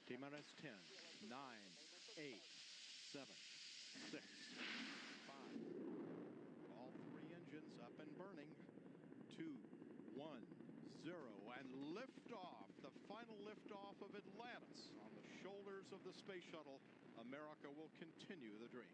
T-minus 10, 9, 8, 7, 6, 5. All three engines up and burning. 2, 1, 0, and liftoff. The final liftoff of Atlantis on the shoulders of the space shuttle. America will continue the dream.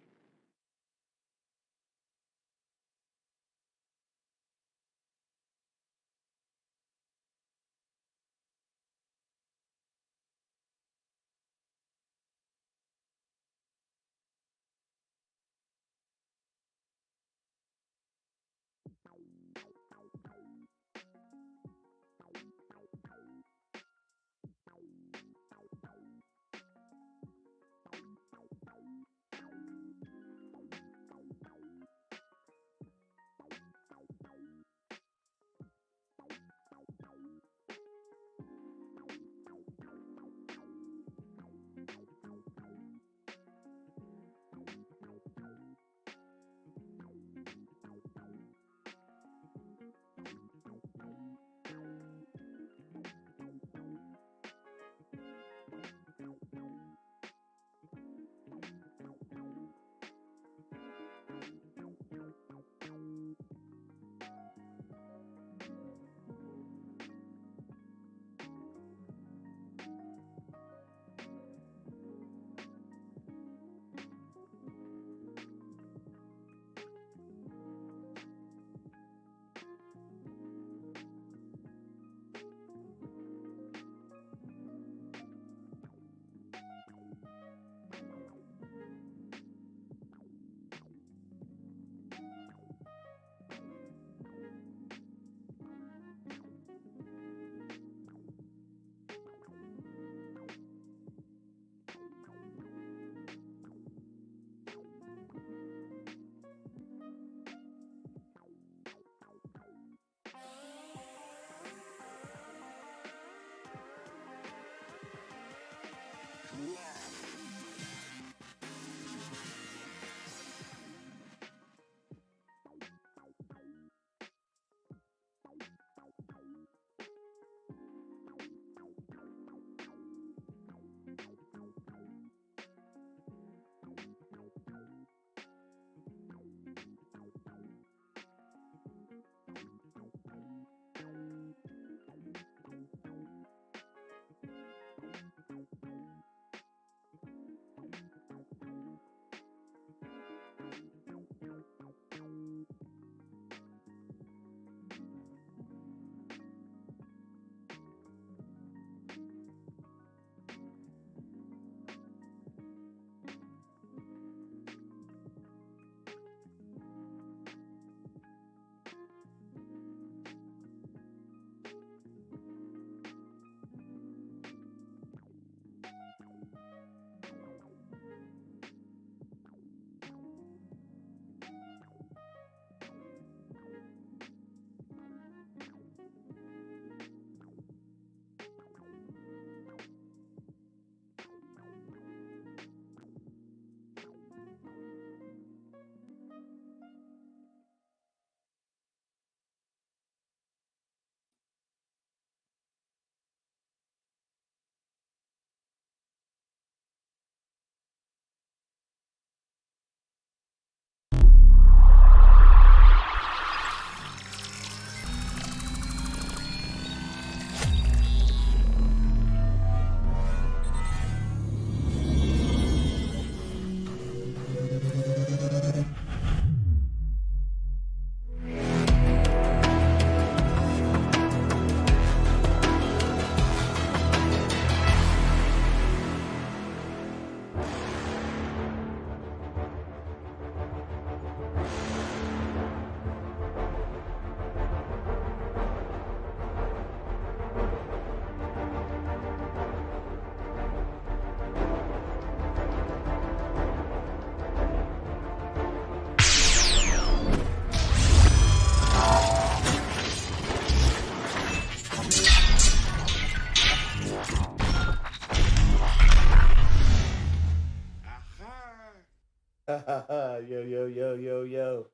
Yo.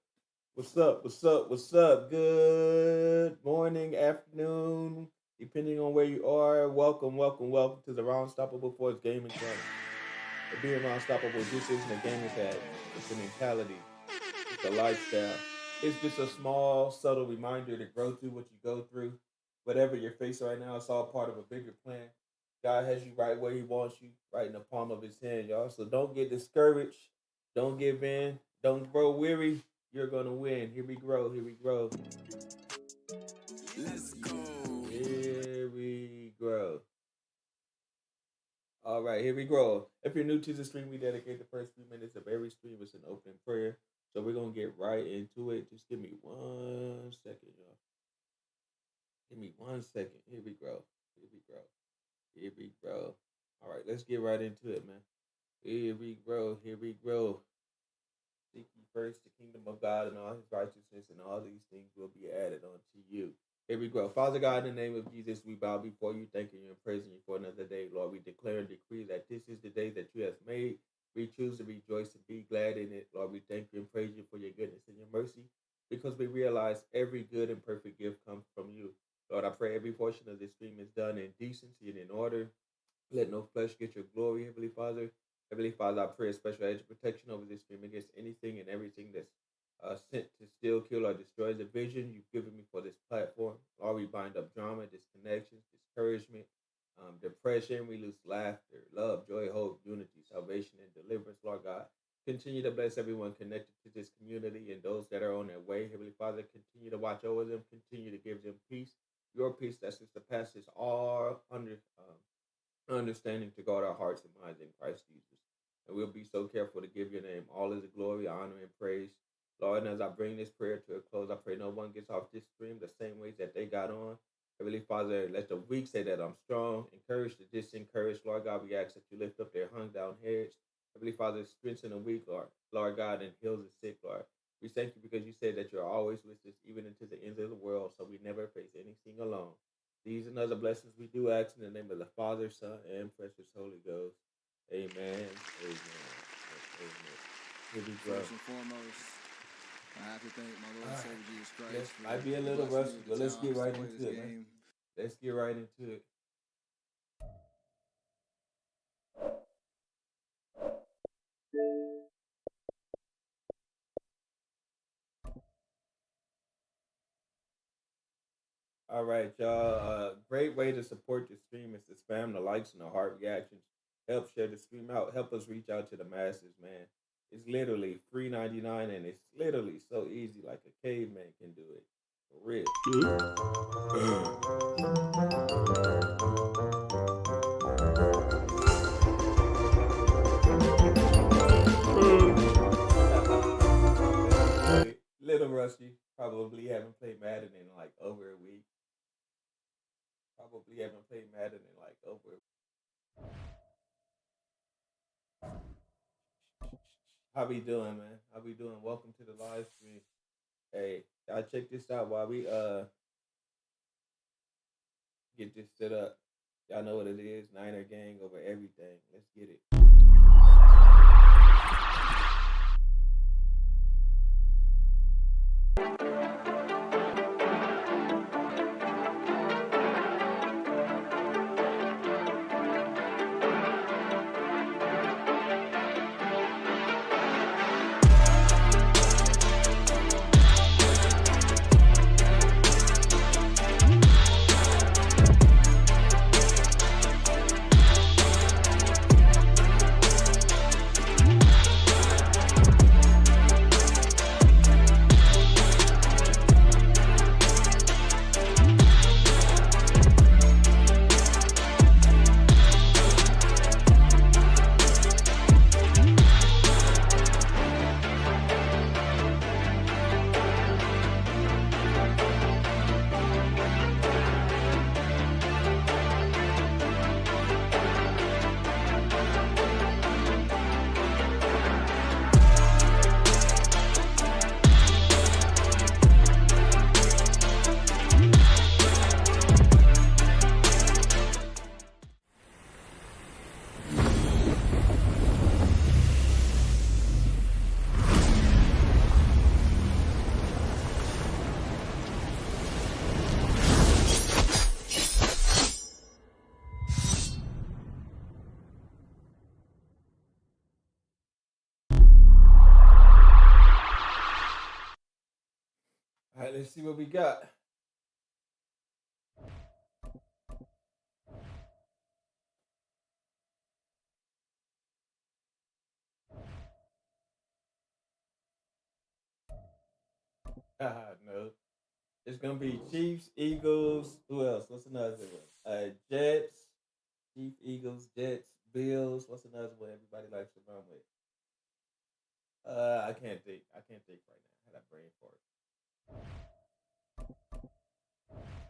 What's up? Good morning, afternoon, Depending on where you are, welcome to the RonStoppable Force Gaming Channel. Being RonStoppable just isn't a gaming pad. It's a mentality. It's a lifestyle. It's just a small, subtle reminder to grow through what you go through. Whatever you're facing right now, it's all part of a bigger plan. God has you right where He wants you, right in the palm of His hand, y'all. So don't get discouraged. Don't give in. Don't grow weary. You're gonna win. Here we grow. Here we grow. Let's go. Here we grow. All right, here we go. If you're new to the stream, we dedicate the first few minutes of every stream with an opening prayer. So we're going to get right into it. Just give me 1 second, y'all. Give me 1 second. Here we go. Here we go. Here we go. All right, let's get right into it, man. Here we go. Here we go. Seek ye first the kingdom of God and all His righteousness, and all these things will be added unto you. Here we go. Father God, in the name of Jesus, we bow before you, thanking you and praising you for another day. Lord, we declare and decree that this is the day that you have made. We choose to rejoice and be glad in it. Lord, we thank you and praise you for your goodness and your mercy, because we realize every good and perfect gift comes from you. Lord, I pray every portion of this stream is done in decency and in order. Let no flesh get your glory, Heavenly Father. Heavenly Father, I pray a special edge of protection over this stream against anything and everything that's sent to steal, kill, or destroy the vision you've given me for this platform. Lord, we bind up drama, disconnections, discouragement, depression. We lose laughter, love, joy, hope, unity, salvation, and deliverance. Lord God, continue to bless everyone connected to this community and those that are on their way. Heavenly Father, continue to watch over them. Continue to give them peace, your peace that surpasses all understanding, to guard our hearts and minds in Christ Jesus. And we'll be so careful to give your name all of the glory, honor, and praise. Lord, and as I bring this prayer to a close, I pray no one gets off this stream the same ways that they got on. Heavenly Father, let the weak say that I'm strong. Encourage the disencouraged. Lord God, we ask that you lift up their hung down heads. Heavenly Father, strengthen the weak, Lord God, and heal the sick, Lord. We thank you because you said that you're always with us, even into the ends of the world, so we never face anything alone. These and other blessings we do ask in the name of the Father, Son, and precious Holy Ghost. Amen. Amen. Amen. Here we go. First and foremost, I have to thank my Lord and Savior Jesus Christ. Yes, might be a little rusty, but let's get right into it, man. Let's get right into it. All right, y'all. Great way to support the stream is to spam the likes and the heart reactions. Help share the stream out. Help us reach out to the masses, man. It's literally $3.99, and it's literally so easy, like a caveman can do it. For real. Little rusty. Probably haven't played Madden in like over a week. How we doing, man? How we doing? Welcome to the live stream. Hey, y'all check this out while we get this set up. Y'all know what it is. Niner gang over everything. Let's get it. let's see what we got. No. It's gonna be Chiefs, Eagles. Who else? What's another one? Jets, Chiefs, Eagles, Jets, Bills. What's another one everybody likes to run with? I can't think. I can't think right now. I had a brain fart.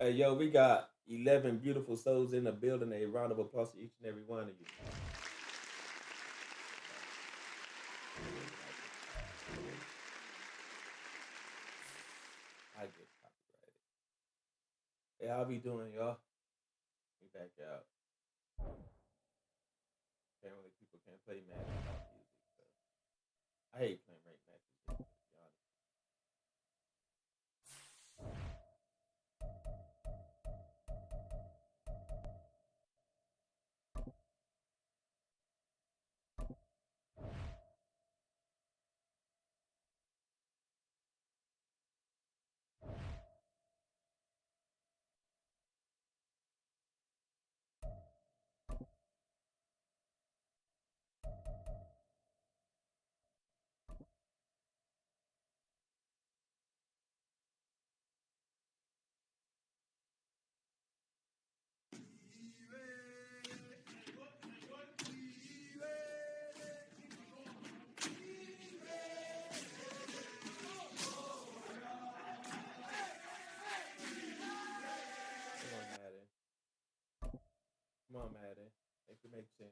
Hey, yo, we got 11 beautiful souls in the building. A round of applause to each and every one of you. I get copyrighted. Hey, how we doing, y'all? We back out. Apparently, people can't play Madden without music. So I hate playing ranked matches, to be honest. Come on, Madden. Make it make sense.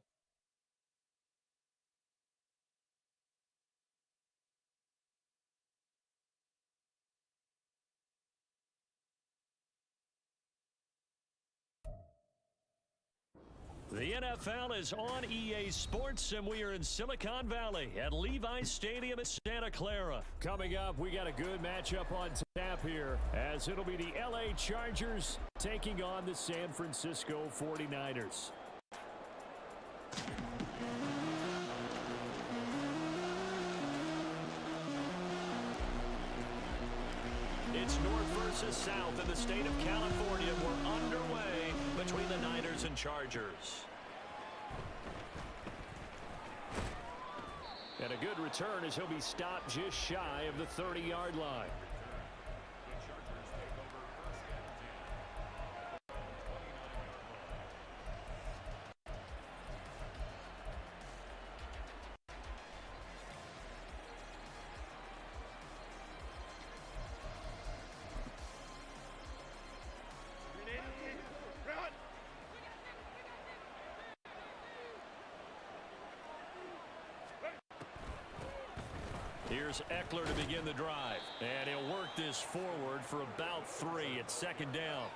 The NFL is on EA Sports, and we are in Silicon Valley at Levi's Stadium in Santa Clara. Coming up, we got a good matchup on tap here, as it'll be the LA Chargers taking on the San Francisco 49ers. It's north versus south in the state of California. We're underway between the Niners and Chargers. And a good return as he'll be stopped just shy of the 30-yard line. Here's Eckler to begin the drive, and he'll work this forward for about 3. It's second down.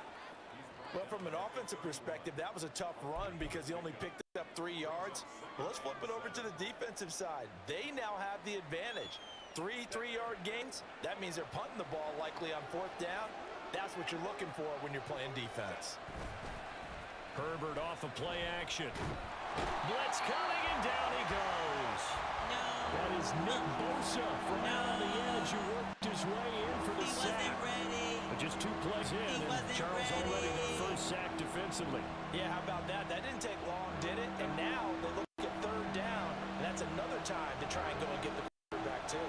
Well, from an offensive perspective, that was a tough run because he only picked up 3 yards. Well, let's flip it over to the defensive side. They now have the advantage. 3 3-yard gains, that means they're punting the ball likely on 4th down. That's what you're looking for when you're playing defense. Herbert off of play action. Blitz coming, and down he goes. That is Nick Bosa from out on the edge who worked his way in for the sack. But just 2 plays in, and Charles already their first sack defensively. Yeah, how about that? That didn't take long, did it? And now they look at 3rd down, and that's another time to try and go and get the quarterback too.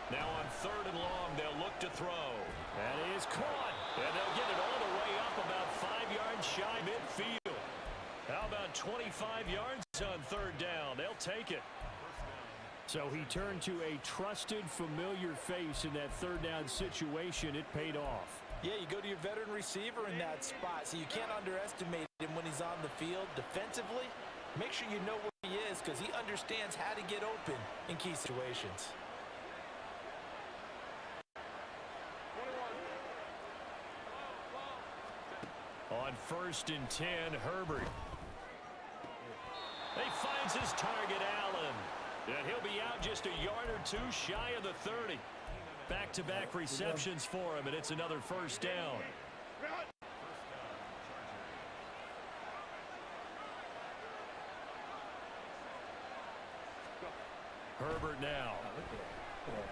Now on 3rd and long, they'll look to throw. And he is caught. And they'll get it all the way up about 5 yards shy midfield. How about 25 yards on 3rd down? They'll take it. So he turned to a trusted, familiar face in that 3rd down situation. It paid off. Yeah, you go to your veteran receiver in that spot, so you can't underestimate him when he's on the field defensively. Make sure you know where he is because he understands how to get open in key situations. On 1st and 10, Herbert. He finds his target, Allen. And he'll be out just a yard or 2 shy of the 30. Back-to-back receptions for him, and it's another 1st down. Herbert now. Oh, look at that.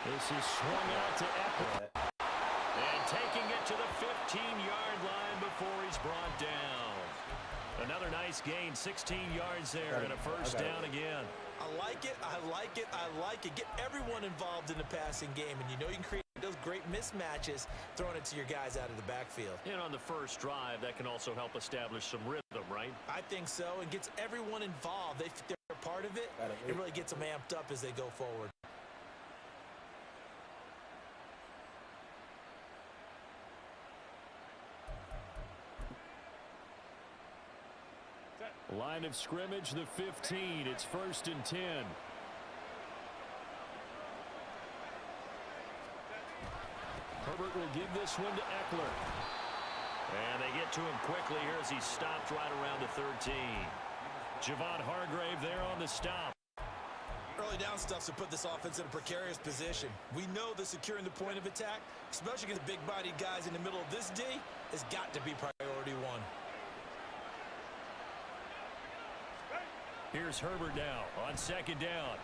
This is swung out to Eckler. And taking it to the 15-yard line before he's brought down. Another nice gain, 16 yards there, and a first down again. I like it, I like it, I like it. Get everyone involved in the passing game, and you know you can create those great mismatches throwing it to your guys out of the backfield. And on the first drive, that can also help establish some rhythm, right? I think so, and gets everyone involved. They're a part of it. It really gets them amped up as they go forward. Line of scrimmage, the 15. It's 1st and 10. Herbert will give this one to Eckler. And they get to him quickly here as he stopped right around the 13. Javon Hargrave there on the stop. Early down stuffs to put this offense in a precarious position. We know that securing the point of attack, especially against big-bodied guys in the middle of this D, has got to be priority one. Here's Herbert now on 2nd down.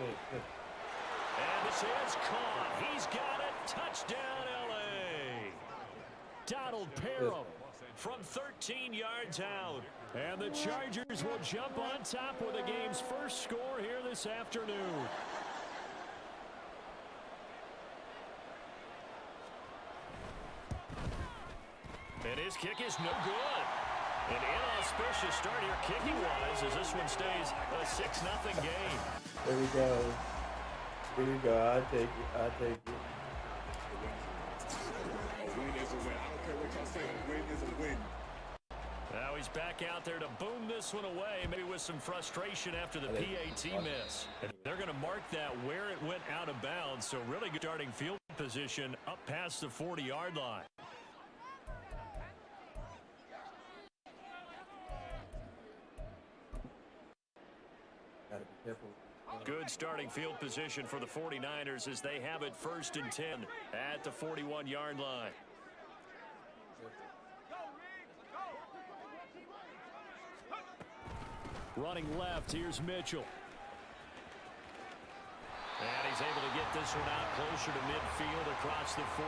And this is caught. He's got it. Touchdown, L.A. Donald Parham from 13 yards out. And the Chargers will jump on top with the game's first score here this afternoon. And his kick is no good. An inauspicious start here kicking-wise as this one stays a 6-0 game. There we go. Here we go. I'll take it. I'll take it. A win is a win. I don't care what y'all say. A win is a win. Now he's back out there to boom this one away, maybe with some frustration after the PAT miss. And they're going to mark that where it went out of bounds, so really good starting field position up past the 40-yard line. Gotta be careful. Good starting field position for the 49ers as they have it 1st and 10 at the 41-yard line. Running left, here's Mitchell. And he's able to get this one out closer to midfield across the 45.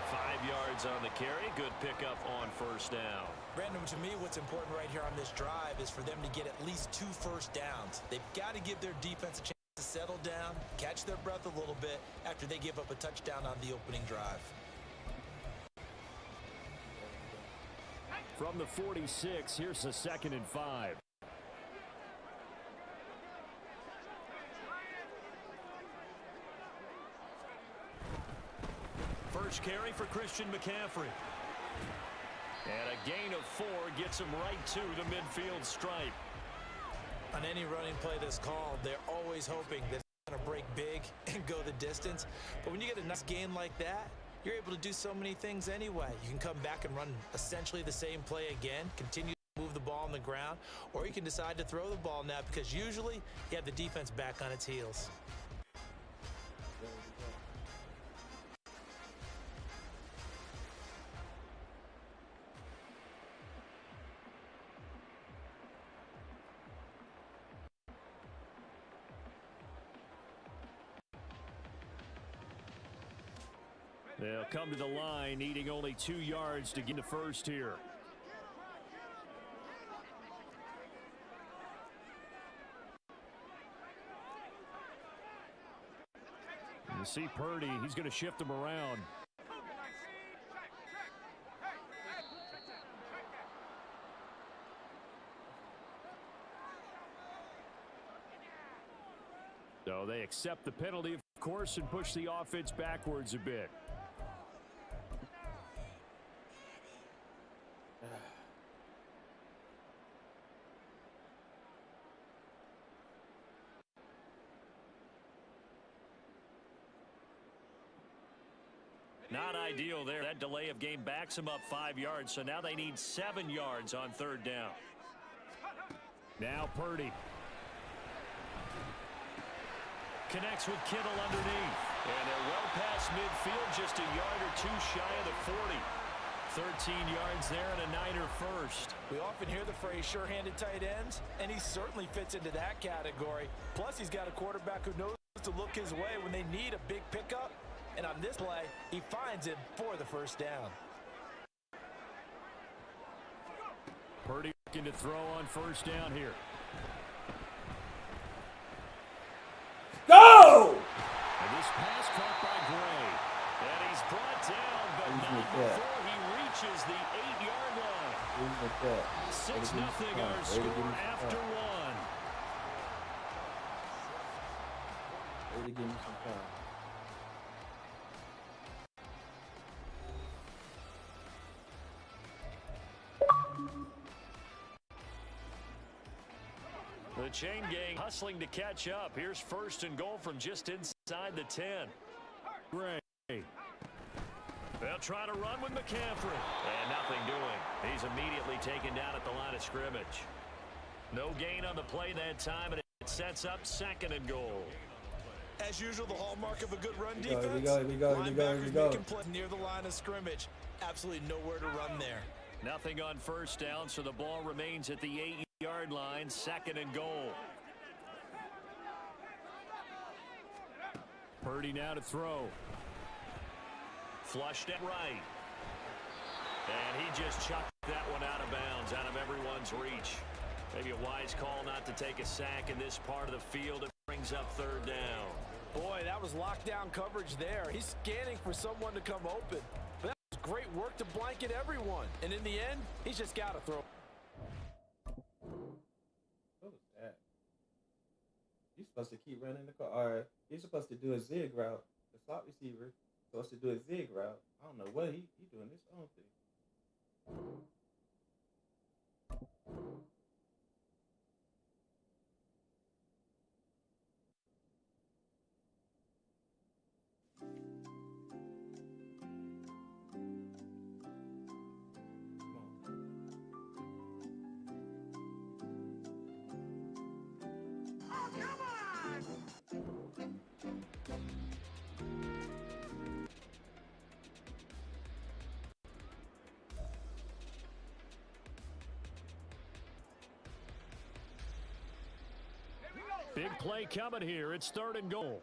5 yards on the carry. Good pickup on 1st down. Brandon, to me, what's important right here on this drive is for them to get at least 2 first downs. They've got to give their defense a chance to settle down, catch their breath a little bit after they give up a touchdown on the opening drive. From the 46, here's a 2nd and 5. First carry for Christian McCaffrey. And a gain of 4 gets him right to the midfield stripe. On any running play that's called, they're always hoping that it's going to break big and go the distance. But when you get a nice gain like that, you're able to do so many things anyway. You can come back and run essentially the same play again, continue to move the ball on the ground, or you can decide to throw the ball now because usually you have the defense back on its heels. They'll come to the line, needing only 2 yards to get the first here. You see Purdy, he's going to shift them around. So they accept the penalty, of course, and push the offense backwards a bit. Not ideal there. That delay of game backs them up 5 yards, so now they need 7 yards on 3rd down. Now Purdy. Connects with Kittle underneath. And they're well past midfield, just a yard or 2 shy of the 40. 13 yards there and a Niner first. We often hear the phrase sure-handed tight ends, and he certainly fits into that category. Plus, he's got a quarterback who knows to look his way when they need a big pickup. And on this play, he finds it for the first down. Purdy looking to throw on first down here. Go! And this pass caught by Gray. And he's brought down, but not before he reaches the 8-yard line. 6-0 our score after one. Ready to give me some time. The chain gang hustling to catch up. Here's first and goal from just inside the 10. Gray. They'll try to run with McCaffrey. And nothing doing. He's immediately taken down at the line of scrimmage. No gain on the play that time, and it sets up second and goal. As usual, the hallmark of a good run Here defense. we go. Making plays near the line of scrimmage. Absolutely nowhere to run there. Nothing on first down, so the ball remains at the 8-yard line, second and goal. Purdy now to throw. Flushed it right. And he just chucked that one out of bounds, out of everyone's reach. Maybe a wise call not to take a sack in this part of the field. It brings up third down. Boy, that was lockdown coverage there. He's scanning for someone to come open. But that was great work to blanket everyone. And in the end, he's just got to throw. What was that? He's supposed to keep running the car. All right. He's supposed to do a zig route. The slot receiver supposed to do a zig route. I don't know what he doing this own thing. Big play coming here. It's third and goal.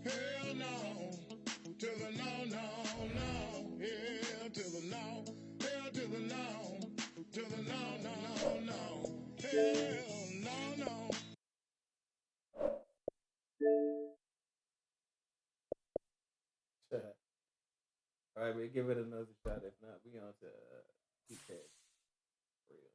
Hell no, to the no, no, no. Hell to the no, hell to the no, to the no, no, no. Hell no, no. All right, we'll give it another shot. If not, we on to PK. For real.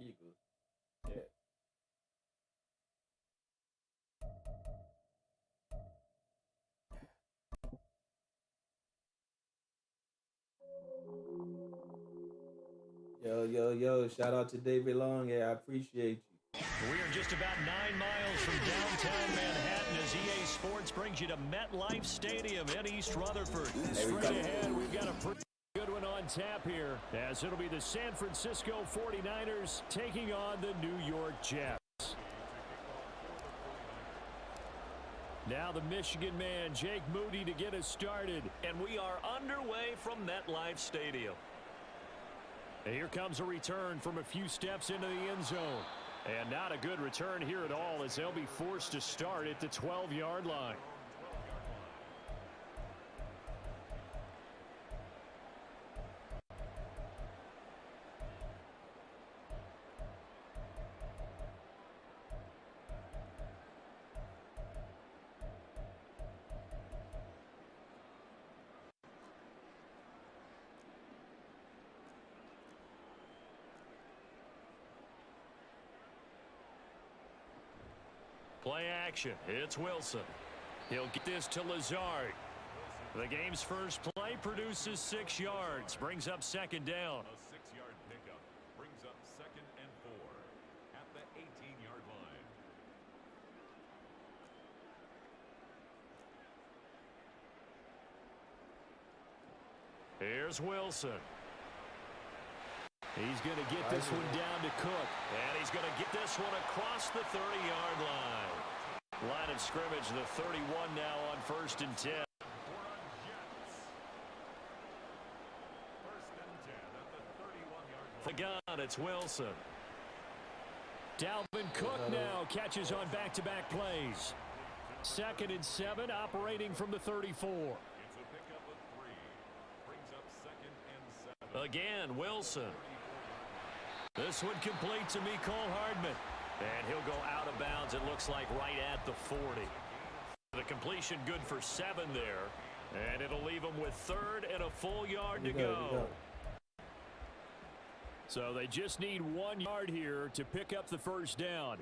Eagles. Yeah. Yo, shout out to David Long. Yeah, I appreciate you. We are just about 9 miles from downtown Manhattan as EA Sports brings you to MetLife Stadium in East Rutherford. Straight ahead, we've got a pretty good one on tap here, as it'll be the San Francisco 49ers taking on the New York Jets. Now the Michigan man, Jake Moody, to get us started. And we are underway from MetLife Stadium. And here comes a return from a few steps into the end zone. And not a good return here at all, as they'll be forced to start at the 12-yard line. Play action. It's Wilson. He'll get this to Lazard. The game's first play produces 6 yards. Brings up second down. A 6-yard pickup brings up second and 4 at the 18-yard line. Here's Wilson. He's going to get this one down to Cook. And he's going to get this one across the 30-yard line. Line of scrimmage, the 31 now on 1st and 10. The gun, it's Wilson. Dalvin Cook now catches on back-to-back plays. 2nd and 7, operating from the 34. It's a pickup of 3. Brings up 2nd and 7. Again, Wilson. This one complete to Mecole Hardman. And he'll go out of bounds, it looks like, right at the 40. The completion good for 7 there. And it'll leave him with 3rd and a full yard to go. So they just need 1 yard here to pick up the first down.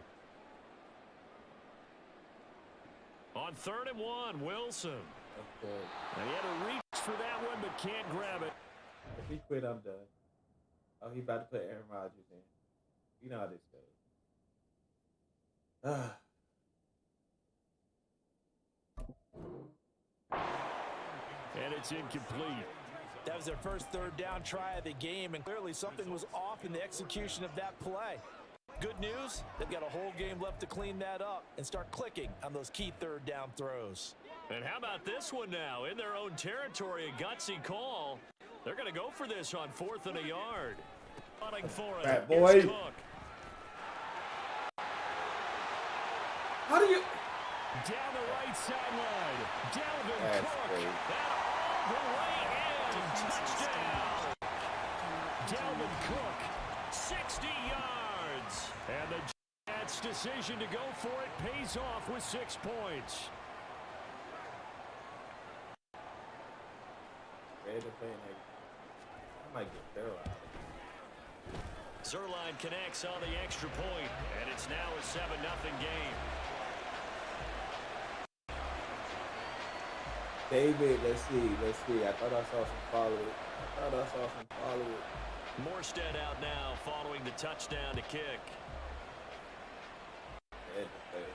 On 3rd and 1, Wilson. Okay. And he had to reach for that one, but can't grab it. If he quit, I'm done. Oh, he about to put Aaron Rodgers in. You know how this goes. And it's incomplete. That was their first 3rd down try of the game, and clearly something was off in the execution of that play. Good news, they've got a whole game left to clean that up and start clicking on those key 3rd down throws. And how about this one now? In their own territory, a gutsy call. They're going to go for this on 4th and a yard. Running for it. Right, boy. It's Cook. How do you... Down the right sideline. Dalvin That's Cook. great. And all the way in. Touchdown. Dalvin Cook, 60 yards. And the Jets' decision to go for it pays off with 6 points. Ready to play like... I might get paralyzed. Zerline connects on the extra point, and it's now a 7-0 game. David, let's see. I thought I saw some follow it. Morstead out now following the touchdown to kick. Ready to play.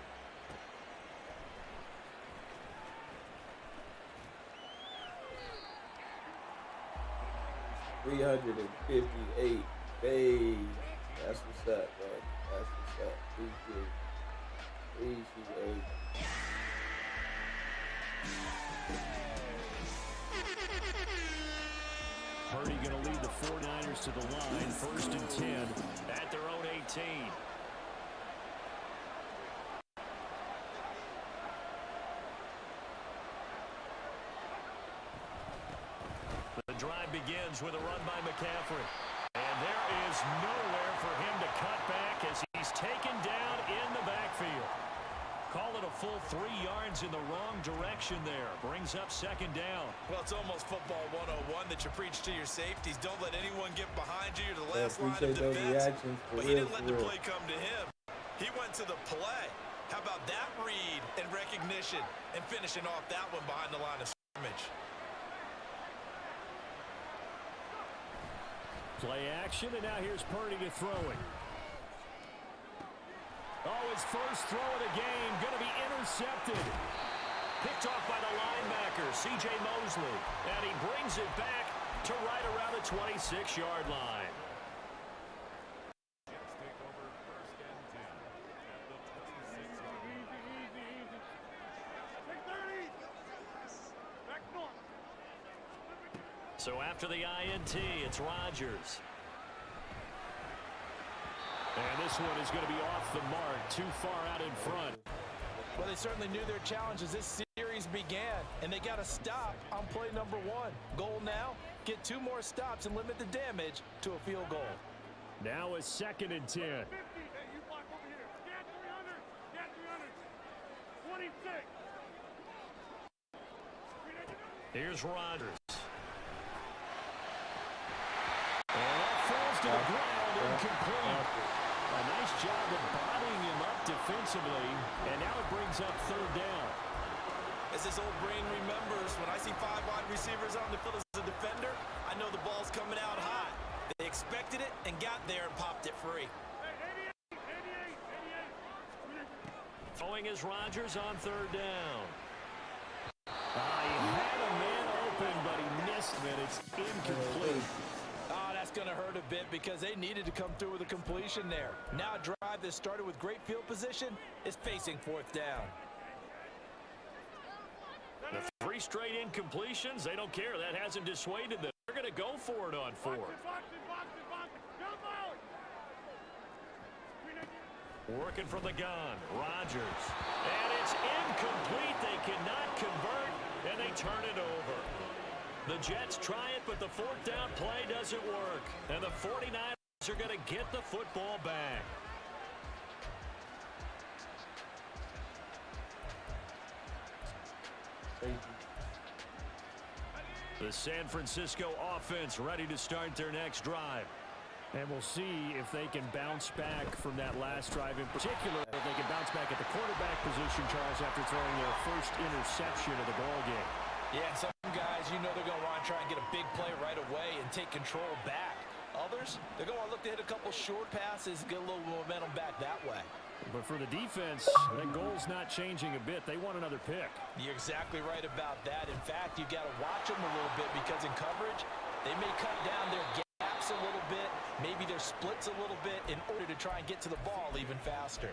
$358 days. That's what's up, bro. That's what's up. Appreciate. Purdy going to lead the 49ers to the line. 1st and 10 at their own 18. The drive begins with a run by McCaffrey. And there is nowhere for him to cut back as he's taken down in the backfield. Call it a full 3 yards in the wrong direction there. Brings up 2nd down. Well, it's almost football 101 that you preach to your safeties. Don't let anyone get behind you. You're the Yeah, last line of appreciate those defense. reactions. But he didn't let the play come to him. He went to the play. How about that read and recognition and finishing off that one behind the line of scrimmage? Play action, and now here's Purdy to throw it. Oh, his first throw of the game going to be intercepted. Picked off by the linebacker, C.J. Mosley. And he brings it back to right around the 26-yard line. Jets take over 1st and 10 at the 26-yard line. So after the INT, it's Rodgers. And this one is going to be off the mark, too far out in front. Well, they certainly knew their challenge as this series began, and they got a stop on play number 1. Goal now, get 2 more stops and limit the damage to a field goal. Now a 2nd and 10. Here's Rodgers. And that falls to the ground, incomplete. A nice job of bottling him up defensively, and now it brings up 3rd down. As this old brain remembers, when I see 5 wide receivers on the field as a defender, I know the ball's coming out hot. They expected it and got there and popped it free. Throwing is Rodgers on 3rd down. He had a man open, but he missed and it's incomplete. Oh, that's going to hurt a bit because they needed to come through with a completion there. Now a drive that started with great field position is facing fourth down. The 3 straight incompletions, they don't care. That hasn't dissuaded them. They're going to go for it on 4th. Working from the gun, Rodgers. And it's incomplete. They cannot convert, and they turn it over. The Jets try it, but the 4th down play doesn't work. And the 49ers are going to get the football back. The San Francisco offense ready to start their next drive. And we'll see if they can bounce back from that last drive in particular. If they can bounce back at the quarterback position, Charles, after throwing their first interception of the ballgame. Yeah, some guys, you know they're going to want to try and get a big play right away and take control back. Others, they're going to look to hit a couple short passes, get a little momentum back that way. But for the defense, that goal's not changing a bit. They want another pick. You're exactly right about that. In fact, you've got to watch them a little bit because in coverage, they may cut down their gaps a little bit, maybe their splits a little bit in order to try and get to the ball even faster.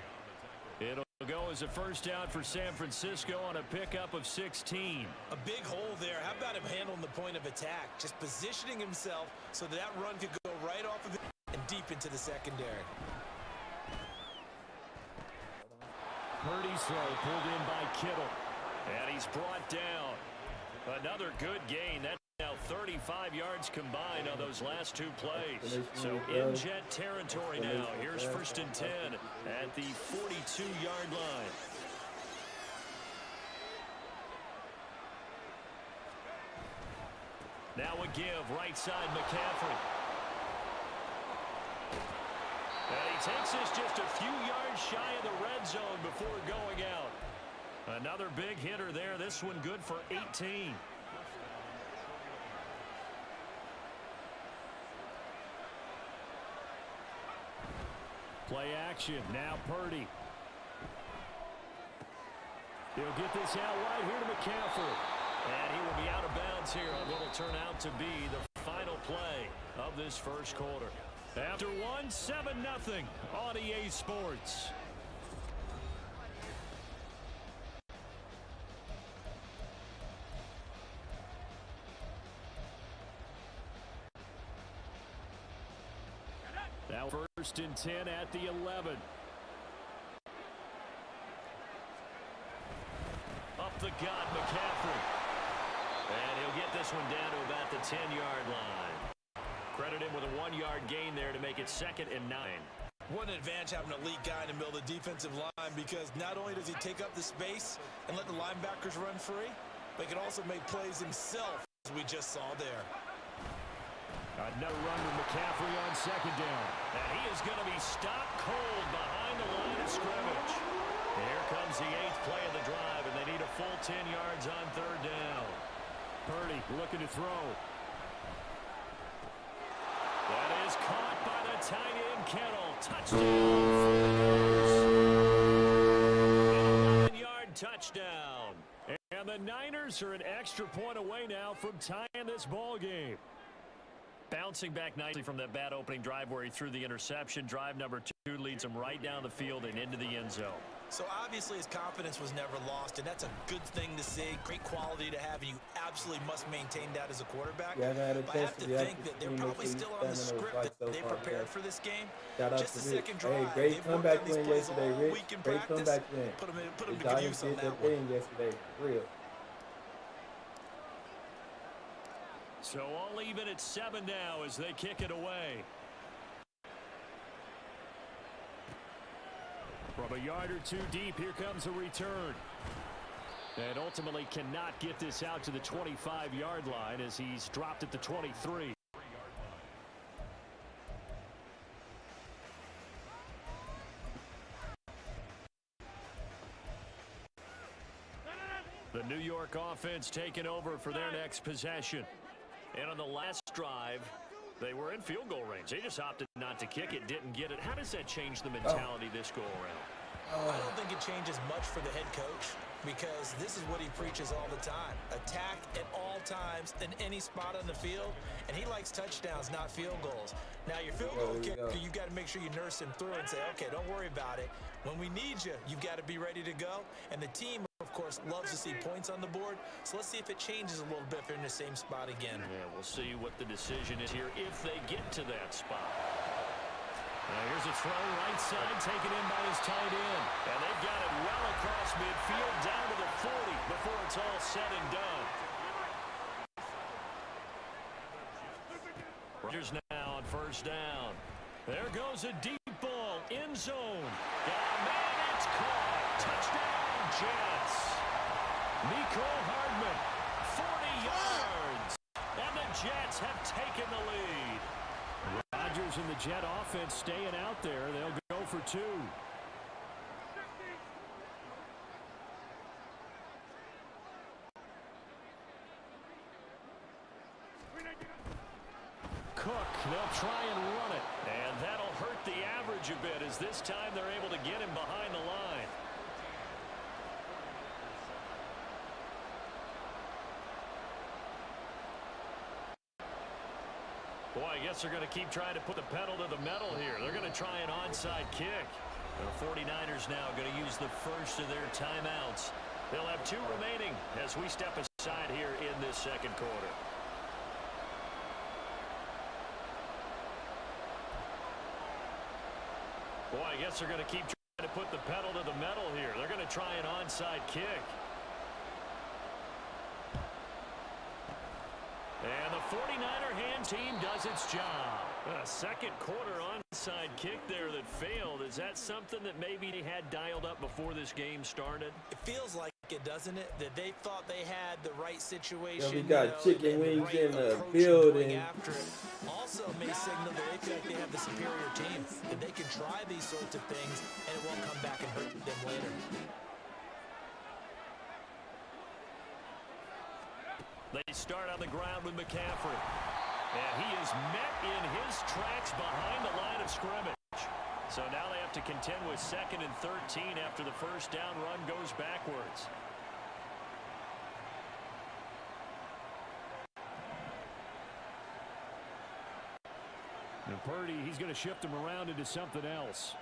It'll go as a first down for San Francisco on a pickup of 16. A big hole there. How about him handling the point of attack? Just positioning himself so that run could go right off of it and deep into the secondary. Purdy's throw pulled in by Kittle. And he's brought down. Another good gain. That's now 35 yards combined on those last 2 plays. So in Jet territory now. Here's 1st and 10 at the 42-yard line. Now a give, right side McCaffrey. And he takes this just a few yards shy of the red zone before going out. Another big hitter there. This one good for 18. Play action. Now Purdy. He'll get this out right here to McCaffrey. And he will be out of bounds here on what will turn out to be the final play of this first quarter. After 7-0 on EA Sports. Now 1st and 10 at the 11. Up the gut, McCaffrey. And he'll get this one down to about the 10-yard line. Credit him with a 1-yard gain there to make it 2nd and 9. What an advantage having an elite guy in the middle of the defensive line, because not only does he take up the space and let the linebackers run free, but he can also make plays himself, as we just saw there. Another run with McCaffrey on 2nd down. And he is going to be stopped cold behind the line of scrimmage. Here comes the 8th play of the drive, and they need a full 10 yards on 3rd down. Purdy looking to throw. That is caught by the tight end, Kittle. Touchdown. 9-yard touchdown. And the Niners are an extra point away now from tying this ball game. Bouncing back nicely from that bad opening drive where he threw the interception. Drive number 2 leads him right down the field and into the end zone. So obviously his confidence was never lost, and that's a good thing to see. Great quality to have, and you absolutely must maintain that as a quarterback. Yeah, but I have to think that they're probably still on the script that they prepared for this game. Just the second drive. Hey, great comeback win yesterday, Rich. Week in Great practice. comeback win. Put them to good use on that one. Yesterday, real. So all even at 7 now as they kick it away. From a yard or 2 deep, here comes a return. And ultimately cannot get this out to the 25-yard line as he's dropped at the 23. The New York offense taking over for their next possession. And on the last drive, they were in field goal range. They just opted not to kick it, didn't get it. How does that change the mentality this go around? I don't think it changes much for the head coach because this is what he preaches all the time. Attack at all times in any spot on the field, and he likes touchdowns, not field goals. Now, your field goal kicker, you've got to make sure you nurse him through and say, okay, don't worry about it. When we need you, you've got to be ready to go. And the team, of course, loves to see points on the board. So let's see if it changes a little bit if they're in the same spot again. Yeah, we'll see what the decision is here if they get to that spot. Here's a throw right side taken in by his tight end. And they've got it well across midfield down to the 40 before it's all said and done. Rodgers now on first down. There goes a deep ball, end zone. And man, it's caught. Touchdown, Jets. Miko Hardman, 40 yards. And the Jets have taken the lead. Rodgers and the Jet offense staying out there. They'll go for two. Cook, they'll try and run it. And that'll hurt the average a bit as this time they're able to get him behind the line. Boy, I guess they're going to keep trying to put the pedal to the metal here. They're going to try an onside kick. The 49ers now going to use the first of their timeouts. They'll have two remaining as we step aside here in this second quarter. Boy, I guess they're going to keep trying to put the pedal to the metal here. They're going to try an onside kick. And the 49er hand team does its job. A second quarter onside kick there that failed. Is that something that maybe they had dialed up before this game started? It feels like it, doesn't it? That they thought they had the right situation. We got chicken wings in the building. Also may signal that they feel like they have the superior team. That they can try these sorts of things and it won't come back and hurt them later. They start on the ground with McCaffrey. And he is met in his tracks behind the line of scrimmage. So now they have to contend with 2nd and 13 after the first down run goes backwards. And Purdy, he's going to shift him around into something else.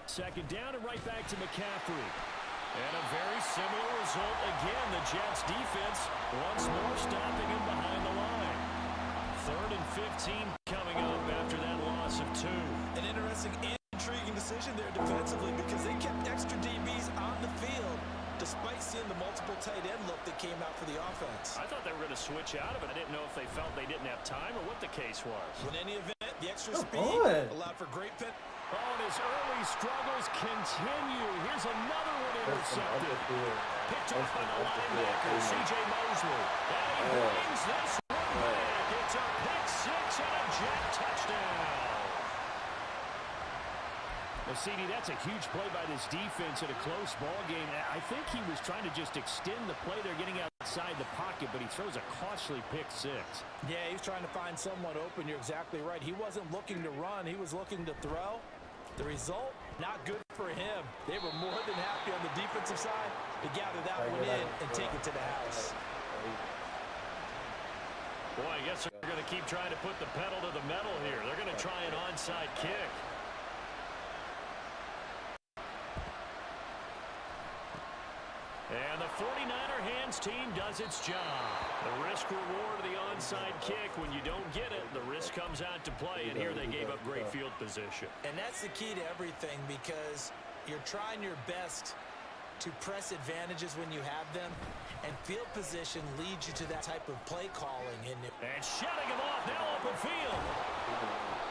Second down and right back to McCaffrey. And a very similar result again. The Jets defense once more stopping him behind the line. 3rd and 15 coming up after that loss of 2. An interesting, intriguing decision there defensively because they kept extra DBs on the field despite seeing the multiple tight end look that came out for the offense. I thought they were going to switch out of it. I didn't know if they felt they didn't have time or what the case was. In any event, the extra speed allowed for great pit. Oh, and his early struggles continue. Here's another one intercepted. Picked off by the linebacker, C.J. Mosley. And he brings this one back. It's a pick six and a Jet touchdown. Well, CD, that's a huge play by this defense in a close ball game. I think he was trying to just extend the play. They're getting outside the pocket, but he throws a costly pick six. Yeah, he's trying to find someone open. You're exactly right. He wasn't looking to run. He was looking to throw. The result, not good for him. They were more than happy on the defensive side to gather that one in and take it to the house. Boy, I guess they're going to keep trying to put the pedal to the metal here. They're going to try an onside kick. And the 49er hands team does its job. The risk-reward of the onside kick, when you don't get it, the risk comes out to play, and here they gave up great field position. And that's the key to everything because you're trying your best to press advantages when you have them, and field position leads you to that type of play calling. And shutting him off now open field.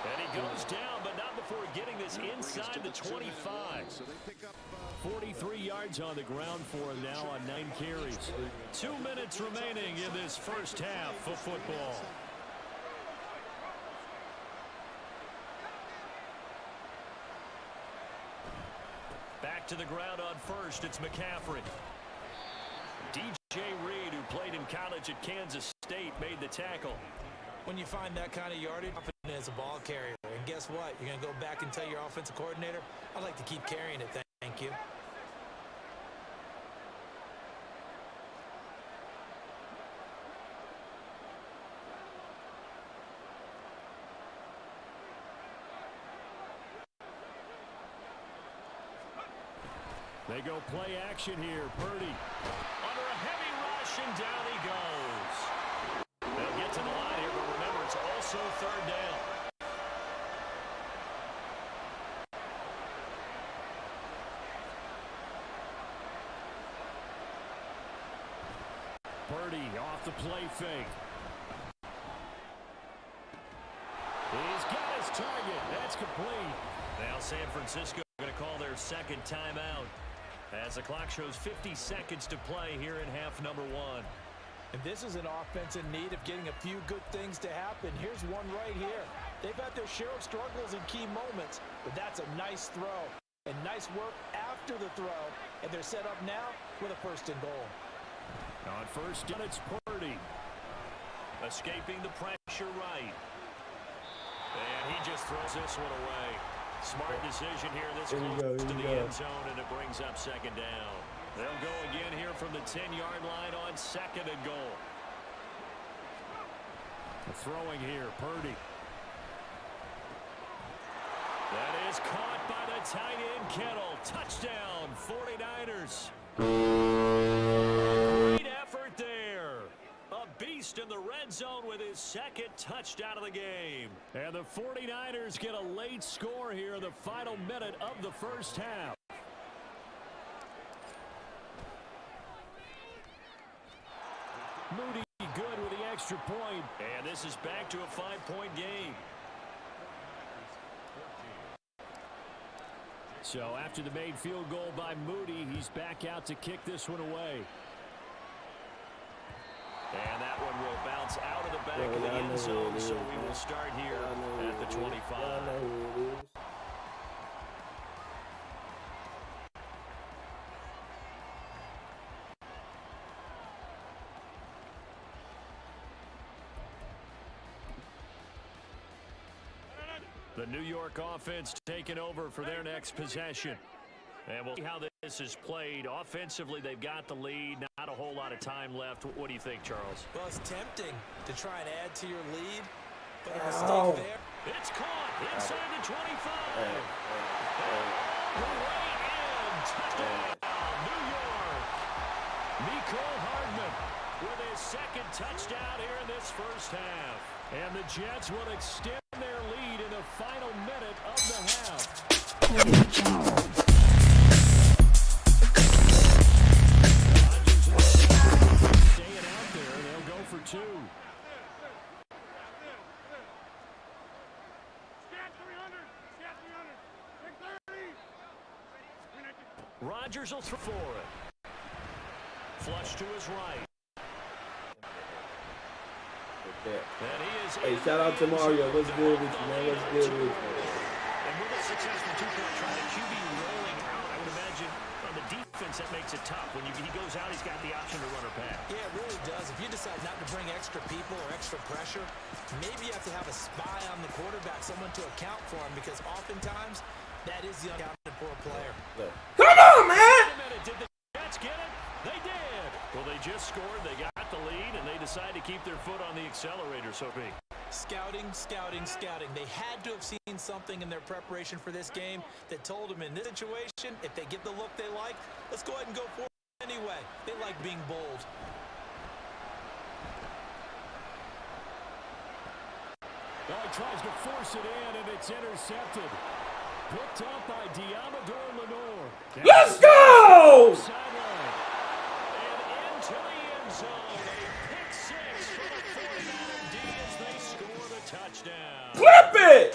And he goes down, but not before getting this inside the 25. 43 yards on the ground for him now on 9 carries. 2 minutes remaining in this first half of football. Back to the ground on first, it's McCaffrey. DJ Reed, who played in college at Kansas State, made the tackle. When you find that kind of yardage, as a ball carrier. And guess what? You're going to go back and tell your offensive coordinator, I'd like to keep carrying it. Thank you. They go play action here. Purdy under a heavy rush, and down he goes. They'll get to the line here, but remember, it's also third down. Purdy off the play fake. He's got his target. That's complete. Now San Francisco going to call their second timeout as the clock shows 50 seconds to play here in half number 1. And this is an offense in need of getting a few good things to happen. Here's one right here. They've had their share of struggles in key moments, but that's a nice throw. And nice work after the throw. And they're set up now with a first and goal. On first down, it's Purdy. Escaping the pressure right. And he just throws this one away. Smart decision here. This close to the end zone, and it brings up second down. They'll go again here from the 10-yard line on second and goal. Throwing here, Purdy. That is caught by the tight end, Kittle. Touchdown, 49ers. Great effort there. A beast in the red zone with his second touchdown of the game. And the 49ers get a late score here in the final minute of the first half. Moody good with the extra point. And this is back to a 5-point game. So after the made field goal by Moody, he's back out to kick this one away. And that one will bounce out of the back of the end zone, so we will start here at the 25. The New York offense taking over for their next possession. And we'll see how this is played. Offensively, they've got the lead. Not a whole lot of time left. What do you think, Charles? Well, it's tempting to try and add to your lead, but a mistake there. It's caught inside the 25. Way in. Touchdown, New York. Nicole Hardman with his second touchdown here in this first half. And the Jets will extend their lead in the final minute of the half. Staying out there, they'll go for two. Rodgers will throw for it. Flush to his right. And he is hey, shout out to Mario. What's good with you, man? What's good with you? And with a successful two-point try, the QB rolling out, I would imagine on the defense that makes it tough. When he goes out, he's got the option to run or pass. Yeah, it really does. If you decide not to bring extra people or extra pressure, maybe you have to have a spy on the quarterback, someone to account for him, because oftentimes that is the unaccounted for player. Come on, man! Wait a minute, did the Jets get it? They did. Well, they just scored. They got the lead, and they decide to keep their foot on the accelerator, so be. Scouting, scouting, scouting. They had to have seen something in their preparation for this game that told them in this situation, if they get the look they like, let's go ahead and go for it anyway. They like being bold. Well, he tries to force it in, and it's intercepted. Picked up by Diamador Lenore. Let's go! Sideline. And into the end zone. A pick six for the 49er D as they score the touchdown. Clip it!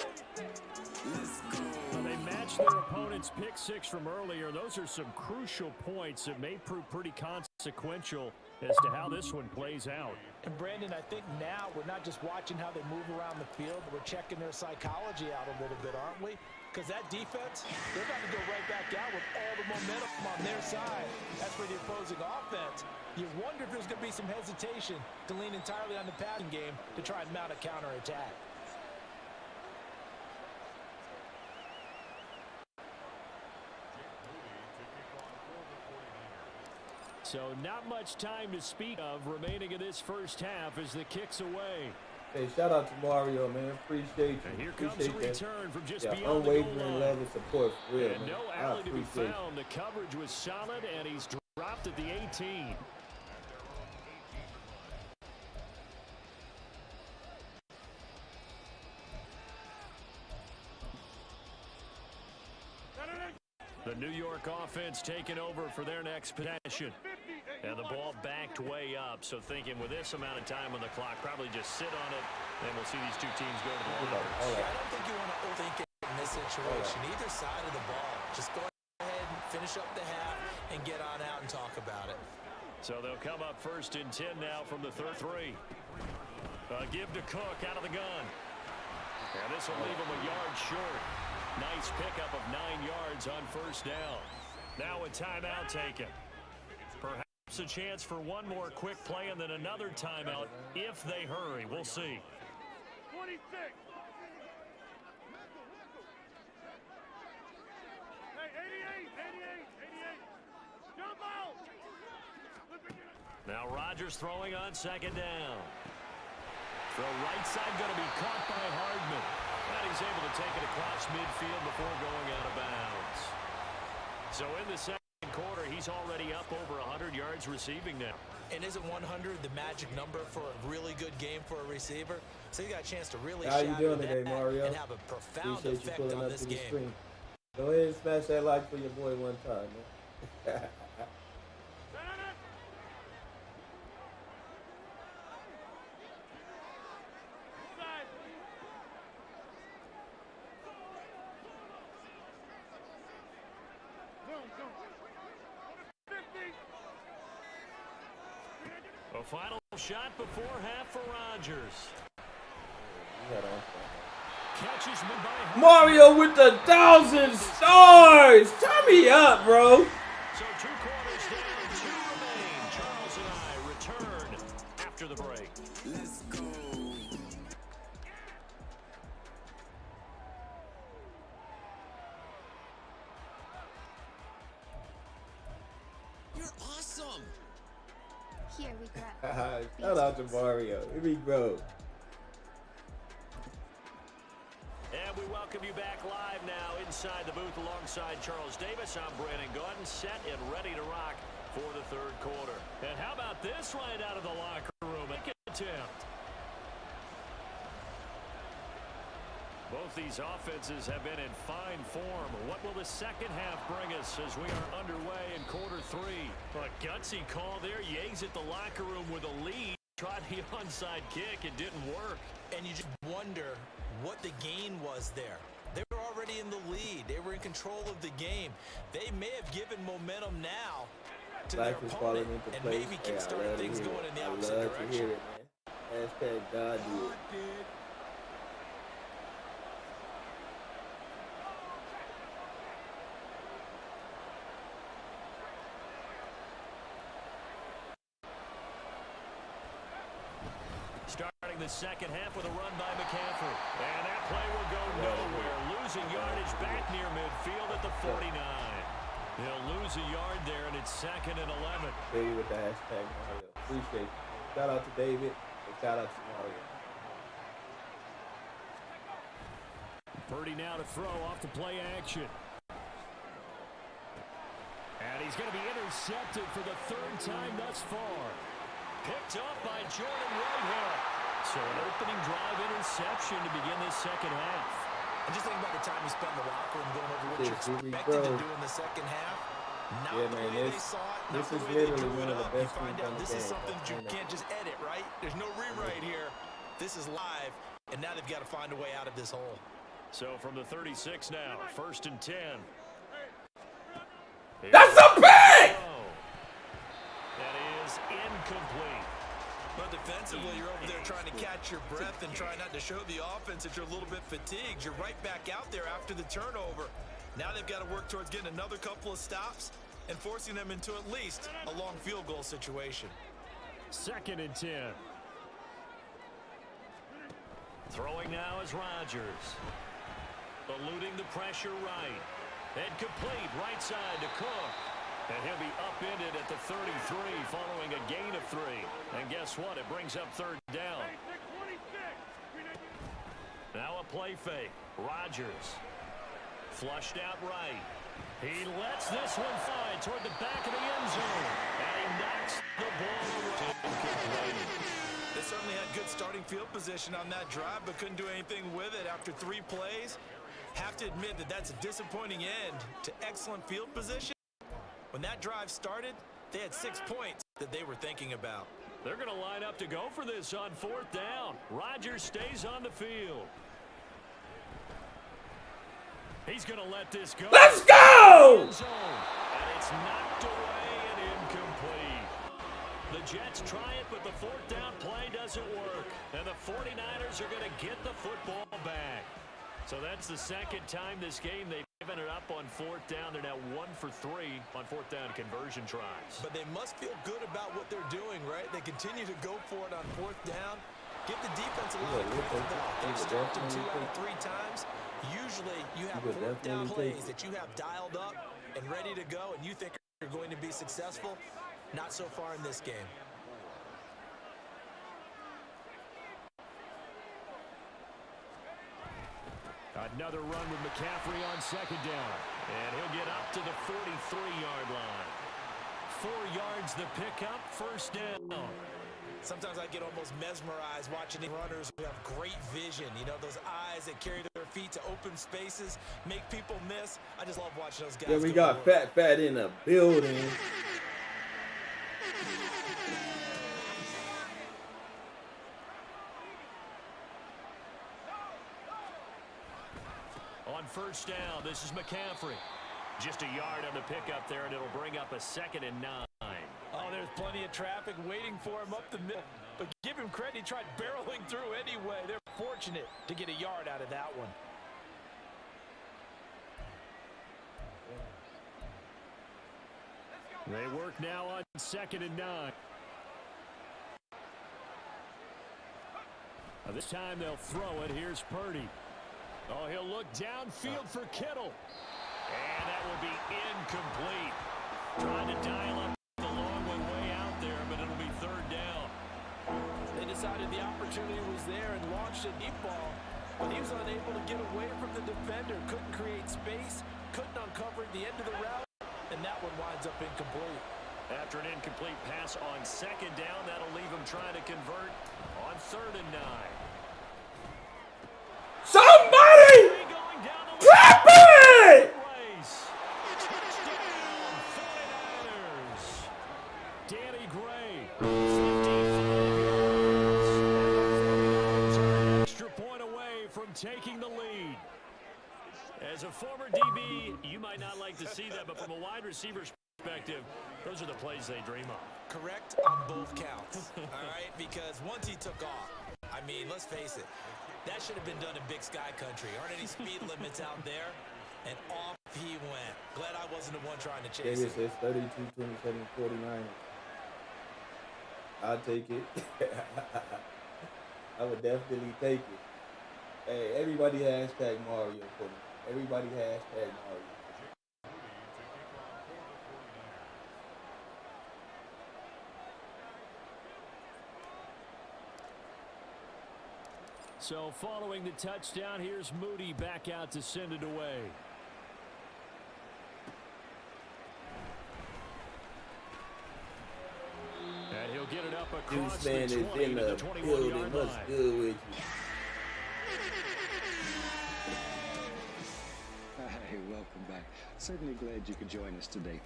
Well, they matched their opponent's pick six from earlier. Those are some crucial points that may prove pretty consequential sequential as to how this one plays out. And Brandon, I think now we're not just watching how they move around the field, we're checking their psychology out a little bit, aren't we? Because that defense, they're about to go right back out with all the momentum on their side. That's for the opposing offense. You wonder if there's going to be some hesitation to lean entirely on the passing game to try and mount a counterattack. So not much time to speak of remaining in this first half as the kick's away. Hey, shout out to Mario, man. Appreciate you. And here comes a return from just beyond unwavering the goal line. love and support for real, And man. no alley to be found. The coverage was solid, and he's dropped at the 18. The New York offense taking over for their next possession. And the ball backed way up. So thinking with this amount of time on the clock, probably just sit on it, and we'll see these two teams go to the lockers. I don't think you want to overthink it in this situation. Either side of the ball. Just go ahead and finish up the half and get on out and talk about it. So they'll come up 1st and 10 now from the 3. Give to Cook out of the gun. And this will leave him a yard short. Nice pickup of 9 yards on 1st down. Now a timeout taken. Perhaps a chance for one more quick play and then another timeout if they hurry. We'll see. 26. Hey, 88. Jump out. Now Rodgers throwing on 2nd down. Throw right side going to be caught by Hardman. And he's able to take it across midfield before going out of bounds. So in the second quarter, he's already up over 100 yards receiving now. And isn't 100 the magic number for a really good game for a receiver? So you got a chance to really How you shatter doing that today, Mario? and have a profound Appreciate you effect pulling on up this to the game. stream. Go ahead and smash that like for your boy one time, man. A final shot before half for Rodgers. Catches me by Mario with the 1,000 stars. Turn me up, bro. So 2 quarters down, 2 remain. Charles and I return after the break. Let's go. You're awesome. Here we go. Shout out to Mario. Here we go. And we welcome you back live now inside the booth alongside Charles Davis. I'm Brandon Gordon, set and ready to rock for the 3rd quarter. And how about this right out of the locker room? Make an attempt. Both these offenses have been in fine form. What will the second half bring us as we are underway in quarter 3? A gutsy call there. Yates at the locker room with a lead. Tried the onside kick. It didn't work. And you just wonder what the gain was there. They were already in the lead. They were in control of the game. They may have given momentum now to Life their is falling opponent into and place. maybe Hey, kickstart things going in the opposite I love to direction. hear it, man. Hashtag God did. Starting the second half with a run by McCaffrey. And that play will go nowhere. Losing yardage back near midfield at the 49. He'll lose a yard there, and it's 2nd and 11. Baby with the hashtag Mario. Appreciate it. Shout out to David and shout out to Mario. Purdy now to throw off the play action. And he's going to be intercepted for the 3rd time thus far. Picked up by Jordan Whitehead. So an opening drive interception to begin this second half. And just think about the time you spent in the locker room going over what you're Here we expected to go. do in the second half. Not Yeah, the man, way this- they saw it, this not the is way they literally drew one it of the up. best You find things on out the this is game. something that you can't just edit, right? There's no rewrite here. This is live, and now they've got to find a way out of this hole. So from the 36 now, 1st and 10. That's a pick! And incomplete. But defensively, you're over there trying to catch your breath and try not to show the offense that you're a little bit fatigued. You're right back out there after the turnover. Now they've got to work towards getting another couple of stops and forcing them into at least a long field goal situation. 2nd and 10. Throwing now is Rodgers. Eluding the pressure right. And complete right side to Cook. And he'll be upended at the 33 following a gain of 3. And guess what? It brings up 3rd down. Now a play fake. Rodgers. Flushed out right. He lets this one fly toward the back of the end zone. And he knocks the ball over to incomplete. They certainly had good starting field position on that drive, but couldn't do anything with it after 3 plays. Have to admit that that's a disappointing end to excellent field position. When that drive started, they had 6 points that they were thinking about. They're going to line up to go for this on 4th down. Rodgers stays on the field. He's going to let this go. Let's go! And it's knocked away and incomplete. The Jets try it, but the 4th down play doesn't work. And the 49ers are going to get the football back. So that's the 2nd time this game they've given it up on 4th down. They're now 1 for 3 on 4th down conversion tries. But they must feel good about what they're doing, right? They continue to go for it on 4th down. Give the defense a lot of credit, though. They've stopped them 2 out of 3 times. Usually you have 4th down plays that you have dialed up and ready to go, and you think you're going to be successful. Not so far in this game. Another run with McCaffrey on 2nd down. And he'll get up to the 43-yard line. 4 yards the pickup, 1st down. Sometimes I get almost mesmerized watching runners who have great vision. You know, those eyes that carry their feet to open spaces, make people miss. I just love watching those guys. Yeah, we got Fat in the building. On 1st down, this is McCaffrey. Just a yard on the pickup there, and it'll bring up a 2nd and 9. Oh, there's plenty of traffic waiting for him up the middle. But give him credit, he tried barreling through anyway. They're fortunate to get a yard out of that one. They work now on 2nd and 9. This time they'll throw it. Here's Purdy. Oh, he'll look downfield for Kittle. And that will be incomplete. Trying to dial up the long one way out there, but it'll be 3rd down. They decided the opportunity was there and launched a deep ball, but he was unable to get away from the defender. Couldn't create space, couldn't uncover the end of the route, and that one winds up incomplete. After an incomplete pass on 2nd down, that'll leave him trying to convert on 3rd and 9. Somebody drop it! Touchdown, 49ers. Danny Gray, 55 yards. Extra point away from taking the lead. As a former DB, you might not like to see that, but from a wide receiver's perspective, those are the plays they dream of. Correct on both counts, all right? Because once he took off, I mean, let's face it, that should have been done in Big Sky Country. Aren't any speed limits out there? And off he went. Glad I wasn't the one trying to chase David him. says 32, 27, 49. I'll take it. I would definitely take it. Hey, everybody hashtag Mario for me. Everybody hashtag Mario. So following the touchdown, here's Moody back out to send it away. And he'll get it up across Juice Man the 20 is in to the the 21-yard building. line. What's good with you? Hey, welcome back. Certainly glad you could join us today.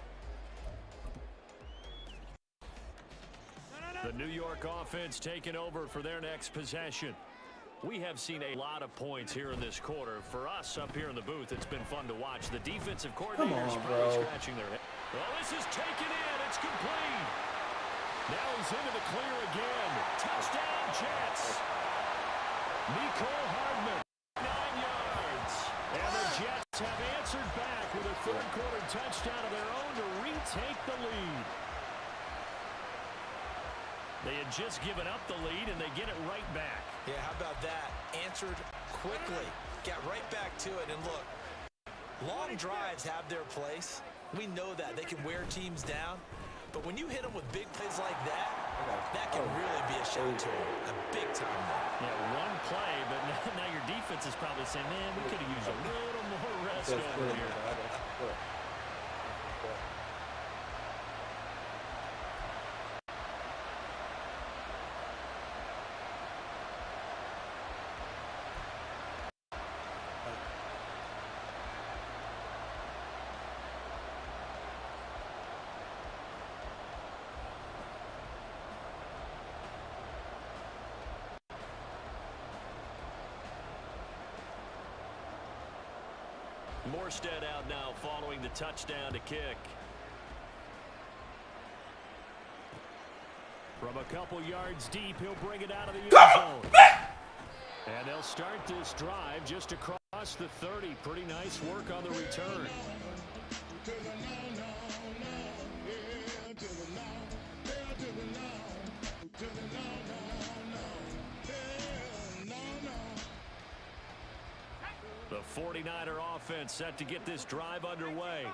The New York offense taking over for their next possession. We have seen a lot of points here in this quarter. For us up here in the booth, it's been fun to watch. The defensive coordinators probably scratching their head. Well, this is taken in. It's complete. Now he's into the clear again. Touchdown, Jets. Nicole Hardman, 9 yards. And the Jets have answered back with a third-quarter touchdown of their own to retake the lead. They had just given up the lead, and they get it right back. Yeah, how about that? Answered quickly. Got right back to it. And look, long drives have their place. We know that. They can wear teams down. But when you hit them with big plays like that, that can really be a shot to them. A big time one. Yeah, one play, but now your defense is probably saying, man, we could have used a little more rest over here. Morstead out now following the touchdown to kick. From a couple yards deep, he'll bring it out of the end zone. And they'll start this drive just across the 30. Pretty nice work on the return. The 49er offense set to get this drive underway.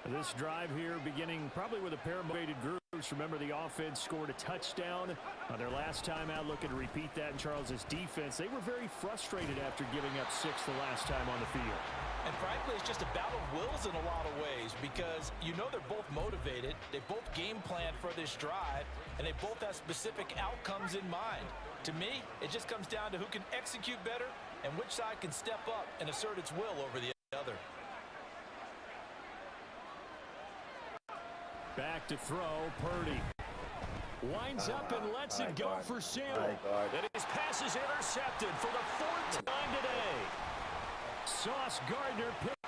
This drive here beginning probably with a pair of motivated groups. Remember, the offense scored a touchdown on their last time out. Looking to repeat that in Charles's defense. They were very frustrated after giving up 6 the last time on the field. And frankly, it's just a battle of wills in a lot of ways because you know they're both motivated. They both game planned for this drive, and they both have specific outcomes in mind. To me, it just comes down to who can execute better and which side can step up and assert its will over the other. Back to throw, Purdy. Winds up and lets it go for Zelle. And his pass is intercepted for the 4th time today. Sauce Gardner pick.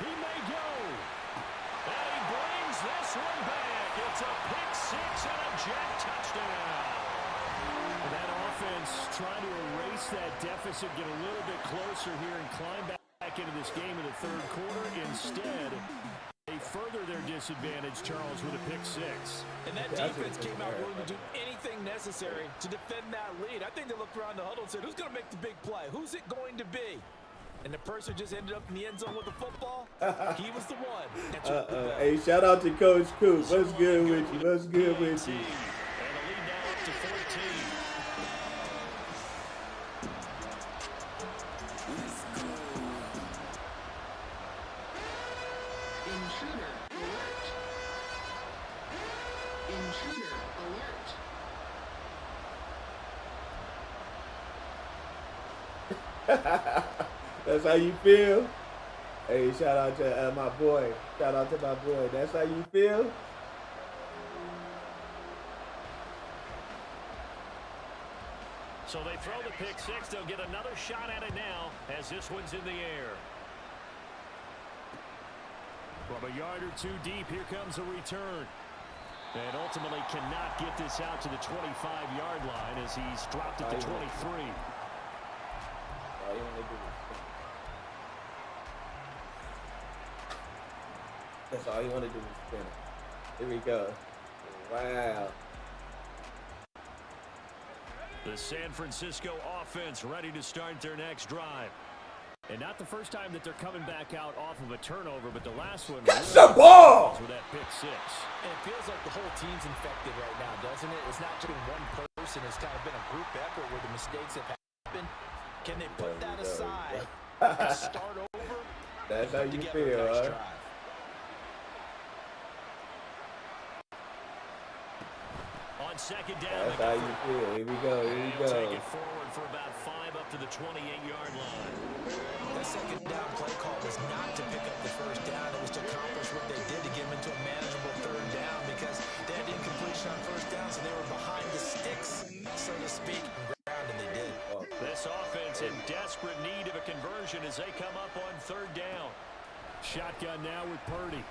He may go. And he brings this one back. It's a pick 6 and a Jet touchdown. And that offense trying to erase that deficit, get a little bit closer here and climb back into this game in the third quarter. Instead, they further their disadvantage, Charles, with a pick 6. And that defense came out willing to do anything necessary to defend that lead. I think they looked around the huddle and said, who's going to make the big play? Who's it going to be? And the person who just ended up in the end zone with the football, he was the one. Hey, shout out to Coach Coop. What's good with you? What's good with you? And the lead now up to 14. Intruder alert. Intruder alert. That's how you feel? Hey, shout out to my boy. Shout out to my boy. That's how you feel? So they throw the pick 6. They'll get another shot at it now as this one's in the air. From a yard or two deep, here comes a return. And ultimately cannot get this out to the 25-yard line as he's dropped it to 23. That's all you want to do is spin it. Here we go. Wow. The San Francisco offense ready to start their next drive. And not the first time that they're coming back out off of a turnover, but the last one got the ball with that pick 6. And it feels like the whole team's infected right now, doesn't it? It's not just one person. It's kind of been a group effort where the mistakes have happened. Can they put that aside and start over? That's how you feel, huh? On second down, that's how you feel. Here we go. Here we go. Take it forward for about 5 up to the 28-yard line. That second down play call was not to pick up the first down. It was to accomplish what they did to get them into a manageable third down because they had incompletion on first down, so they were behind the sticks, so to speak, and they did. This offense in desperate need of a conversion as they come up on third down. Shotgun now with Purdy.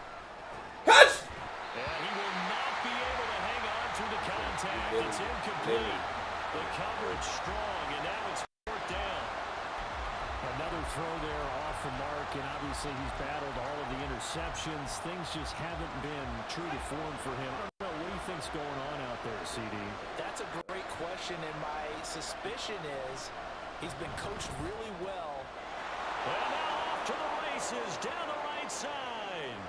Catch! And he will not be able to hang on through the contact. It's incomplete. The coverage strong, and now it's fourth down. Another throw there off the mark, and obviously he's battled all of the interceptions. Things just haven't been true to form for him. I don't know, what do you think's going on out there, CD? That's a great question, and my suspicion is he's been coached really well. And now off to the races down the right side.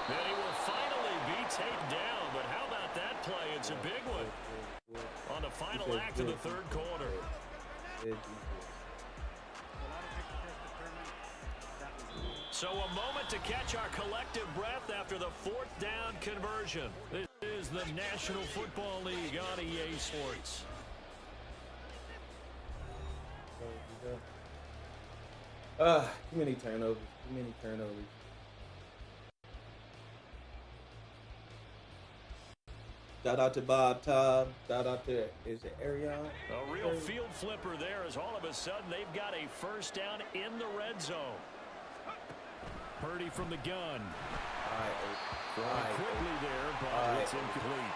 And he will finally be taken down, but how about that play? It's a big one on the final act of the third quarter. So a moment to catch our collective breath after the fourth down conversion. This is the National Football League on EA Sports. Too many turnovers. Too many turnovers. Shout out to Bob Todd. Shout out to, is it Arion? A real field flipper there as all of a sudden they've got a first down in the red zone. Purdy from the gun. Quickly there, but it's incomplete.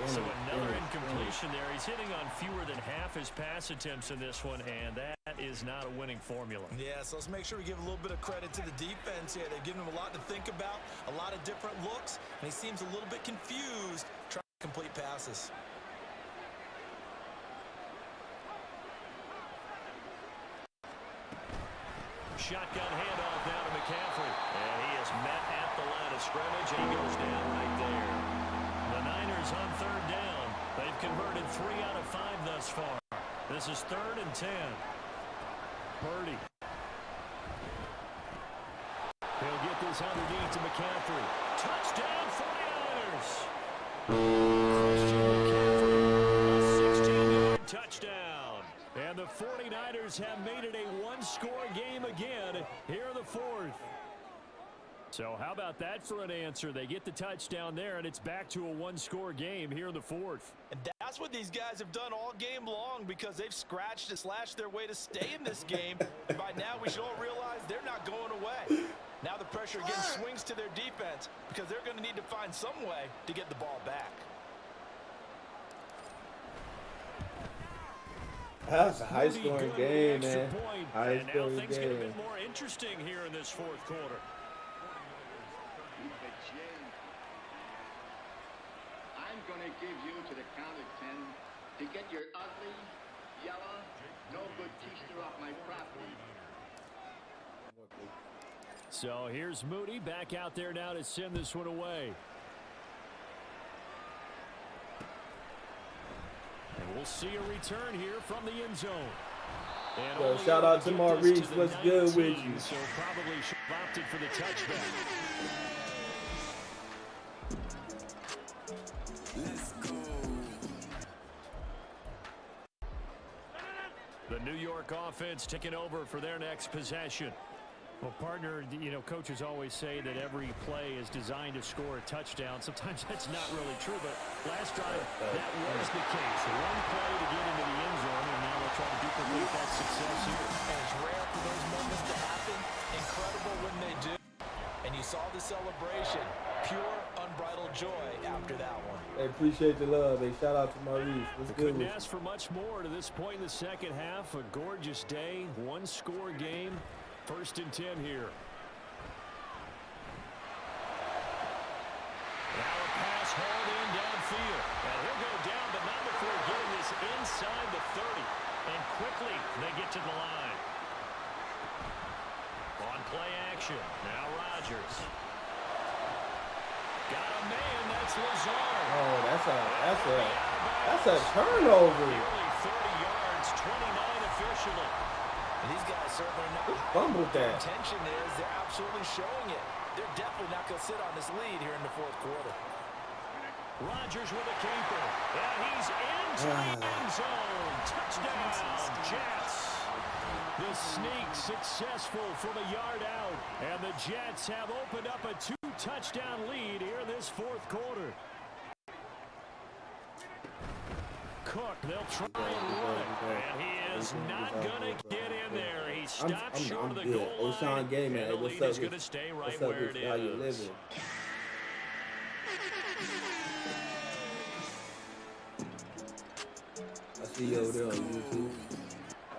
So another incompletion there. He's hitting on fewer than half his pass attempts in this one, and that is not a winning formula. Yeah, so let's make sure we give a little bit of credit to the defense here. They've given him a lot to think about, a lot of different looks, and he seems a little bit confused trying to complete passes. Shotgun handoff now to McCaffrey. And he is met at the line of scrimmage, and he goes down right there. The Niners on third down. They've converted 3 out of 5 thus far. This is 3rd and 10. Purdy. He'll get this underneath to McCaffrey. Touchdown, 49ers. Christian McCaffrey, a 16-yard touchdown. And the 49ers have made it a one-score game again here in the fourth. So how about that for an answer? They get the touchdown there, and it's back to a one-score game here in the fourth. And that's what these guys have done all game long because they've scratched and slashed their way to stay in this game. And by now, we should all realize they're not going away. Now the pressure again swings to their defense because they're going to need to find some way to get the ball back. That's a high-scoring game, man. And now things get a bit more interesting here in this fourth quarter. I'm going to give you to the count of 10 to get your ugly, yellow, no good keister off my property. So here's Moody back out there now to send this one away. And we'll see a return here from the end zone. Yo, shout out to Maurice. What's good with you? So probably should have opted for the touchback. Let's go. The New York offense taking over for their next possession. Well, partner, you know, coaches always say that every play is designed to score a touchdown. Sometimes that's not really true, but last drive, that was the case. One play to get into the end zone, and now they'll try to duplicate that success here. And it's rare for those moments to happen. Incredible when they do. And you saw the celebration. Pure, unbridled joy after that one. Hey, appreciate the love. Hey, shout out to Maurice. What's good Couldn't with ask for much more to this point in the second half. A gorgeous day, one-score game. 1st and 10 here. Now a pass hauled in downfield. And he'll go down, but not before getting this inside the 30. And quickly they get to the line. On play action. Now Rodgers. Got a man. That's Lazard. Oh, that's a turnover. Nearly 30 yards, 29 officially. And these guys certainly not. Fumbled that. Intention is they're absolutely showing it. They're definitely not going to sit on this lead here in the fourth quarter. Rodgers with a caper. And he's into the end zone. Touchdown, Jets. The sneak successful from a yard out. And the Jets have opened up a 2-touchdown lead here in this fourth quarter. Cook, they'll try and run it. And he is not going to get in there. He stopped short of the goal line. O'Shawn Gay, man. And the What's lead up? is going to stay right What's up? where it How you is. living? see you over there on YouTube.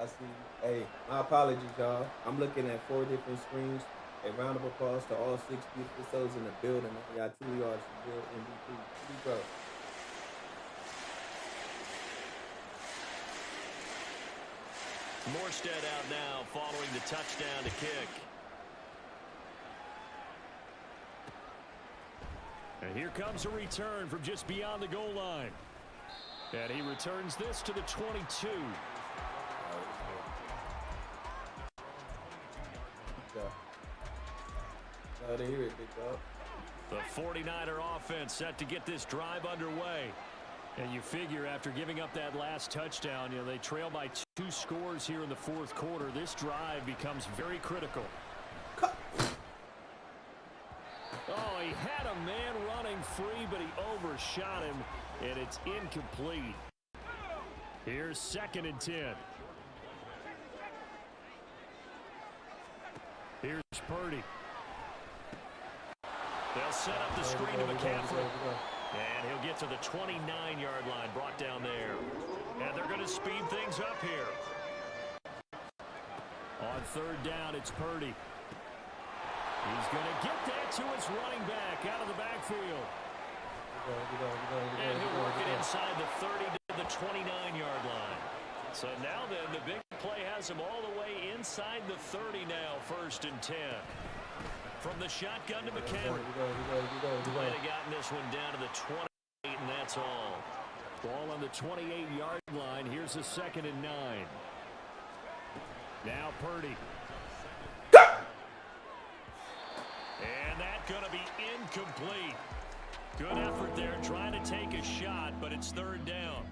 I see. Hey, my apologies, y'all. I'm looking at 4 different screens. A round of applause to all 6 beautiful souls in the building. Y'all truly are some real MVP. Bro. Morstead out now following the touchdown to kick. And here comes a return from just beyond the goal line. And he returns this to the 22. Glad to hear it, big dog. The 49er offense set to get this drive underway. And you figure after giving up that last touchdown, they trail by 2 scores here in the 4th quarter. This drive becomes very critical. Oh, he had a man running free, but he overshot him, and it's incomplete. Here's 2nd and 10. Here's Purdy. They'll set up the screen to McCaffrey. And he'll get to the 29-yard line, brought down there. And they're going to speed things up here. On 3rd down, it's Purdy. He's going to get that to his running back out of the backfield. And he'll work it inside the 30 to the 29-yard line. So now then, the big play has him all the way inside the 30 now, 1st and 10. From the shotgun to McCaffrey. Might have gotten this one down to the 28, and that's all. Ball on the 28-yard line. Here's a 2nd and 9. Now Purdy. And that's going to be incomplete. Good effort there trying to take a shot, but it's 3rd down.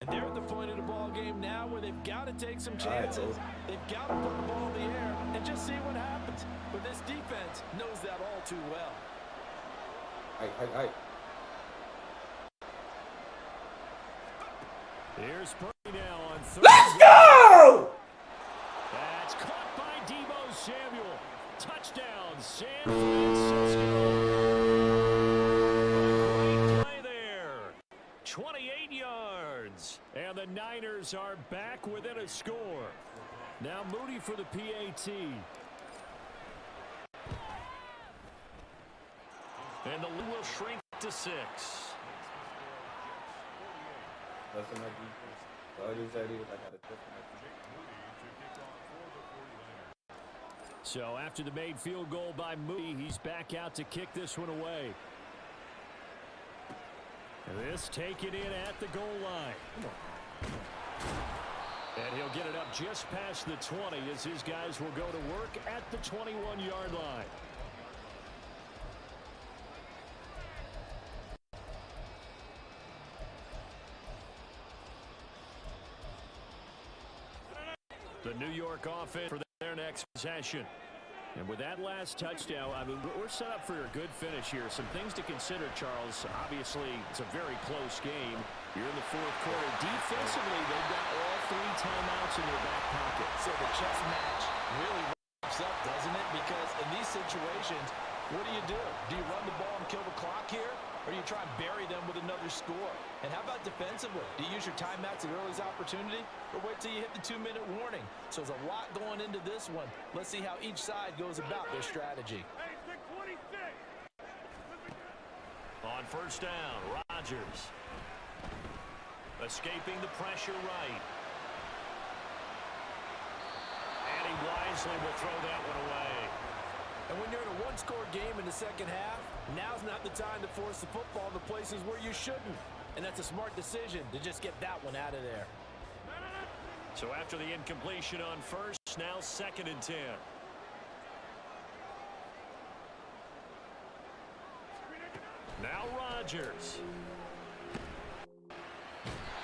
And they're at the point of the ball game now where they've got to take some chances. They've got to put the ball in the air and just see what happens. But this defense knows that all too well. Here's Purdy now on 3rd. Let's go! That's caught by Deebo Samuel. Touchdown, San Francisco. Great play there. 28 yards. And the Niners are back within a score. Now Moody for the PAT. And the lead will shrink to 6. That's my defense. All these ideas, I got to trust my defense. So after the made field goal by Moody, he's back out to kick this one away. And this taken in at the goal line. And he'll get it up just past the 20 as his guys will go to work at the 21-yard line. The New York offense for their next possession. And with that last touchdown, I mean, we're set up for a good finish here. Some things to consider, Charles. Obviously, it's a very close game. You're in the 4th quarter. Defensively, they've got all 3 timeouts in their back pocket. So the chess match really wraps up, doesn't it? Because in these situations, what do? Do you run the ball and kill the clock here? Or do you try and bury them with another score? And how about defensively? Do you use your timeouts at earliest opportunity? Or wait till you hit the 2-minute warning? So there's a lot going into this one. Let's see how each side goes about their strategy. On 1st down, Rodgers. Escaping the pressure right. And he wisely will throw that one away. And when you're in a 1-score game in the 2nd half, now's not the time to force the football to places where you shouldn't. And that's a smart decision to just get that one out of there. So after the incompletion on 1st, now 2nd and 10. Now Rodgers.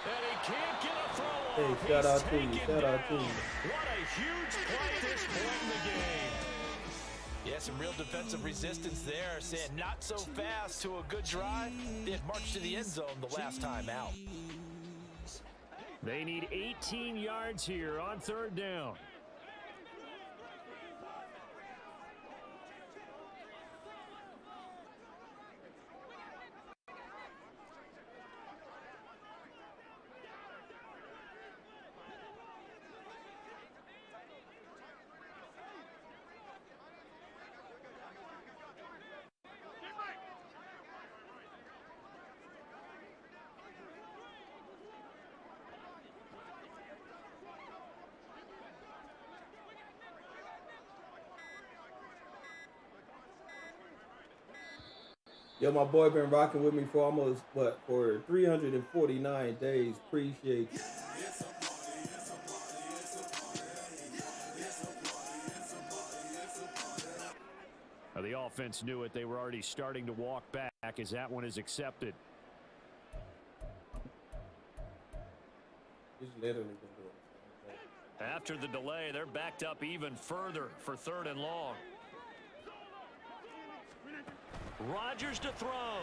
And he can't get a throw off. Hey, shout out to you. Shout out to you. What a huge play at this point in the game. Yeah, some real defensive resistance there, saying not so fast to a good drive. They had marched to the end zone the last time out. They need 18 yards here on 3rd down. Yo, my boy been rocking with me for almost, for 349 days. Appreciate you. The offense knew it. They were already starting to walk back as that one is accepted. He's literally been doing the same thing. After the delay, they're backed up even further for 3rd and long. Rodgers to throw.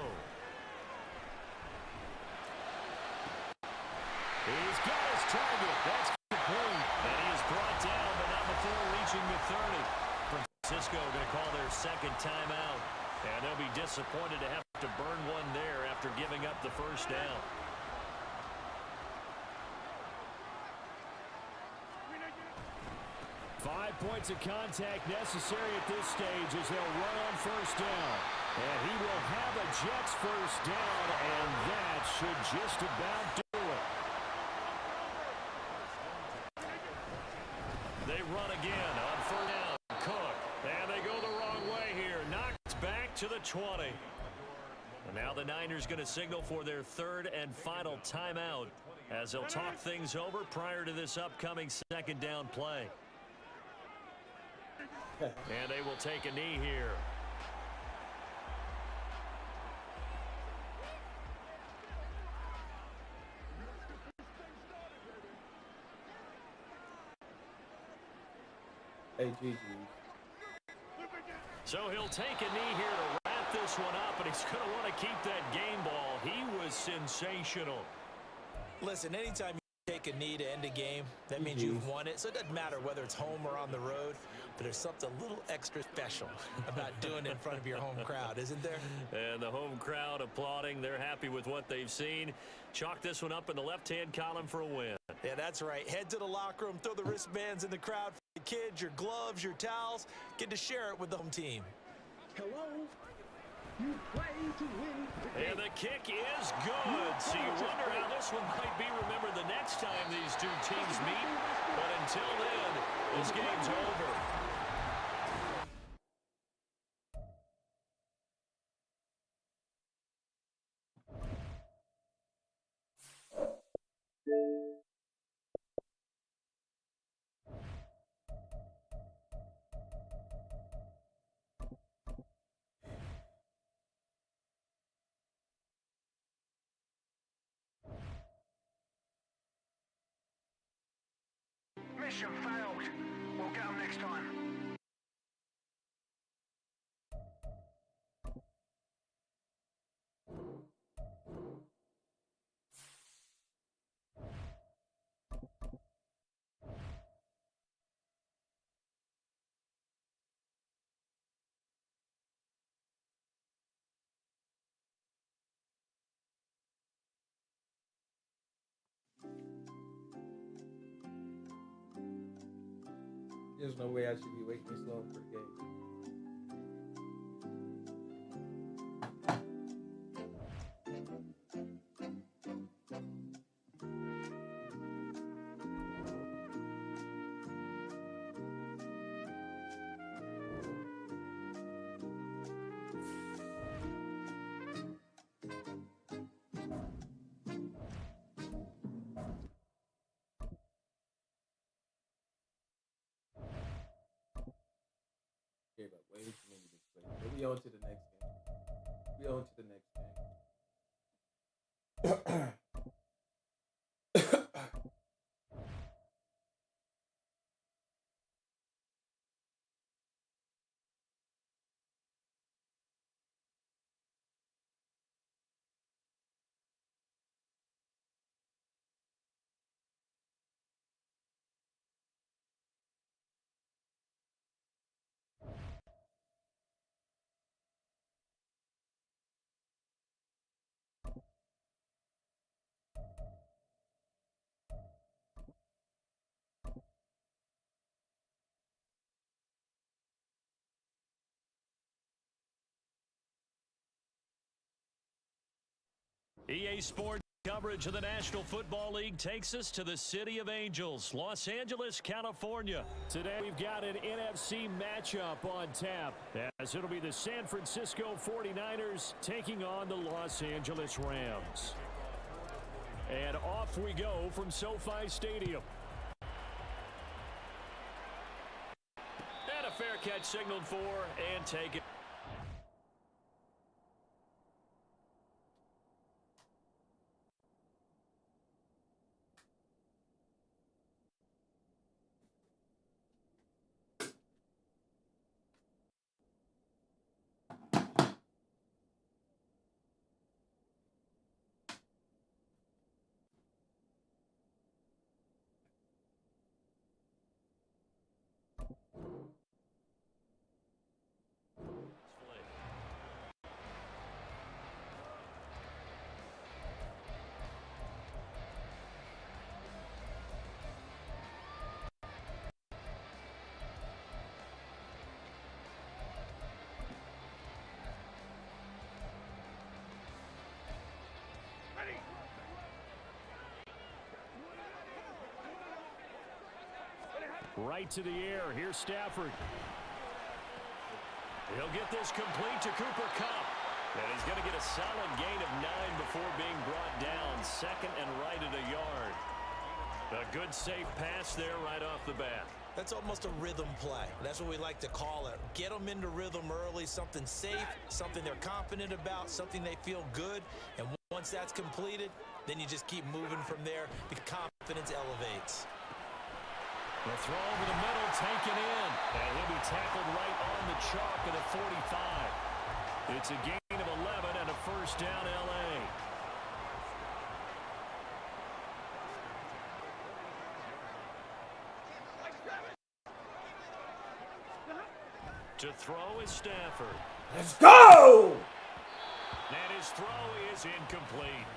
He's got his target. That's complete. And he is brought down, but not before reaching the 30. Francisco going to call their second timeout. And they'll be disappointed to have to burn one there after giving up the first down. Five points of contact necessary at this stage as they'll run on first down. And he will have a Jets first down, and that should just about do it. They run again on 3rd down. Cook. And they go the wrong way here. Knocked back to the 20. And now the Niners going to signal for their 3rd and final timeout as they'll talk things over prior to this upcoming 2nd down play. And they will take a knee here. Hey, GG. So he'll take a knee here to wrap this one up, and he's going to want to keep that game ball. He was sensational. Listen, anytime you take a knee to end a game, that means you've won it. So it doesn't matter whether it's home or on the road, but there's something a little extra special about doing it in front of your home crowd, isn't there? And the home crowd applauding. They're happy with what they've seen. Chalk this one up in the left-hand column for a win. Yeah, that's right. Head to the locker room, throw the wristbands in the crowd for the kids, your gloves, your towels. Get to share it with the home team. Hello? You play to win the game. And the kick is good. So you wonder how this one might be remembered the next time these two teams meet. But until then, this game's over. Mission failed. We'll get them next time. There's no way I should be waiting this long for the game. Gave up way too many displays. But we on to the next game. We on to the next game. EA Sports Coverage of the National Football League takes us to the City of Angels, Los Angeles, California. Today we've got an NFC matchup on tap, as it'll be the San Francisco 49ers taking on the Los Angeles Rams. And off we go from SoFi Stadium. And a fair catch signaled for and taken. Right to the air. Here's Stafford. He'll get this complete to Cooper Kupp. And he's going to get a solid gain of 9 before being brought down. Second and right at a yard. A good safe pass there right off the bat. That's almost a rhythm play. That's what we like to call it. Get them into rhythm early, something safe, something they're confident about, something they feel good. And once that's completed, then you just keep moving from there. The confidence elevates. The throw over the middle, taken in. And he'll be tackled right on the chalk at the 45. It's a gain of 11 and a first down, L.A. To throw is Stafford. Let's go! And his throw is incomplete.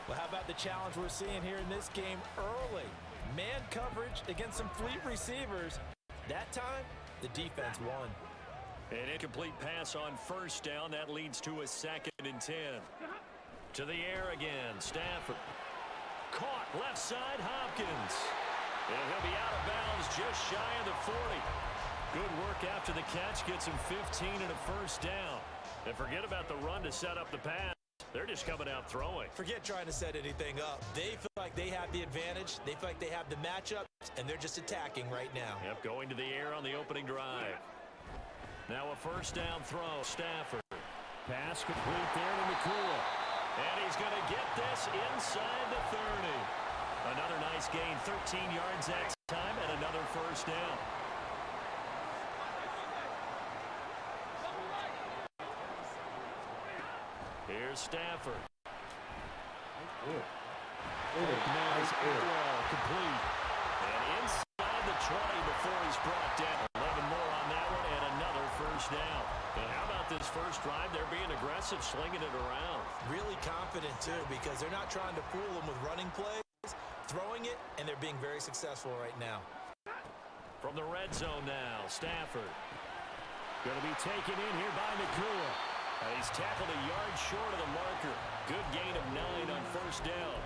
Well, how about the challenge we're seeing here in this game early? Man coverage against some fleet receivers. That time, the defense won. An incomplete pass on first down. That leads to a 2nd and 10. To the air again, Stafford. Caught left side, Hopkins. And he'll be out of bounds just shy of the 40. Good work after the catch. Gets him 15 and a first down. And forget about the run to set up the pass. They're just coming out throwing. Forget trying to set anything up. They feel like they have the advantage. They feel like they have the matchup, and they're just attacking right now. Yep, going to the air on the opening drive. Now a first down throw, Stafford. Pass complete there to McCool. And he's going to get this inside the 30. Another nice gain, 13 yards that time, and another first down. Here's Stafford. Nice ball, complete. And inside the 20 before he's brought down. 11 more on that one and another first down. And how about this first drive? They're being aggressive, slinging it around. Really confident, too, because they're not trying to fool them with running plays, throwing it, and they're being very successful right now. From the red zone now, Stafford. Going to be taken in here by McCool. He's tackled a yard short of the marker. Good gain of 9 on first down.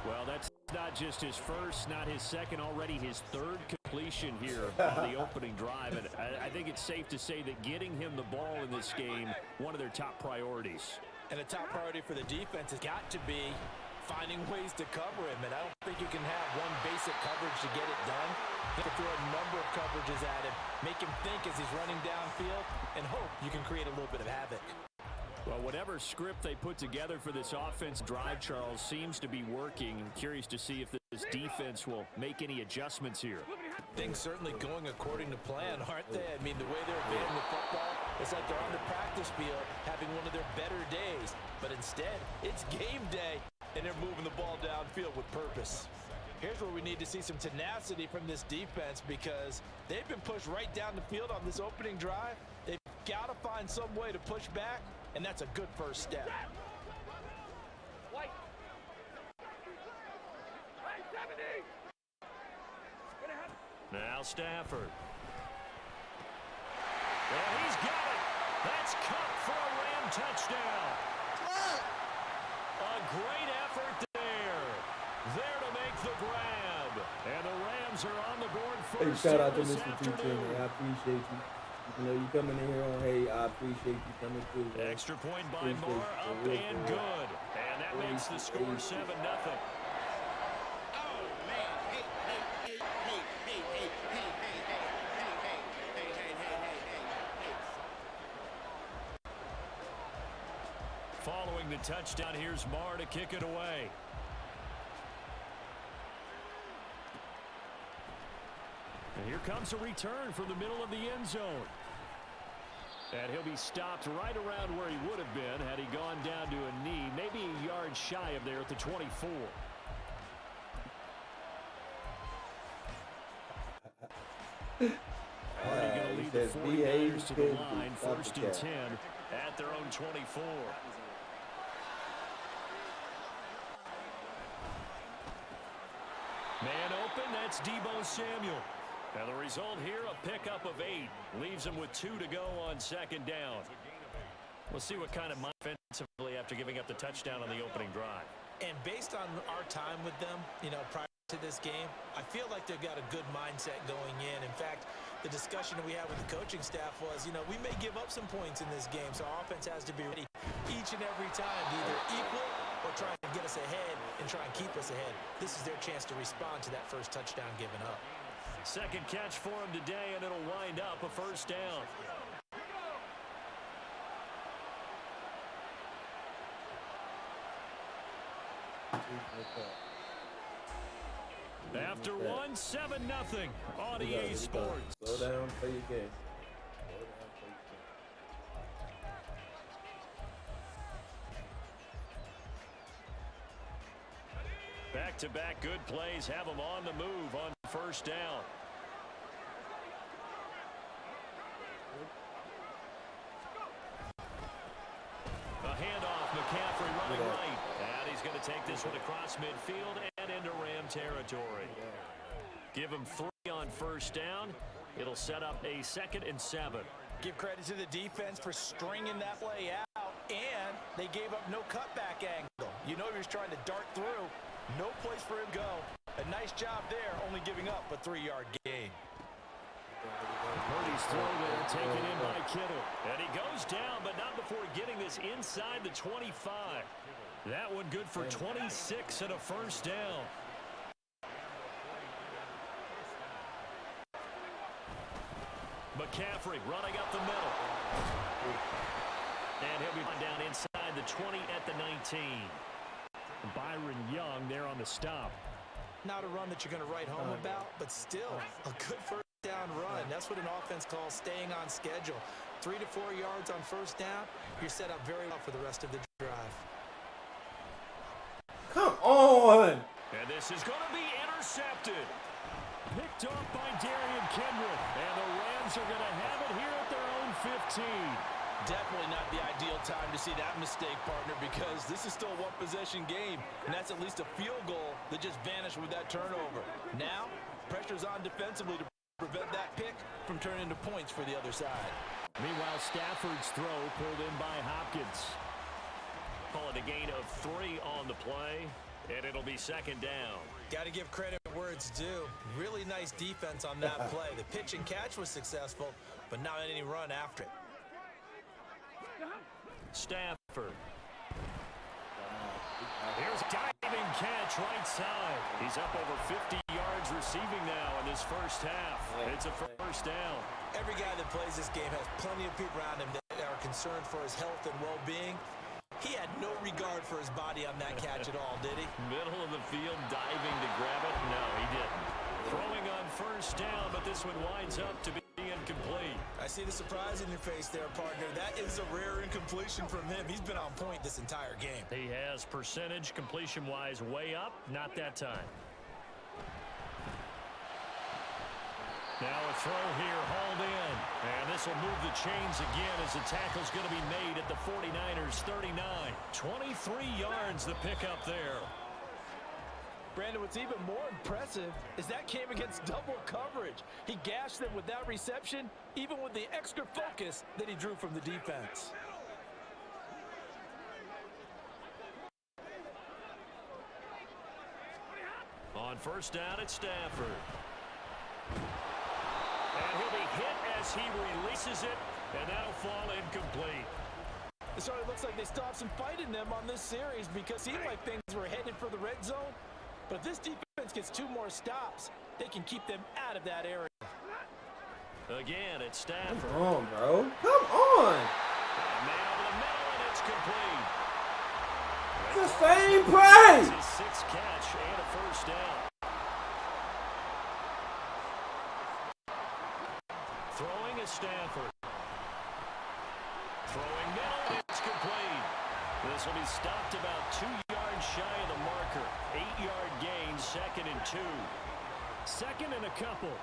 Well, that's not just his first, not his second, already his third completion here on the opening drive. And I think it's safe to say that getting him the ball in this game, one of their top priorities. And a top priority for the defense has got to be finding ways to cover him. And I don't think you can have one basic coverage to get it done. You have to throw a number of coverages at him, make him think as he's running downfield, and hope you can create a little bit of havoc. Well, whatever script they put together for this offense drive, Charles, seems to be working. I'm curious to see if this defense will make any adjustments here. Things certainly going according to plan, aren't they? I mean, the way they're hitting the football, it's like they're on the practice field having one of their better days. But instead, it's game day, and they're moving the ball downfield with purpose. Here's where we need to see some tenacity from this defense because they've been pushed right down the field on this opening drive. They've got to find some way to push back, and that's a good first step. Now Stafford. Well, he's got it. That's Kupp for a Ram touchdown. A great effort there. There to make the grab. And the Rams are on the board Hey, first shout out to this Mr. afternoon. T-Trainer. I appreciate you. You know, you coming in here on, hey, I appreciate you coming through. Man. Extra point by Appreciate Moore, you, up real, and real. good. And that makes the score 7-0. Following the touchdown, here's Marr to kick it away. And here comes a return from the middle of the end zone. And he'll be stopped right around where he would have been had he gone down to a knee, maybe a yard shy of there at the 24. Already going to lead the 49ers to the line, 1st and 10 at their own 24. Man open, that's Deebo Samuel. And the result here, a pickup of 8. Leaves him with 2 to go on 2nd down. We'll see what kind of mind offensively after giving up the touchdown on the opening drive. And based on our time with them, prior to this game, I feel like they've got a good mindset going in. In fact, the discussion that we had with the coaching staff was, we may give up some points in this game, so our offense has to be ready each and every time to either equal or try and get us ahead and try and keep us ahead. This is their chance to respond to that first touchdown given up. Second catch for him today, and it'll wind up a 1st down. After one, 7-0 on EA Sports. Slow down, play your game. Back-to-back good plays have them on the move on 1st down. A handoff, McCaffrey running right. And he's going to take this one across midfield and into Ram territory. Give him 3 on 1st down. It'll set up a 2nd and 7. Give credit to the defense for stringing that play out, and they gave up no cutback angle. He was trying to dart through. No place for him to go. A nice job there, only giving up a 3-yard gain. Purdy's throw there, taken in by Kittle. And he goes down, but not before getting this inside the 25. That one good for 26 and a 1st down. McCaffrey running up the middle. And he'll be down inside the 20 at the 19. Byron Young there on the stop. Not a run that you're going to write home about, but still a good 1st down run. That's what an offense calls staying on schedule. 3 to 4 yards on 1st down. You're set up very well for the rest of the drive. Come on! And this is going to be intercepted. Picked off by Darian Kendrick. And the Rams are going to have it here at their own 15. Definitely not the ideal time to see that mistake, partner, because this is still a one-possession game, and that's at least a field goal that just vanished with that turnover. Now, pressure's on defensively to prevent that pick from turning into points for the other side. Meanwhile, Stafford's throw pulled in by Hopkins. Call it a gain of 3 on the play, and it'll be 2nd down. Got to give credit where it's due. Really nice defense on that play. The pitch and catch was successful, but not any run after it. Stafford. Here's a diving catch right side. He's up over 50 yards receiving now in this 1st half. It's a 1st down. Every guy that plays this game has plenty of people around him that are concerned for his health and well-being. He had no regard for his body on that catch at all, did he? Middle of the field, diving to grab it. No, he didn't. Throwing on 1st down, but this one winds up to be incomplete. I see the surprise in your face there, partner. That is a rare incompletion from him. He's been on point this entire game. He has percentage completion-wise way up. Not that time. Now a throw here hauled in. And this will move the chains again as the tackle's going to be made at the 49ers 39. 23 yards the pickup there. Brandon, what's even more impressive is that came against double coverage. He gashed them with that reception, even with the extra focus that he drew from the defense. On first down at Stafford. And he'll be hit as he releases it, and that'll fall incomplete. So it looks like they still have some fight in them on this series because it seemed like things were headed for the red zone. But if this defense gets 2 more stops, they can keep them out of that area. Again, it's Stafford. Come on, bro. Come on. And man over the middle, and it's complete. It's the same play. It's his 6th catch and a first down. Throwing is Stafford. Throwing middle, it's complete. This will be stopped about 2 yards shy of the marker. 8-yard gain, 2nd and 2. 2nd and a couple.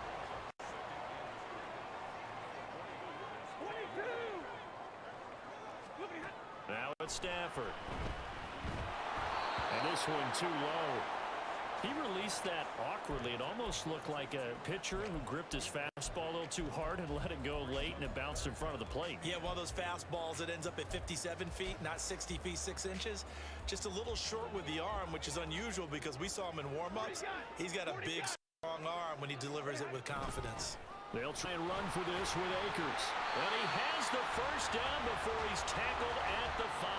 Now it's Stafford. And this one too low. He released that awkwardly. It almost looked like a pitcher who gripped his fastball a little too hard and let it go late, and it bounced in front of the plate. Yeah, one of those fastballs that ends up at 57 feet, not 60 feet, 6 inches. Just a little short with the arm, which is unusual because we saw him in warm-ups. He's got a big, strong arm when he delivers it with confidence. They'll try and run for this with Akers. And he has the first down before he's tackled at the 5.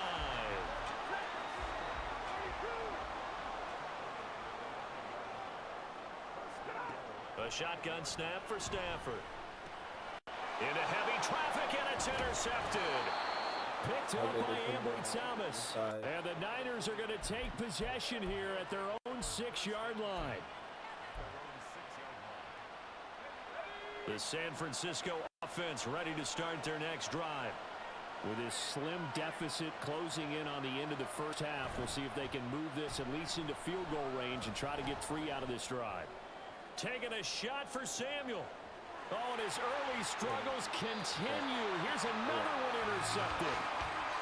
A shotgun snap for Stafford. Into heavy traffic, and it's intercepted. Picked up by Ambry Thomas. And the Niners are going to take possession here at their own 6-yard line. The San Francisco offense ready to start their next drive. With this slim deficit closing in on the end of the first half, we'll see if they can move this at least into field goal range and try to get 3 out of this drive. Taking a shot for Samuel. Oh, and his early struggles continue. Here's another one intercepted.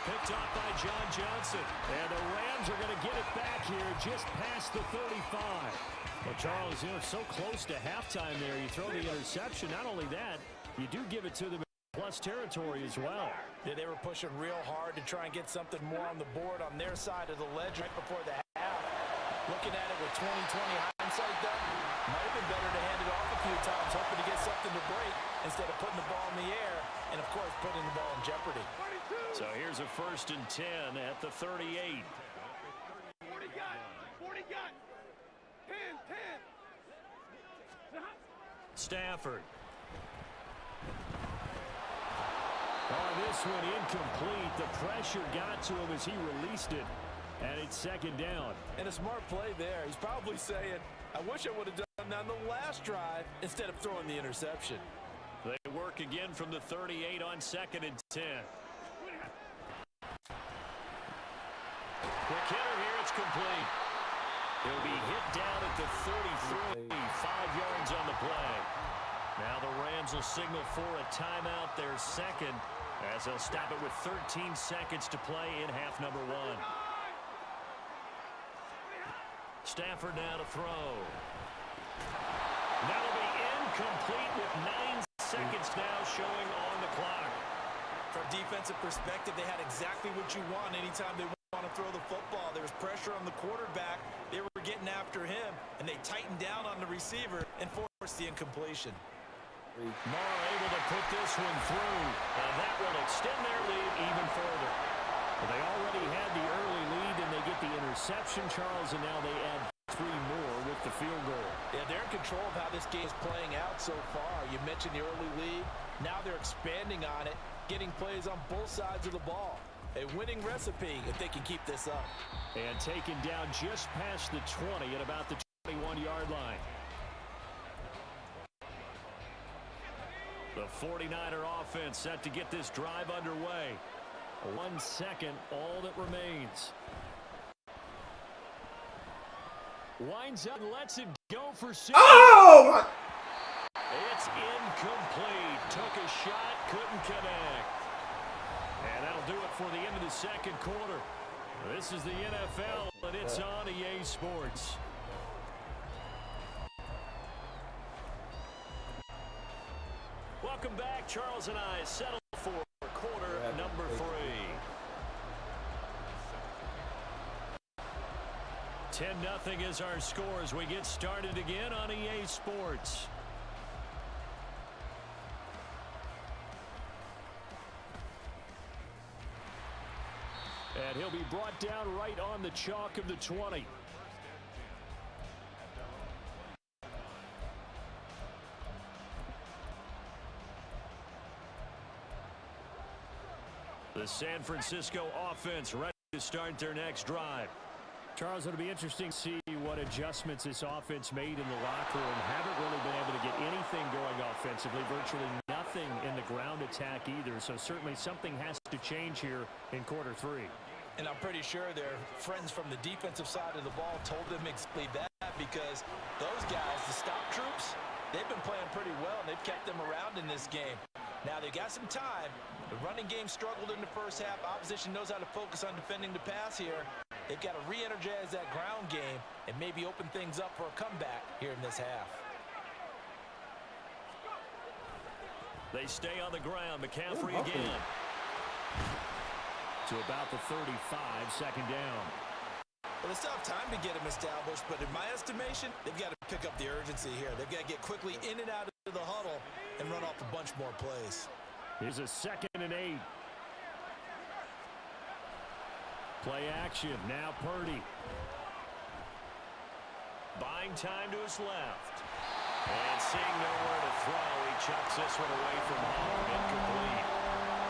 Picked off by John Johnson. And the Rams are going to get it back here just past the 35. Well, Charles, you know, so close to halftime there. You throw the interception. Not only that, you do give it to them in plus territory as well. Yeah, they were pushing real hard to try and get something more on the board on their side of the ledge right before the half. Looking at it with 20/20 hindsight, though, might have been better to hand it off a few times, hoping to get something to break instead of putting the ball in the air and, of course, putting the ball in jeopardy. So here's a 1st and 10 at the 38. 40 got. 10. Stafford. Oh, this one incomplete. The pressure got to him as he released it. And it's 2nd down. And a smart play there. He's probably saying, I wish I would have done that on the last drive instead of throwing the interception. They work again from the 38 on 2nd and 10. Quick hitter here, it's complete. He'll be hit down at the 33, 5 yards on the play. Now the Rams will signal for a timeout, their 2nd, as they'll stop it with 13 seconds to play in half number 1. Stafford now to throw. That'll be incomplete with 9 seconds now showing on the clock. From a defensive perspective, they had exactly what you want anytime they want to throw the football. There was pressure on the quarterback. They were getting after him, and they tightened down on the receiver and forced the incompletion. Moore able to put this one through, and that will extend their lead even further. Well, they already had the early lead, and they get the interception, Charles, and now they add 3 more with the field goal. Yeah, they're in control of how this game is playing out so far. You mentioned the early lead. Now they're expanding on it, getting plays on both sides of the ball. A winning recipe if they can keep this up. And taken down just past the 20 at about the 21-yard line. The 49er offense set to get this drive underway. 1 second, all that remains. Winds up and lets it go for 6. Oh! It's incomplete. Took a shot, couldn't connect. And that'll do it for the end of the 2nd quarter. This is the NFL, and it's on EA Sports. Welcome back. Charles and I settle for quarter number 3. 10-0 is our score as we get started again on EA Sports. And he'll be brought down right on the chalk of the 20. The San Francisco offense ready to start their next drive. Charles, it'll be interesting to see what adjustments this offense made in the locker room. Haven't really been able to get anything going offensively, virtually nothing in the ground attack either. So certainly something has to change here in quarter 3. And I'm pretty sure their friends from the defensive side of the ball told them exactly that, because those guys, the stop troops, they've been playing pretty well, and they've kept them around in this game. Now, they've got some time. The running game struggled in the first half. Opposition knows how to focus on defending the pass here. They've got to re-energize that ground game and maybe open things up for a comeback here in this half. They stay on the ground. McCaffrey again. To about the 35, second down. Well, they still have time to get him established, but in my estimation, they've got to pick up the urgency here. They've got to get quickly in and out of the huddle and run off a bunch more plays. Here's a 2nd and 8. Play action. Now Purdy. Buying time to his left. And seeing nowhere to throw, he chucks this one away from home. Incomplete.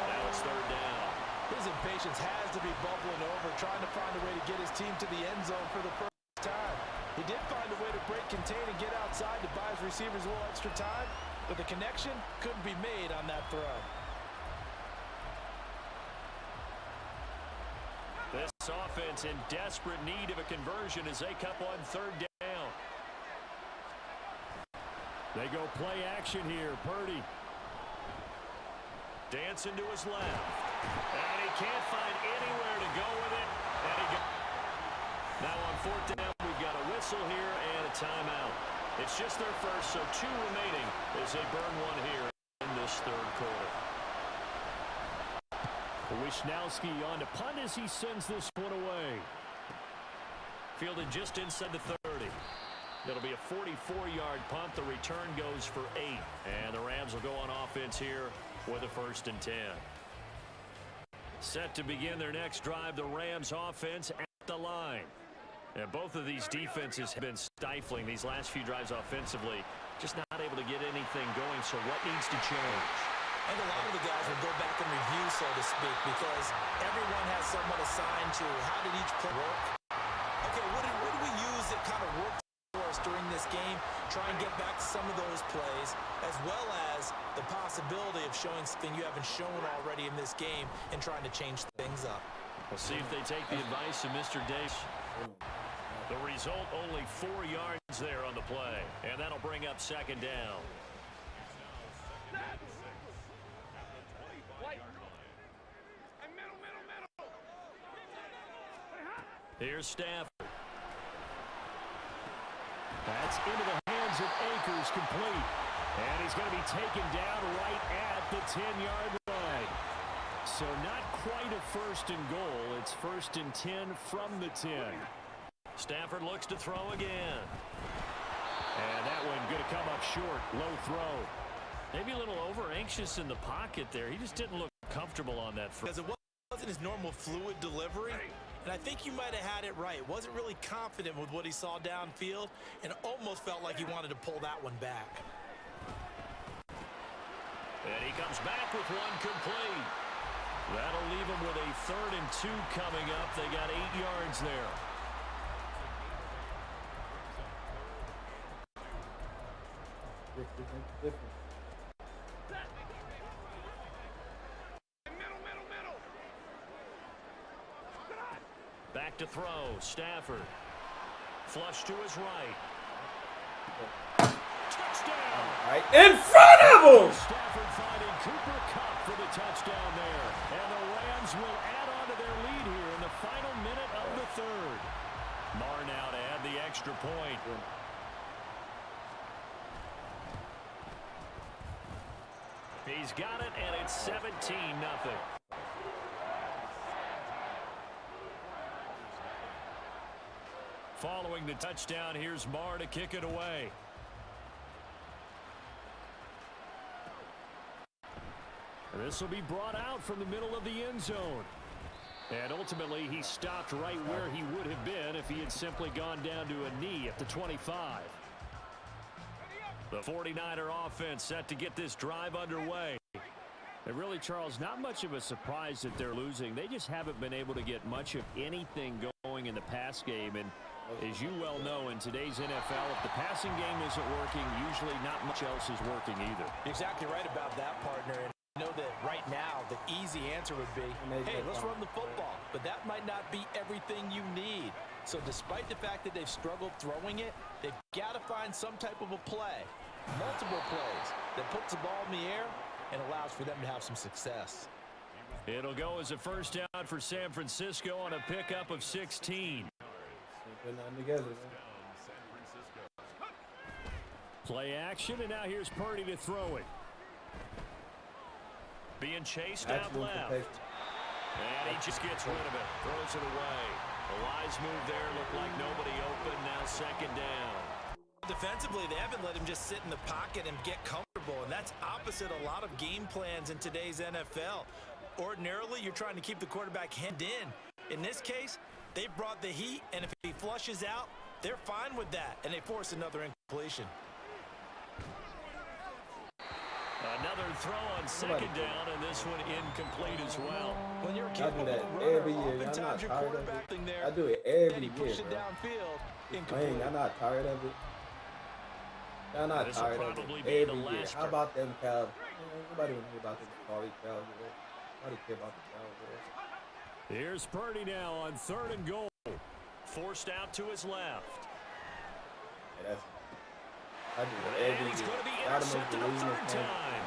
Now it's 3rd down. His impatience has to be bubbling over, trying to find a way to get his team to the end zone for the first time. He did find a way to break, contain, and get outside to buy his receivers a little extra time, but the connection couldn't be made on that throw. This offense in desperate need of a conversion as they come on 3rd down. They go play action here. Purdy. Dancing to his left. And he can't find anywhere to go with it. And he now on 4th down, we've got a whistle here and a timeout. It's just their first, so 2 remaining as they burn one here in this 3rd quarter. Wishnowski on to punt as he sends this one away. Fielded just inside the 30. It'll be a 44-yard punt. The return goes for 8. And the Rams will go on offense here with a 1st and 10. Set to begin their next drive, the Rams offense at the line. And both of these defenses have been stifling these last few drives offensively. Just not able to get anything going, so what needs to change? And a lot of the guys will go back and review, so to speak, because everyone has someone assigned to how did each play work. Okay, what did we use that kind of worked for us during this game? Try and get back to some of those plays, as well as the possibility of showing something you haven't shown already in this game and trying to change things up. We'll see if they take the advice of Mr. Dace. The result, only 4 yards there on the play, and that'll bring up 2nd down. Here's Stafford. That's into the hands of Akers, complete. And he's going to be taken down right at the 10-yard line. So not quite a 1st and goal. It's 1st and 10 from the 10. Stafford looks to throw again. And that one going to come up short. Low throw. Maybe a little over-anxious in the pocket there. He just didn't look comfortable on that throw. Because it wasn't his normal fluid delivery. And I think you might have had it right. Wasn't really confident with what he saw downfield and almost felt like he wanted to pull that one back. And he comes back with one complete. That'll leave him with a 3rd and 2 coming up. They got 8 yards there. Back to throw. Stafford. Flush to his right. Touchdown! Right in front of him! Stafford finding Cooper Kupp for the touchdown there. And the Rams will add on to their lead here in the final minute of the 3rd. Marr now to add the extra point. He's got it, and it's 17-0. Following throwing the touchdown. Here's Marr to kick it away. This will be brought out from the middle of the end zone. And ultimately, he stopped right where he would have been if he had simply gone down to a knee at the 25. The 49er offense set to get this drive underway. And really, Charles, not much of a surprise that they're losing. They just haven't been able to get much of anything going in the pass game. And as you well know, in today's NFL, if the passing game isn't working, usually not much else is working either. You're exactly right about that, partner. And I know that right now the easy answer would be, hey, let's run the football. But that might not be everything you need. So despite the fact that they've struggled throwing it, they've got to find some type of a play, multiple plays, that puts the ball in the air and allows for them to have some success. It'll go as a first down for San Francisco on a pickup of 16. Play action, and now here's Purdy to throw it. Being chased out left. And he just gets rid of it. Throws it away. A wise move there. Looked like nobody open. Now second down. Defensively, they haven't let him just sit in the pocket and get comfortable, and that's opposite a lot of game plans in today's NFL. Ordinarily, you're trying to keep the quarterback hemmed in. In this case, they brought the heat, and if he flushes out, they're fine with that, and they force another incompletion. Another throw on second down, and this one incomplete as well. When you're capable of every year. oftentimes your quarterback there, I do it every and he year, pushes it downfield, Man, incomplete. I'm not tired of it. I'm not tired of it every year. How about them Cowboys? Nobody want to hear about them sorry Cowboys. Nobody care about the Cowboys. Here's Purdy now on 3rd and goal. Forced out to his left. Yeah, I do it every and he's year. going to be intercepted a third time.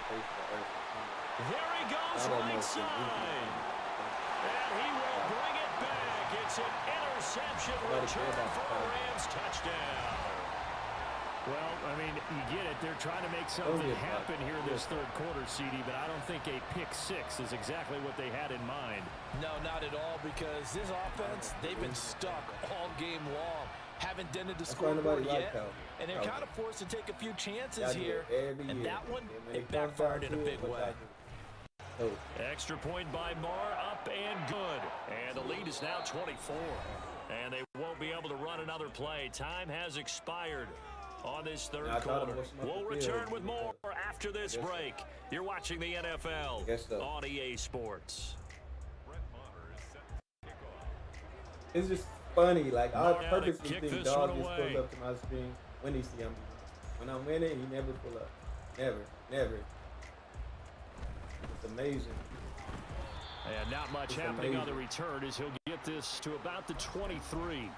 There he goes right side. And he will bring it back. It's an interception return for a Rams touchdown. Well, I mean, you get it. They're trying to make something happen here in this third quarter, CD, but I don't think a pick six is exactly what they had in mind. No, not at all, because this offense, they've been stuck all game long. Haven't dented the scoreboard yet, and they're kind of forced to take a few chances here, and that one, it backfired in a big way. Extra point by Marr, up and good. And the lead is now 24. And they won't be able to run another play. Time has expired on this third quarter. We'll return with more after this break. You're watching the NFL on EA Sports. It's just funny. Like, I purposely think Dog just pulls up to my screen when he see I'm when I'm winning, he never pull up. Never. It's amazing. And not much happening on the return as he'll get this to about the 23.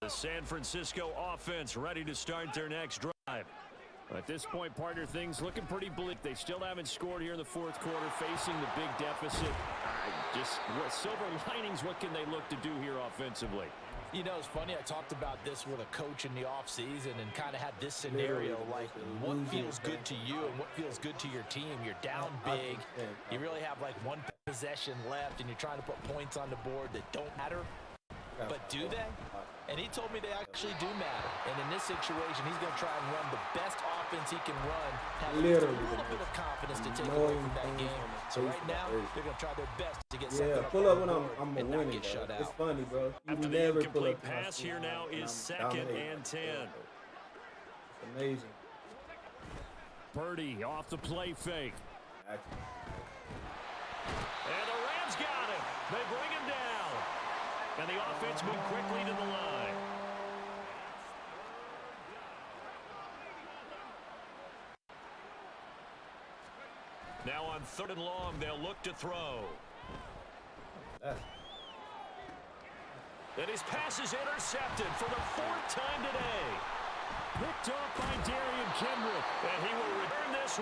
The San Francisco offense ready to start their next drive. At this point, partner, things looking pretty bleak. They still haven't scored here in the fourth quarter, facing the big deficit. Just what silver linings, what can they look to do here offensively? You know, it's funny, I talked about this with a coach in the offseason and kind of had this scenario, like what feels good to you and what feels good to your team. You're down big. You really have like one possession left, and you're trying to put points on the board that don't matter. But do they? And he told me they actually do matter. And in this situation, he's going to try and run the best offense he can run, have a little bit of confidence to take away from that game. So right now, they're going to try their best to get something up pull up when I'm and winning. not get shut out. It's funny, bro. After the incomplete pass here now is 2nd and 10. It's amazing. Purdy off the play fake. And the Rams got him. They bring him down. And the offense moved quickly to the line. Now on 3rd and long, they'll look to throw. And his pass is intercepted for the 4th time today. Picked off by Darian Kendrick. And he will return this.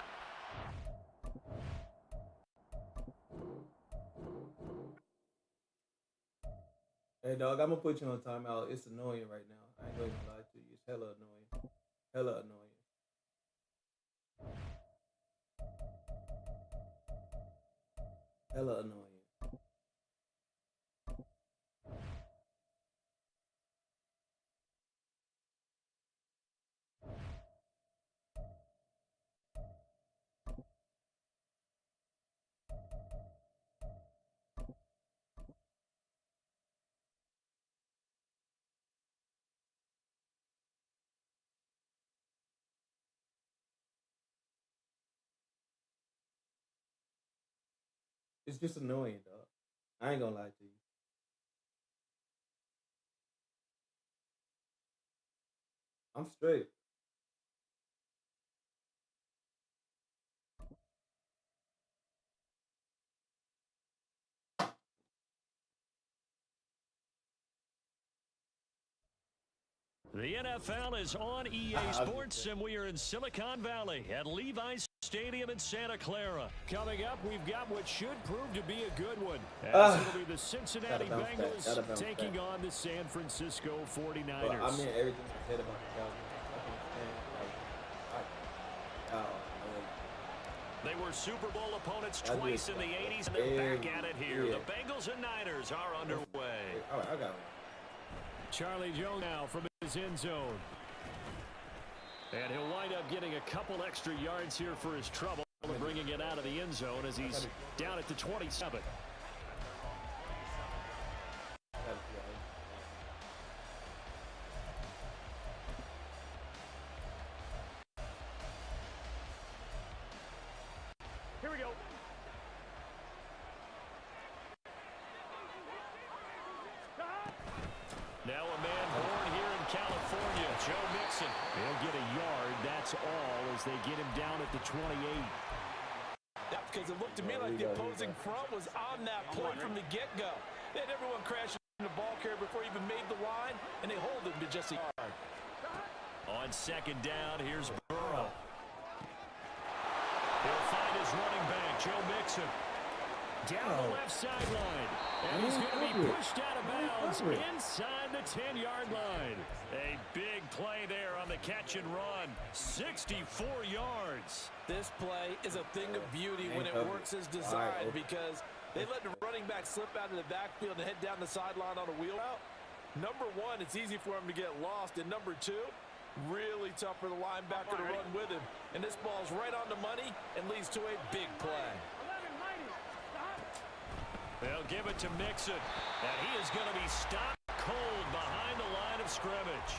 Hey, dog, I'm going to put you on timeout. It's annoying right now. I ain't going to lie to you. It's hella annoying. Hella annoying. Hella annoying. It's just annoying, dog. I ain't gonna lie to you. I'm straight. The NFL is on EA Sports, and we are in Silicon Valley at Levi's Stadium in Santa Clara. Coming up, we've got what should prove to be a good one, as it'll be the Cincinnati Bengals taking on the San Francisco 49ers. Well, I mean, everything I said about the Cowboys. They were Super Bowl opponents twice in the 80s, and they're back at it here. The Bengals and Niners are underway. All right, I got one. Charlie Jones now from his end zone. And he'll wind up getting a couple extra yards here for his trouble and bringing it out of the end zone as he's down at the 27. Here we go. Now a man born here in California, Joe Mixon. He'll get a yard, that's all, as they get him down at the 28. That's because it looked to me like the opposing front was on that play from the get-go. They had everyone crashing the ball carrier before he even made the line, and they hold him to just a yard. On second down, here's Burrow. He'll find his running back, Joe Mixon. Down the left sideline. And he's going to be pushed out of bounds inside the 10-yard line. A big play there on the catch and run. 64 yards. This play is a thing of beauty when it works as designed because they let the running back slip out of the backfield and head down the sideline on a wheel route. Number one, it's easy for him to get lost. And number two, really tough for the linebacker to run with him. And this ball's right on the money and leads to a big play. They'll give it to Mixon, and he is going to be stopped cold behind the line of scrimmage.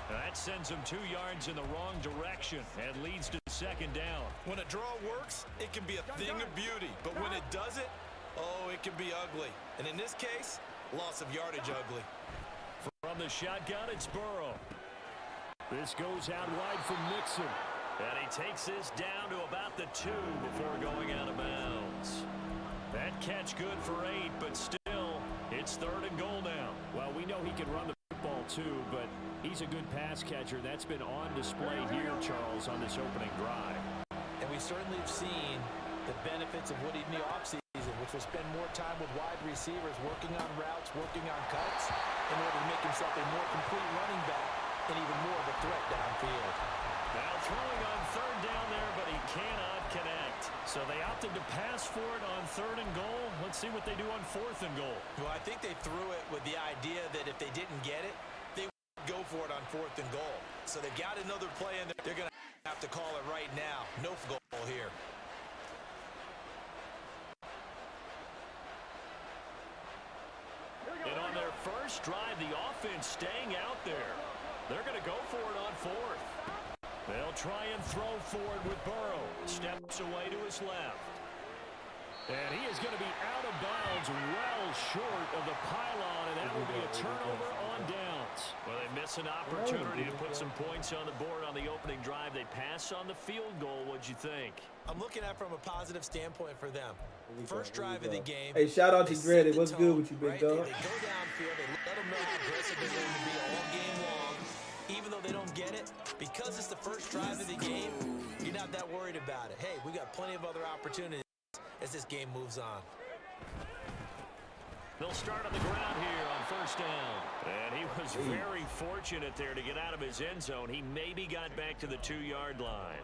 That sends him 2 yards in the wrong direction and leads to second down. When a draw works, it can be a thing of beauty, but when it doesn't, oh, it can be ugly. And in this case, loss of yardage ugly. From the shotgun, it's Burrow. This goes out wide from Mixon. And he takes this down to about the 2 before going out of bounds. That catch good for 8, but still, it's 3rd and goal now. Well, we know he can run the football too, but he's a good pass catcher. That's been on display here, Charles, on this opening drive. And we certainly have seen the benefits of what he did in the offseason, which was spend more time with wide receivers, working on routes, working on cuts, in order to make himself a more complete running back and even more of a threat downfield. Now throwing on 3rd down there, but he cannot connect. So they opted to pass for it on 3rd and goal. Let's see what they do on 4th and goal. Well, I think they threw it with the idea that if they didn't get it, they would go for it on 4th and goal. So they've got another play in there. They're going to have to call it right now. No goal here. And on their first drive, the offense staying out there. They're going to go for it on 4th. They'll try and throw forward with Burrow. Steps away to his left. And he is going to be out of bounds well short of the pylon, and that will be a turnover on downs. Well, they miss an opportunity to put some points on the board on the opening drive. They pass on the field goal. What'd you think? I'm looking at it from a positive standpoint for them. First drive of the game. Hey, shout out to Dread. What's good with you, big dog? They go downfield. They let them know how aggressive they're going to be all game long. Even though they don't get it, because it's the first drive of the game, you're not that worried about it. Hey, we got plenty of other opportunities as this game moves on. They'll start on the ground here on 1st down. And he was very fortunate there to get out of his end zone. He maybe got back to the 2-yard line.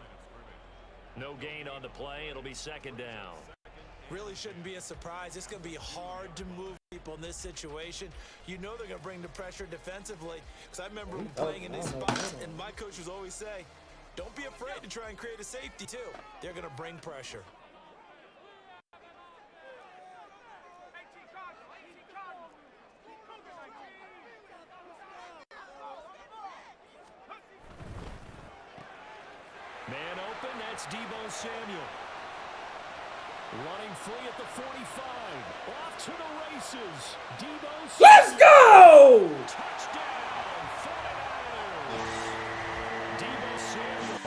No gain on the play. It'll be 2nd down. Really shouldn't be a surprise. It's going to be hard to move people in this situation. You know they're going to bring the pressure defensively. Because I remember playing in these spots, and my coach would always say, don't be afraid to try and create a safety, too. They're going to bring pressure. Man open, that's Deebo Samuel. Running free at the 45. Off to the races. Debo. Let's go! Touchdown, 49ers. Debo Samuel.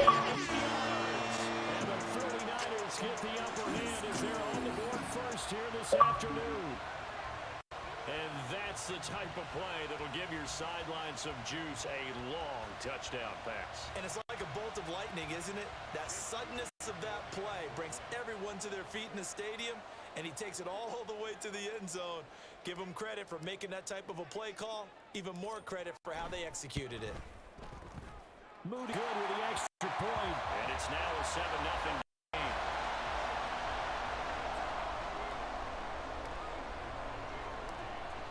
And the 49ers get the upper hand as they're on the board first here this afternoon. And that's the type of play that'll give your sideline some juice, a long touchdown pass. And it's like a bolt of lightning, isn't it? That suddenness of that play brings everyone to their feet in the stadium, and he takes it all the way to the end zone. Give him credit for making that type of a play call. Even more credit for how they executed it. Moody good with the extra point, and it's now a 7-0 game.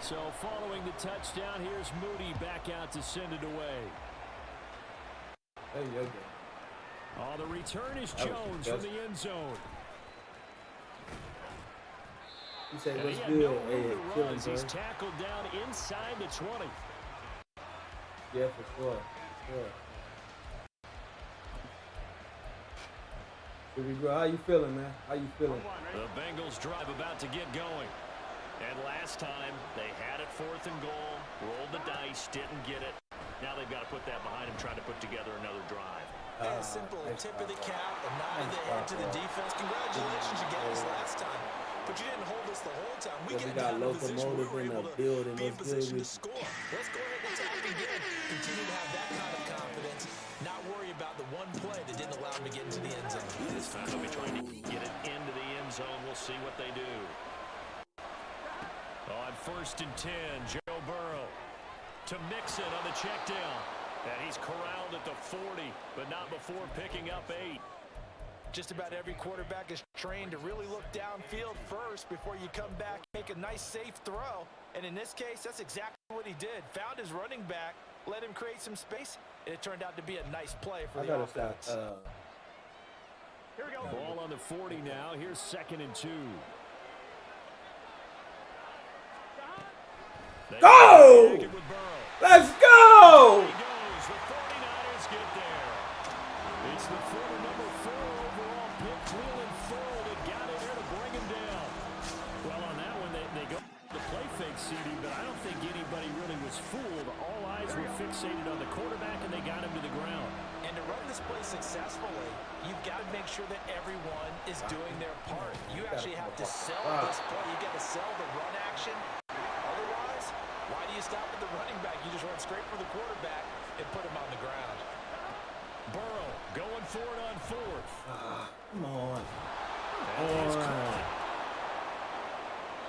So following the touchdown, here's Moody back out to send it away. There you go. Oh, the return is Jones from the end zone. You say what's he had good? no Hey, room to killing, run. bro. He's tackled down inside the 20. Yeah, for sure. Sure. Here we go. How you feeling, man? How you feeling? The Bengals drive about to get going. And last time, they had it 4th and goal, rolled the dice, didn't get it. Now they've got to put that behind them, trying to put together another drive. A simple tip of the cap, a nod of the head to the defense. Congratulations, you got us last time. But you didn't hold us the whole time. We get down in a position where we were able to be in position to score. Let's go ahead and attack again. Continue to have that kind of confidence. Not worry about the one play that didn't allow them to get into the end zone. This time they'll be trying to get it into the end zone. We'll see what they do. On 1st and 10, Joe Burrow to Mixon on the check down. And he's corralled at the 40, but not before picking up 8. Just about every quarterback is trained to really look downfield first before you come back, make a nice safe throw. And in this case, that's exactly what he did. Found his running back, let him create some space, and it turned out to be a nice play for the offense. Here we go. Ball on the 40 now. Here's 2nd and 2. Go! Let's go! He goes. The 49ers get there. It's the former number 4 overall pick, Cleveland Ferrell, that got in there to bring him down. Well, on that one, they go the play fake, CD, but I don't think anybody really was fooled. All eyes were fixated on the quarterback, and they got him to the ground. And to run this play successfully, you've got to make sure that everyone is doing their part. You actually have to sell this play. You got to sell the run action. Otherwise, why do you stop at the running back? You just run straight for the quarterback and put him on the ground. Burrow going for it on 4th. Come on.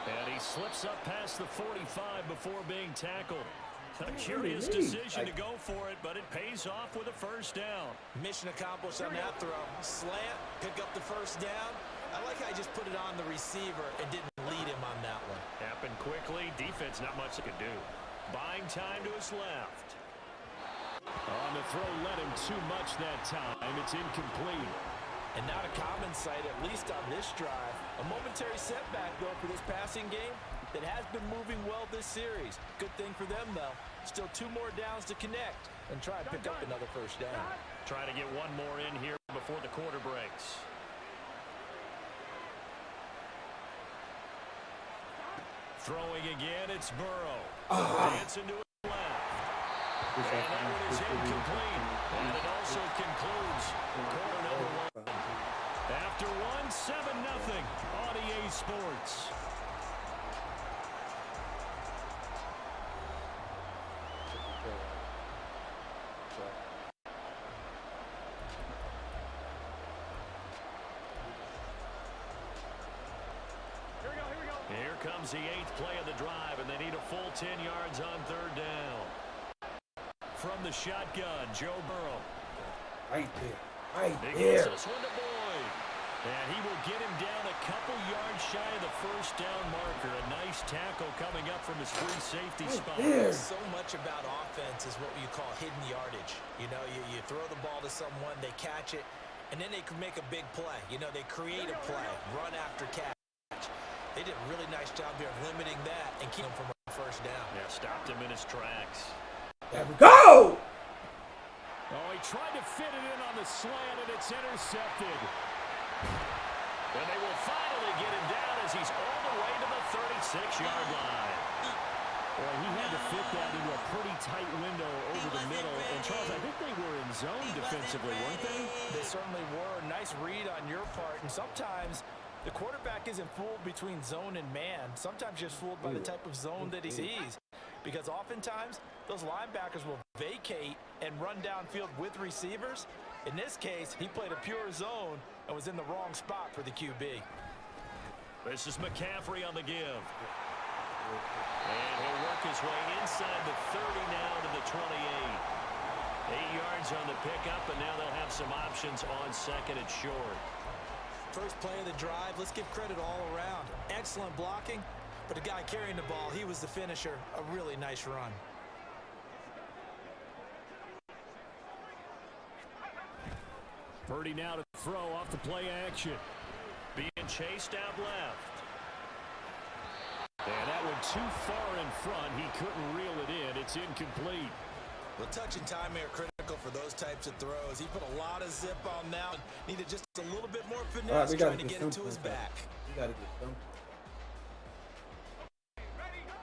And he slips up past the 45 before being tackled. A curious decision to go for it, but it pays off with a 1st down. Mission accomplished on that throw. Slant, pick up the 1st down. I like how he just put it on the receiver and didn't lead him on that one. Happened quickly. Defense, not much they could do. Buying time to his left. On the throw, led him too much that time. It's incomplete. And not a common sight, at least on this drive. A momentary setback, though, for this passing game that has been moving well this series. Good thing for them, though. Still 2 more downs to connect and try and pick up another 1st down. Try to get one more in here before the quarter breaks. Throwing again, it's Burrow. Dancing to his left. And that one is incomplete. And it also concludes quarter number 1. After 1, 7-0 on EA Sports. Here comes the 8th play of the drive, and they need a full 10 yards on 3rd down. From the shotgun, Joe Burrow. Right there. Right He there. gives this one to Boyd. And he will get him down a couple yards shy of the 1st down marker. A nice tackle coming up from his free safety spot. So much about offense is what you call hidden yardage. You know, you throw the ball to someone, they catch it, and then they can make a big play. You know, they create a play, run after catch. They did a really nice job here of limiting that and keeping him from a 1st down. Yeah, stopped him in his tracks. There we go! Oh, he tried to fit it in on the slant, and it's intercepted. And they will finally get him down as he's all the way to the 36-yard line. Boy, he had to fit that into a pretty tight window over the middle. And, Charles, I think they were in zone defensively, weren't they? They certainly were. Nice read on your part. And sometimes the quarterback isn't fooled between zone and man. Sometimes just fooled by the type of zone that he sees. Because oftentimes, those linebackers will vacate and run downfield with receivers. In this case, he played a pure zone and was in the wrong spot for the QB. This is McCaffrey on the give. And he'll work his way inside the 30 now to the 28. 8 yards on the pickup, and now they'll have some options on second and short. First play of the drive, let's give credit all around. Excellent blocking, but the guy carrying the ball, he was the finisher. A really nice run. Purdy now to throw off the play action. Being chased out left. And that one too far in front. He couldn't reel it in. It's incomplete. Well, touch and timing are critical for those types of throws. He put a lot of zip on that. Needed just a little bit more finesse trying to get it to his back. We got to get something.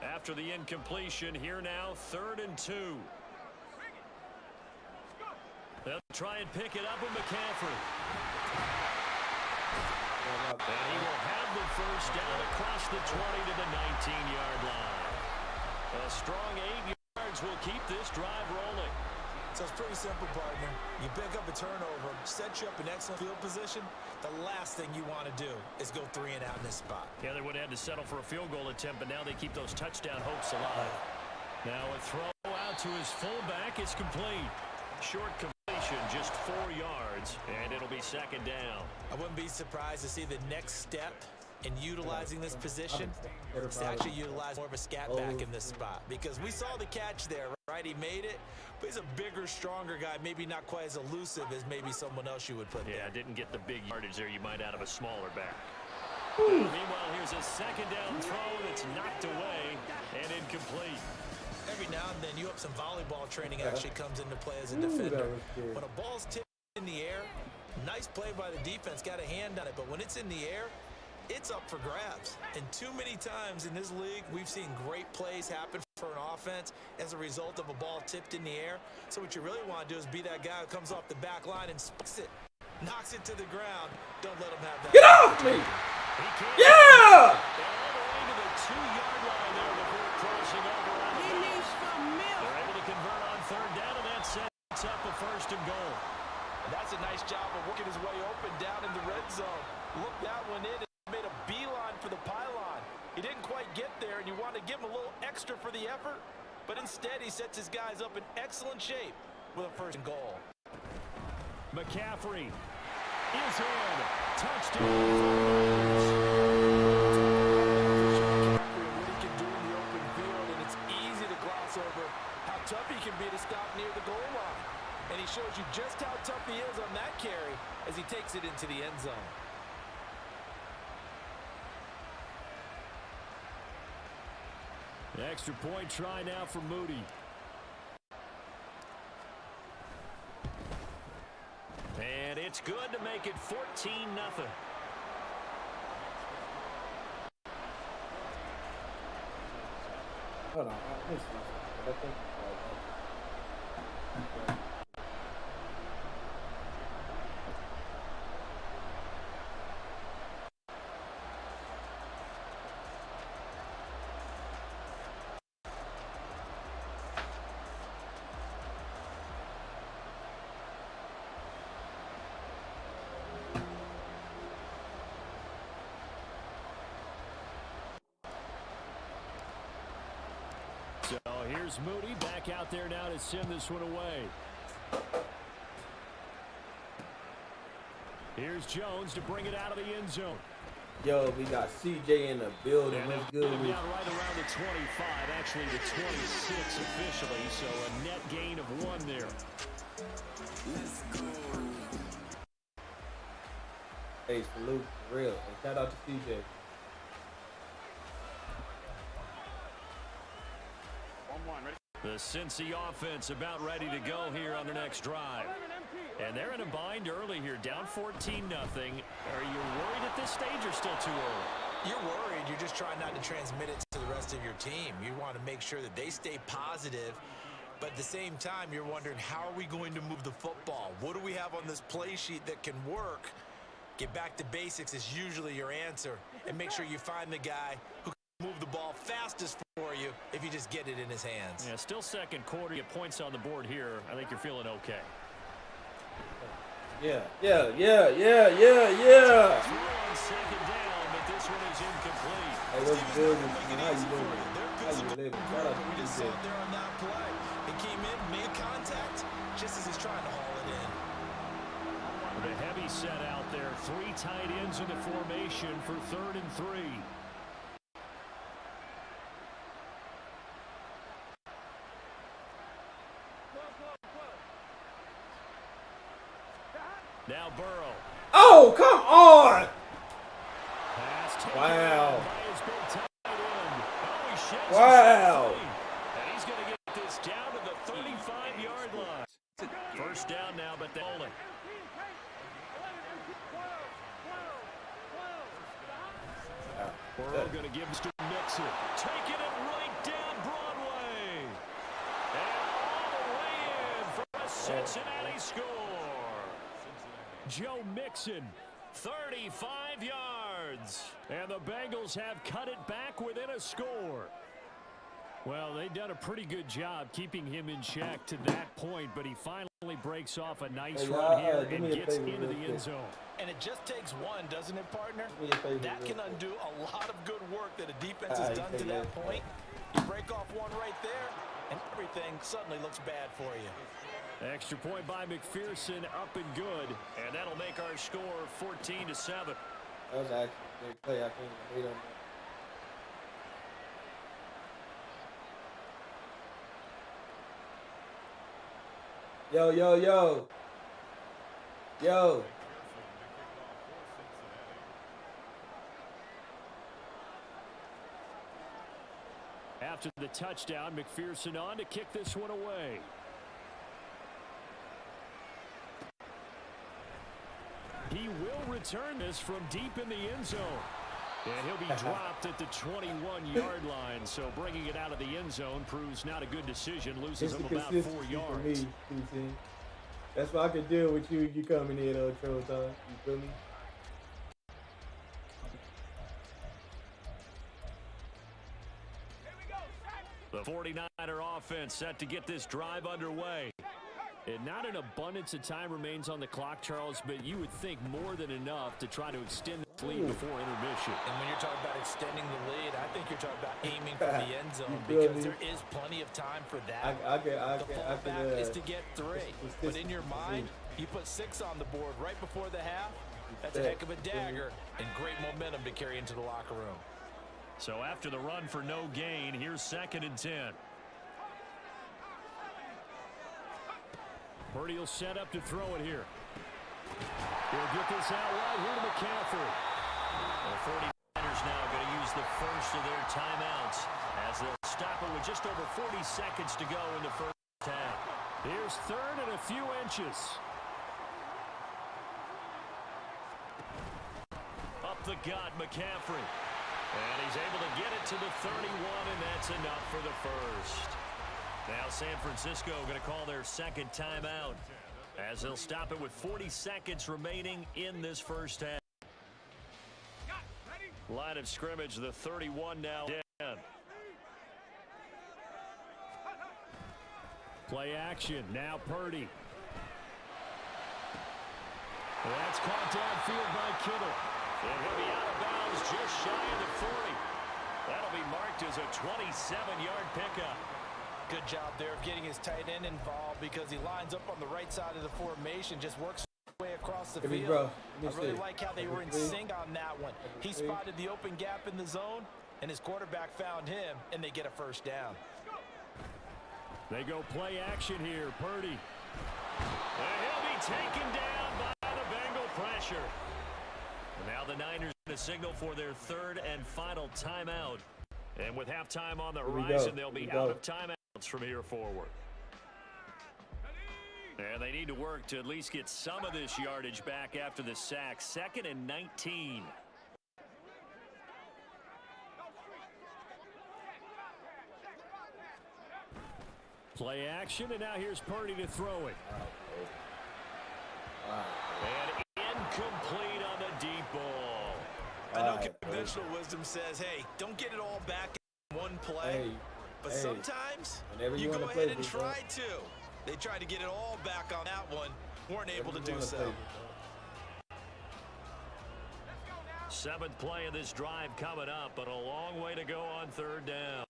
After the incompletion, here now, 3rd and 2. They'll try and pick it up with McCaffrey. And he will have the first down across the 20 to the 19-yard line. A strong 8 yards will keep this drive rolling. So it's pretty simple, partner. You pick up a turnover, set you up in excellent field position. The last thing you want to do is go 3 and out in this spot. Yeah, they would have had to settle for a field goal attempt, but now they keep those touchdown hopes alive. Now a throw out to his fullback is complete. Short completion, just 4 yards, and it'll be 2nd down. I wouldn't be surprised to see the next step in utilizing this position is to actually utilize more of a scat back in this spot, because we saw the catch there, right? He made it, but he's a bigger, stronger guy, maybe not quite as elusive as maybe someone else you would put there. Yeah, didn't get the big yardage there you might out of a smaller back. Meanwhile, here's a 2nd down throw that's knocked away and incomplete. Every now and then, you have some volleyball training actually comes into play as a defender. When a ball's tipped in the air, nice play by the defense, got a hand on it, but when it's in the air, it's up for grabs. And too many times in this league, we've seen great plays happen for an offense as a result of a ball tipped in the air. So what you really want to do is be that guy who comes off the back line and spikes it, knocks it to the ground. Don't let him have that. Get off me! Yeah! All the way to the 2-yard line there before crossing over. He needs some milk. They're able to convert on 3rd down, and that sets up a 1st and goal. And that's a nice job of working his way open down in the red zone. Look that one in. Made a beeline for the pylon. He didn't quite get there, and you want to give him a little extra for the effort, but instead he sets his guys up in excellent shape with a 1st and goal. McCaffrey is in. Touchdown. What he can do in the open field, and it's easy to gloss over how tough he can be to stop near the goal line. And he shows you just how tough he is on that carry as he takes it into the end zone. The extra point try now for Moody. And it's good to make it 14-0. Hold on. So here's Moody back out there now to send this one away. Here's Jones to bring it out of the end zone. Yo, we got CJ in the building. And What's good? down right around the 25, actually the 26 officially, so a net gain of 1 there. Let's go. Hey, salute, for real. And shout out to CJ. The Cincy offense about ready to go here on the next drive. And they're in a bind early here, down 14-0. Are you worried at this stage or still too early? You're worried. You're just trying not to transmit it to the rest of your team. You want to make sure that they stay positive, but at the same time, you're wondering, how are we going to move the football? What do we have on this play sheet that can work? Get back to basics is usually your answer, and make sure you find the guy who can move the ball fastest for you if you just get it in his hands. Yeah, still second quarter. Get points on the board here. I think you're feeling okay. Yeah. Second down, but this one is incomplete. Hey, what's good? How you doing? How you living? Shout out to We just DJ. sat there on that play. It came in, made contact, just as he's trying to haul it in. The heavy set out there. 3 tight ends in the formation for 3rd and 3. Now Burrow. Oh, come on! Pass taken Wow. by his big tight end. Oh, he sheds Wow. his free. And he's going to get this down to the 35-yard line. First down now, but they're holding. Burrow going to give this to Mixon. Taking it right down Broadway. And all the way in for a Cincinnati score. Joe Mixon, 35 yards. And the Bengals have cut it back within a score. Well, they've done a pretty good job keeping him in check to that point, but he finally breaks off a nice run here and gets into the end zone. And it just takes one, doesn't it, partner? That can undo a lot of good work that a defense has done to that point. You break off one right there, and everything suddenly looks bad for you. Extra point by McPherson, up and good. And that'll make our score 14-7. That was actually a big play. I can't even hate on that. Yo. After the touchdown, McPherson on to kick this one away. He will return this from deep in the end zone. And he'll be dropped at the 21-yard line. So bringing it out of the end zone proves not a good decision. Loses him about 4 yards. For me, that's why I can deal with you coming in on Troll Time. You feel me? The 49er offense set to get this drive underway. And not an abundance of time remains on the clock, Charles, but you would think more than enough to try to extend the lead before intermission. And when you're talking about extending the lead, I think you're talking about aiming for the end zone because there is plenty of time for that. The fallback is to get 3. But in your mind, you put 6 on the board right before the half. That's a heck of a dagger and great momentum to carry into the locker room. So after the run for no gain, here's 2nd and 10. Purdy will set up to throw it here. He'll get this out right here to McCaffrey. The 49ers now going to use the first of their timeouts as they'll stop it with just over 40 seconds to go in the first half. Here's 3rd and a few inches. Up the gut, McCaffrey. And he's able to get it to the 31, and that's enough for the first. Now San Francisco going to call their 2nd timeout as they'll stop it with 40 seconds remaining in this first half. Line of scrimmage, the 31 now down. Play action, now Purdy. That's caught downfield by Kittle. And he'll be out of bounds just shy of the 40. That'll be marked as a 27-yard pickup. Good job there of getting his tight end involved because he lines up on the right side of the formation, just works his way across the field. I really like how they were in sync on that one. He spotted the open gap in the zone, and his quarterback found him, and they get a first down. They go play action here, Purdy. And he'll be taken down by the Bengal pressure. And now the Niners going to signal for their 3rd and final timeout. And with halftime on the horizon, they'll be out of timeouts from here forward. And they need to work to at least get some of this yardage back after the sack. 2nd and 19. Play action, and now here's Purdy to throw it. And incomplete on the deep ball. I know conventional wisdom says, hey, don't get it all back in one play. But sometimes you go ahead and try to. They tried to get it all back on that one. Weren't able to do so. 7th play of this drive coming up, but a long way to go on 3rd down.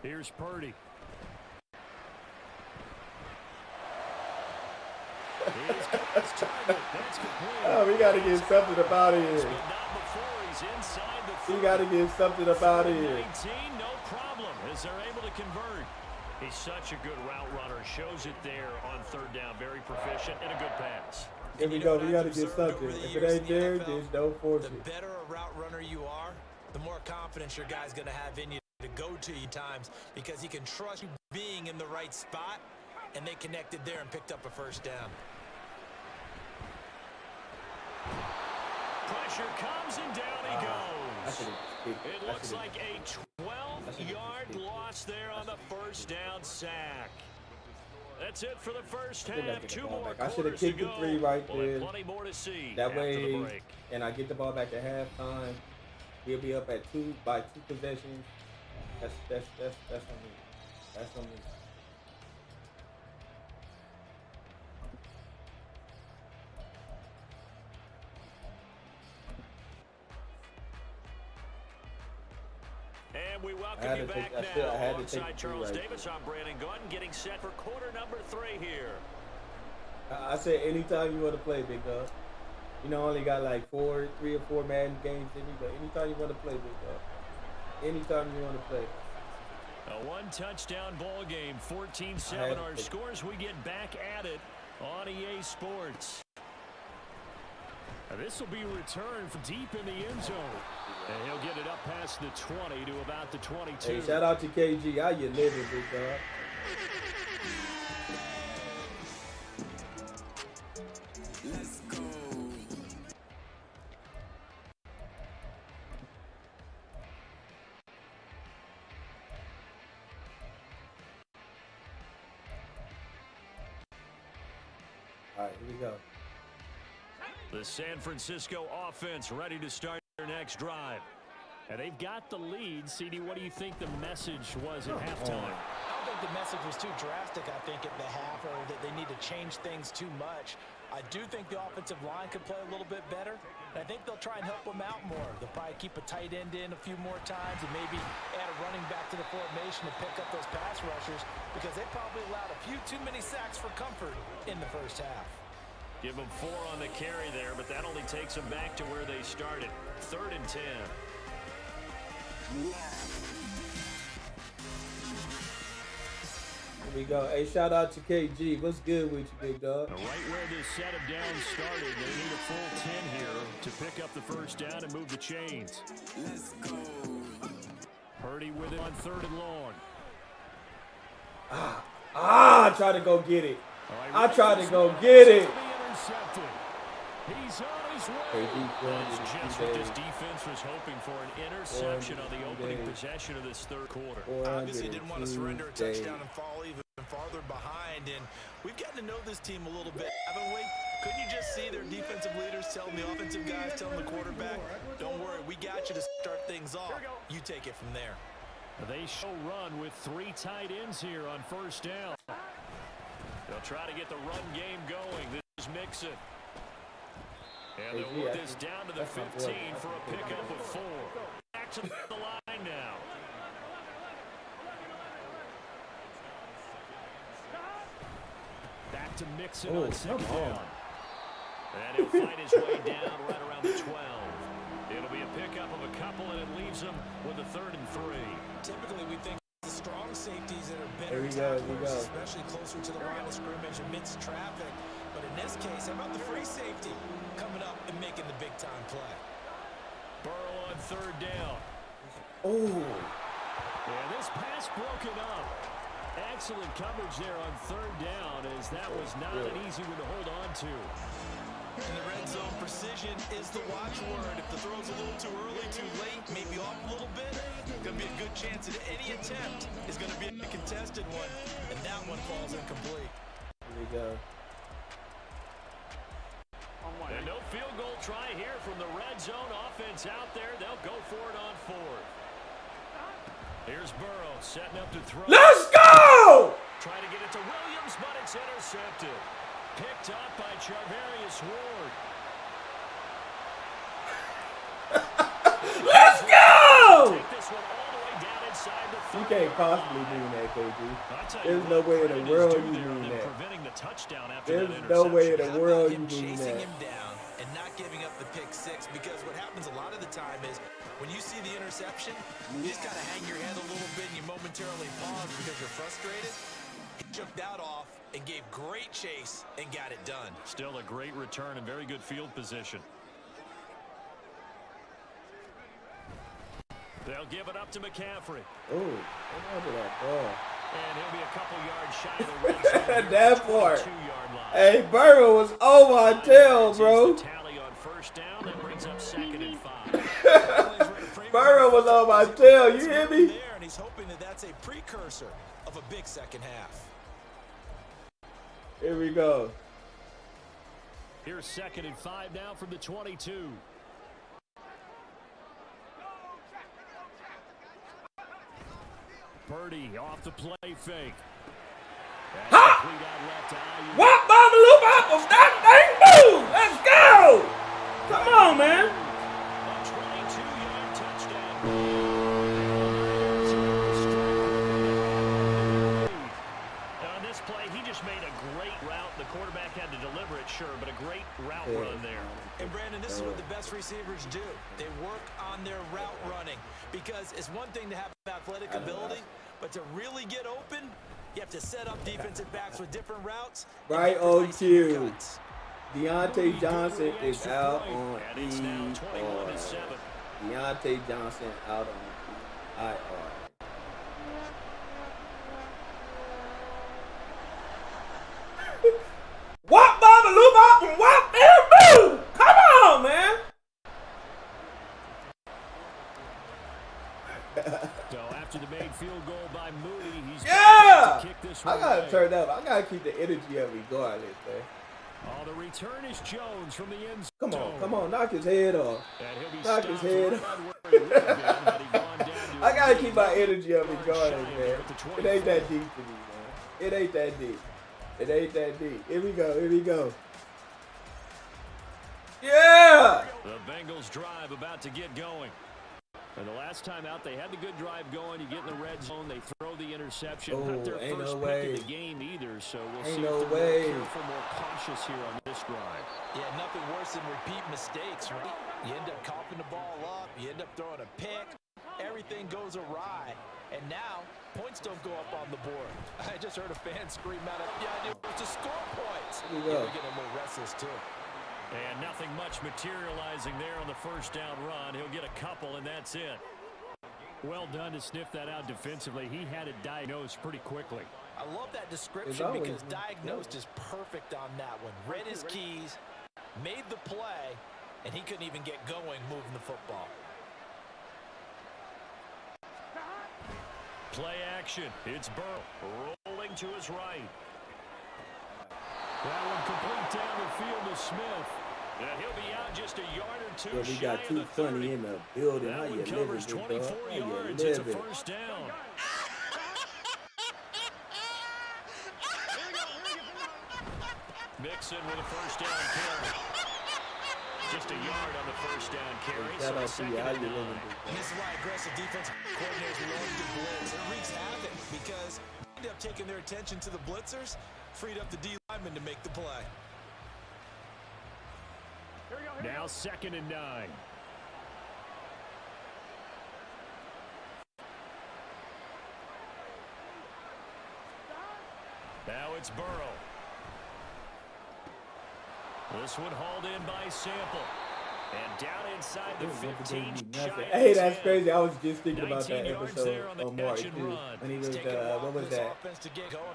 Here's Purdy. Oh, we got to get something about it. We got to get something about it. 19, no problem, as they're able to convert. He's such a good route runner. Shows it there on 3rd down. Very proficient and a good pass. Here we go. We got to get something. If it ain't there, there's no force. The better a route runner you are, the more confidence your guy's going to have in you to go to you times, because he can trust you being in the right spot, and they connected there and picked up a 1st down. Pressure comes and down he goes. It looks like a 12-yard loss there on the 1st down sack. That's it for the first half. 2 more I should have kicked the 3 right there. Plenty more to see. That way, and I get the ball back at halftime. He'll be up at 2 by 2 possessions. That's on me. That's on me. And we welcome you back now. Alongside Charles Davis, I'm Brandon Gunn, getting set for quarter number 3 here. I said anytime you want to play, big dog. You know, only got like 3 or 4 Madden games in me, but anytime you want to play, big dog. Anytime you want to play. A 1-touchdown ball game, 14-7 our scores. We get back at it on EA Sports. This will be returned from deep in the end zone. And he'll get it up past the 20 to about the 22. Hey, shout out to KG. How you living, big dog? Let's go. All right, here we go. The San Francisco offense ready to start their next drive. And they've got the lead. CD, what do you think the message was at halftime? I don't think the message was too drastic, I think, at the half, or that they need to change things too much. I do think the offensive line could play a little bit better. And I think they'll try and help them out more. They'll probably keep a tight end in a few more times and maybe add a running back to the formation to pick up those pass rushers, because they probably allowed a few too many sacks for comfort in the 1st half. Give them 4 on the carry there, but that only takes them back to where they started. 3rd and 10. Here we go. Hey, shout out to KG. What's good with you, big dog? Right where this set of downs started, they need a full 10 here to pick up the 1st down and move the chains. Let's go. Purdy with it on 3rd and long. I tried to go get it. I tried to go get it. He's on his way. That's just what this defense was hoping for, an interception on the opening possession of this 3rd quarter. Obviously didn't want to surrender a touchdown and fall even farther behind, and we've gotten to know this team a little bit, haven't we? Couldn't you just see their defensive leaders telling the offensive guys, telling the quarterback, don't worry, we got you to start things off. You take it from there. They show run with 3 tight ends here on 1st down. They'll try to get the run game going. This is Mixon. And they'll work this down to the 15 for a pickup of 4. Back to the line now. Back to Mixon on 2nd down. And he'll find his way down right around the 12. It'll be a pickup of a couple, and it leaves him with a 3rd and 3. Typically, we think the strong safeties that are better tacklers, especially closer to the line of scrimmage amidst traffic. But in this case, how about the free safety coming up and making the big-time play? Burrow on 3rd down. Oh. And this pass broken up. Excellent coverage there on third down, as that was not an easy one to hold on to. In the red zone, precision is the watchword. If the throw's a little too early, too late, maybe off a little bit, going to be a good chance that any attempt is going to be a contested one, and that one falls incomplete. Here we go. And no field goal try here from the red zone. Offense out there. They'll go for it on fourth. Here's Burrow setting up to throw. Let's go! Trying to get it to Williams, but it's intercepted. Picked up by Charvarius Ward. Let's go! Take this one all the way down inside the 30. You can't possibly do that, KG. There's no way in the world you do that. Preventing the touchdown after There's no way in the world you do chasing that. him down and not giving up the pick six, because what happens a lot of the time is when you see the interception, you just kind of hang your head a little bit and you momentarily pause because you're frustrated. He took that off and gave great chase and got it done. Still a great return and very good field position. They'll give it up to McCaffrey. Oh, look at that ball. And he'll be a couple yards shy of the red zone. That part. 22-yard line. Hey, Burrow was over my tail, bro. Tally on first down. That brings up 2nd and 5. Burrow was on my tail. You hear me? There, and he's hoping that that's a precursor of a big second half. Here we go. Here's 2nd and 5 now from the 22. Purdy off the play fake. Ha! What, Bobby Lou Bop? That thing move! Let's go! Come on, man. A 22-yard touchdown. On this play, he just made a great route. The quarterback had to deliver it, sure, but a great route run there. And Brandon, this is what the best receivers do. They work on their route running, because it's one thing to have athletic ability, but to really get open, you have to set up defensive backs with different routes. Right on cue. Deontay Johnson is out on IR. Deontay Johnson out on IR. Wop, Baba, Lou Bop, and wop, and boo! Come on, man! So after the made field goal by Moody, he's yeah! to kick this I one gotta away. turn up. I gotta keep the energy up regardless, man. Oh, the return is Jones from the end Come zone. on, come on, knock his head off. And he'll be Knock his stopped head right off. where he would have been had he gone down to I gotta a keep my energy up yard regardless, shy man. at the It ain't 24. that deep for me, man. It ain't that deep. It ain't that deep. Here we go, here we go. Yeah! The Bengals drive about to get going. And the last time out, they had the good drive going. You get in the red zone, they throw the interception. Oh, Not their ain't first no pick way. of the game either, so we'll Ain't see no if they're way. more careful, more cautious here on this drive. Yeah, nothing worse than repeat mistakes, right? You end up coughing the ball up, you end up throwing a pick, everything goes awry, and now points don't go up on the board. I just heard a fan scream out, yeah, it's to score points. Here we Yeah, go. we're getting a little restless too. And nothing much materializing there on the first down run. He'll get a couple, and that's it. Well done to sniff that out defensively. He had it diagnosed pretty quickly. I love that description because diagnosed is perfect on that one. Read his keys, made the play, and he couldn't even get going moving the football. Play action. It's Burrow rolling to his right. That one complete down the field to Smith. And he'll be out just a yard or two. Yeah, we shy got of too the 30. funny in the building. That How you one living, covers big dog? 24 How you yards. It's a living? first down. Mixon with a first down carry. Just a yard on the first down carry. Shout out to second you. How and you 9. living, big And dog? this is why aggressive defensive coordinators love to blitz. It wreaks havoc because they end up taking their attention to the blitzers, freed up the D lineman to make the play. Now 2nd and 9. Now it's Burrow. This one hauled in by Sample. And down inside the 15. Hey, that's crazy. I was just thinking about that episode on Mark too. When he was what was that?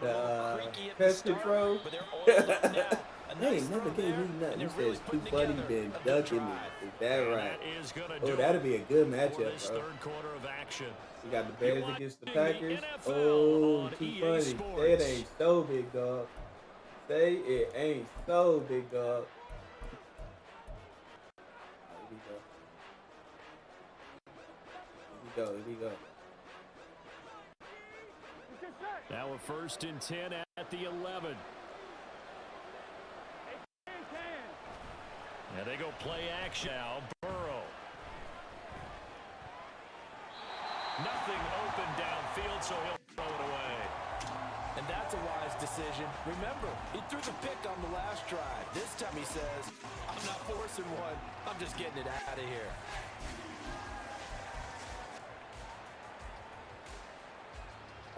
The pest control. They never gave me nothing. He says too funny, been ducking me. Is that right? Oh, that'll be a good matchup, bro. We got the Bears against the Packers. Oh, too funny. Say it ain't so, big dog. Say it ain't so, big dog. Here we go. Now a 1st and 10 at the 11. And they go play action now. Burrow. Nothing open downfield, so he'll throw it away. And that's a wise decision. Remember, he threw the pick on the last drive. This time he says, I'm not forcing one. I'm just getting it out of here.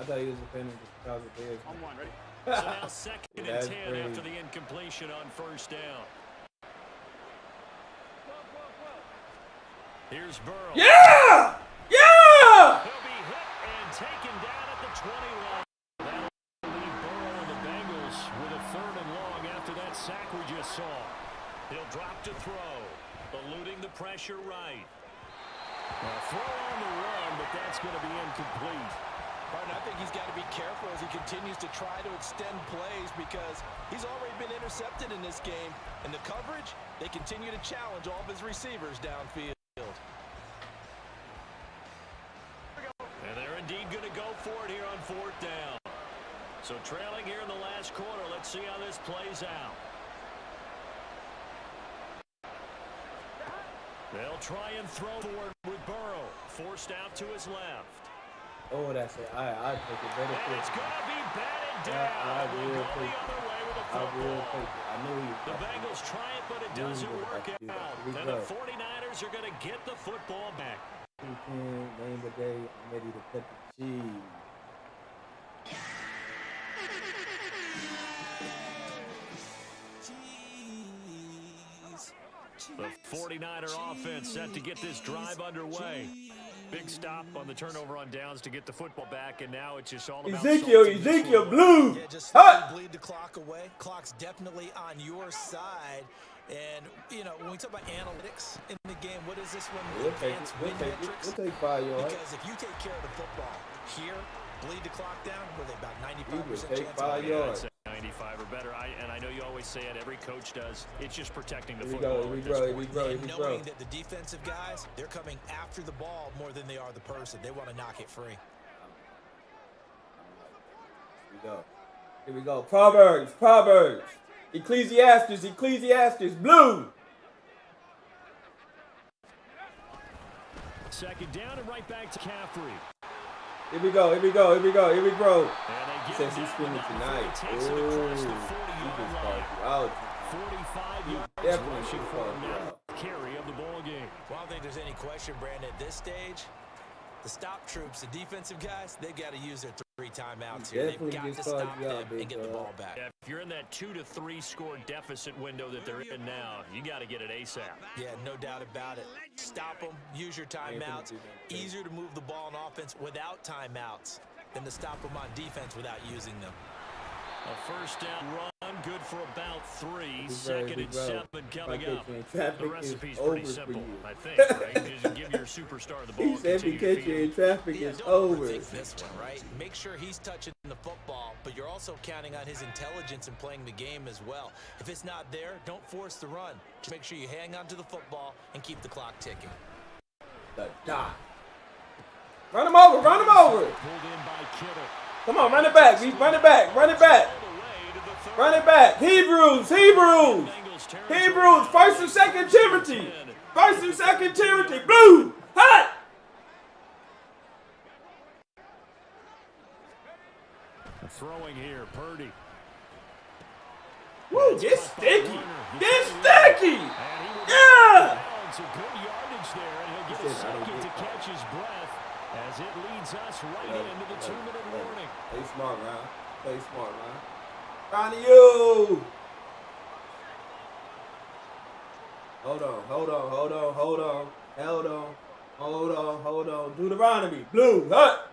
I thought he was defending the Chicago Bears. On one, ready? So now 2nd and 10 after the incompletion on 1st down. Here's Burrow. Yeah! Yeah! He'll be hit and taken down at the 21. That'll leave Burrow and the Bengals with a 3rd and long after that sack we just saw. He'll drop to throw, eluding the pressure right. Now throw on the run, but that's going to be incomplete. Martin, I think he's got to be careful as he continues to try to extend plays because he's already been intercepted in this game. And the coverage, they continue to challenge all of his receivers downfield. And they're indeed going to go for it here on 4th down. So trailing here in the last quarter, let's see how this plays out. They'll try and throw forward with Burrow. Forced out to his left. Oh, that's it. I take it better. And it's going to be batted down. I will go take the other way with the it. I football. will take it. I knew he was The Bengals try it, but it doesn't work out. And the 49ers are going to get the football back. Weekend, name the day. I'm ready to cut the cheese. The 49er offense set to get this drive underway. Big stop on the turnover on downs to get the football back, and now it's just all about Ezekiel Blue. Yeah, just bleed the clock away. Clock's definitely on your side. And, you know, when we talk about analytics in the game, what is this one? We'll take 5 yards. Because if you take care of the football here, bleed the clock down, were they about 95% take chance? 5 yards. 95 or better. And I know you always say it, every coach does. It's just protecting the Here football. we grow. Knowing that the defensive guys, they're coming after the ball more than they are the person. They want to knock it free. Here we go. Proverbs. Ecclesiastes. Blue. 2nd down and right back to Caffrey. Here we go. Since he's screaming tonight. He just called you out. 45 yards Definitely rushing should for call him you now. out. Carry of the ball game. Well, I don't think there's any question, Brandon, at this stage, the stop troops, the defensive guys, they've got to use their 3 timeouts here. They've got to stop them and get the ball back. Yeah, if you're in that 2 to 3 score deficit window that they're in now, you got to get it ASAP. Yeah, no doubt about it. Stop them, use your timeouts. Easier to move the ball on offense without timeouts than to stop them on defense without using them. A 1st down run, good for about 3. 2nd and 7 coming up. The recipe's pretty simple, I think, right? Just give your superstar the ball. He said if catch you in traffic, it's over. This one, right? Make sure he's touching the football, but you're also counting on his intelligence in playing the game as well. If it's not there, don't force the run. Just make sure you hang on to the football and keep the clock ticking. The dot. Run him over. Pulled in by Kittle. Come on, run it back. Run it back. Hebrews. 1st and 2nd Timothy. Blue. Hot. Throwing here, Purdy. Woo, get sticky. Yeah. Some good yardage there, and he'll get a second to catch his breath as it leads us right into the 2-minute warning. Play smart, Ron. Ronnie, you. Hold on. Deuteronomy. Blue. Hut.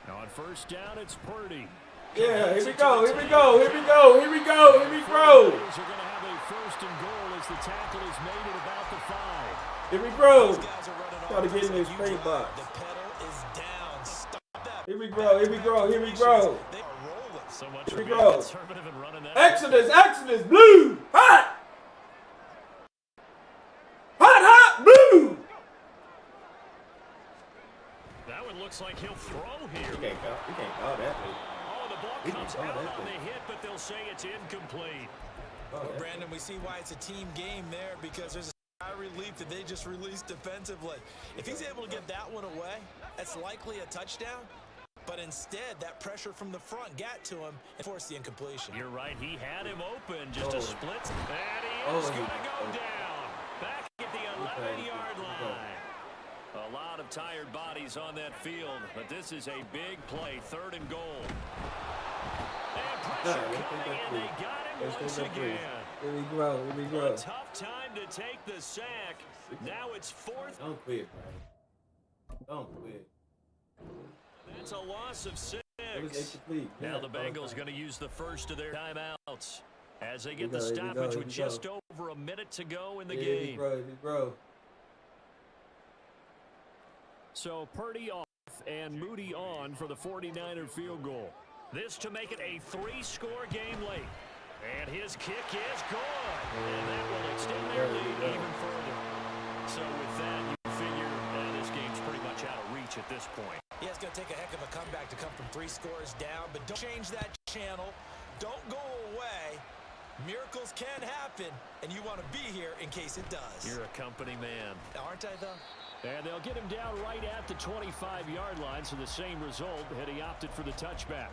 On first down, it's Purdy. Yeah, here we go. They're going to have a first and goal as the tackle is made at about the 5. Here we go. Try to get in this straight box. The pedal is down. Stop that. Here we go. They are rolling. So much Here for we being go. conservative and running that. Exodus. Blue. Hot. Blue. That one looks like he'll throw here. You can't call that. Oh, the ball comes out on the hit, but they'll say it's incomplete. Well, Brandon, we see why it's a team game there because there's a sigh of relief that they just released defensively. If he's able to get that one away, that's likely a touchdown. But instead, that pressure from the front got to him and forced the incompletion. You're right. He had him open. Just a split. And he is going to go down. Back at the 11-yard line. A lot of tired bodies on that field, but this is a big play. 3rd and goal. And pressure coming, and they got him once again. Here we go. A tough time to take the sack. Now it's 4th. Don't quit, man. Don't quit. That's a loss of 6. Now the Bengals going to use the first of their timeouts as they get the stoppage with just over a minute to go in the game. So Purdy off and Moody on for the 49er field goal. This to make it a 3-score game late. And his kick is good. And that will extend their lead even further. So with that, you figure this game's pretty much out of reach at this point. Yeah, it's going to take a heck of a comeback to come from 3 scores down, but don't change that channel. Don't go away. Miracles can happen, and you want to be here in case it does. You're a company man. Aren't I, though? And they'll get him down right at the 25-yard line, so the same result had he opted for the touchback.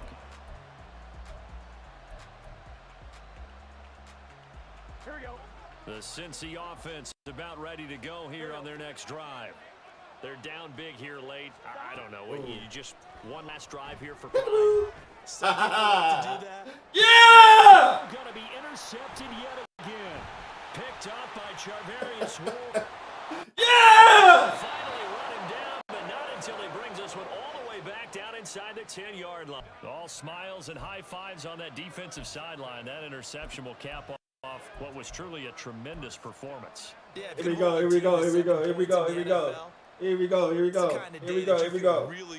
Here we go. The Cincy offense is about ready to go here on their next drive. They're down big here late. I don't know. You just one last drive here for pride. To do that. Yeah! Going to be intercepted yet again. Picked up by Charvarius Ward. Yeah! Finally run him down, but not until he brings us one all the way back down inside the 10-yard line. All smiles and high fives on that defensive sideline. That interception will cap off what was truly a tremendous performance. Yeah, Here we go. Really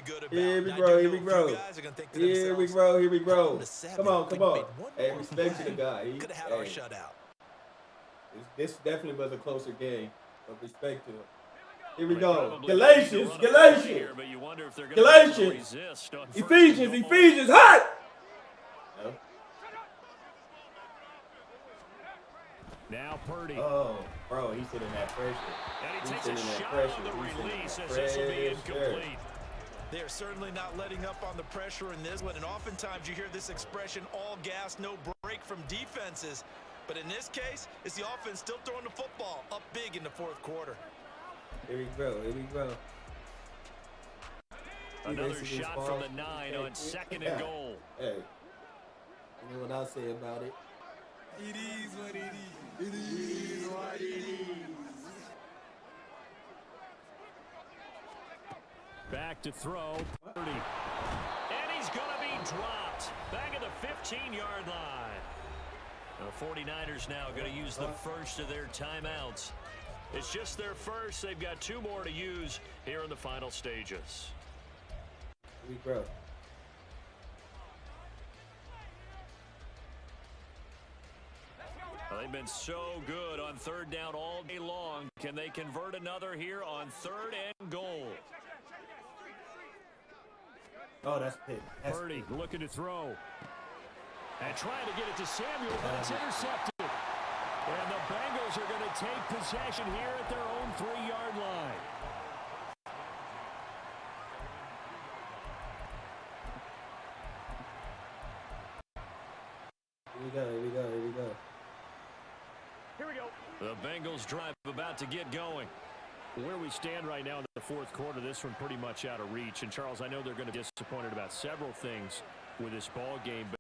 good about. Come on. Hey, respect to the guy. Could have had our shutout. This definitely was a closer game, but respect to him. Here we go. Galatians. Ephesians, hot! No. Now Purdy. Oh, bro, he's sitting that pressure. And he takes a shot on the release as this will be incomplete. They're certainly not letting up on the pressure in this one, and oftentimes you hear this expression, all gas, no break from defenses. But in this case, it's the offense still throwing the football up big in the 4th quarter. Here we go. Another shot from the 9 on 2nd and goal. Hey, you know what I'll say about it? It is what it is. Back to throw, Purdy. And he's going to be dropped. Back at the 15-yard line. The 49ers now going to use the first of their timeouts. It's just their first. They've got 2 more to use here in the final stages. Here we go. Well, they've been so good on 3rd down all day long. Can they convert another here on 3rd and goal? Oh, that's pick. Purdy looking to throw. And trying to get it to Samuel, but it's intercepted. And the Bengals are going to take possession here at their own 3-yard line. Here we go. The Bengals drive about to get going. Where we stand right now in the 4th quarter, this one pretty much out of reach. And, Charles, I know they're going to be disappointed about several things with this ball game, but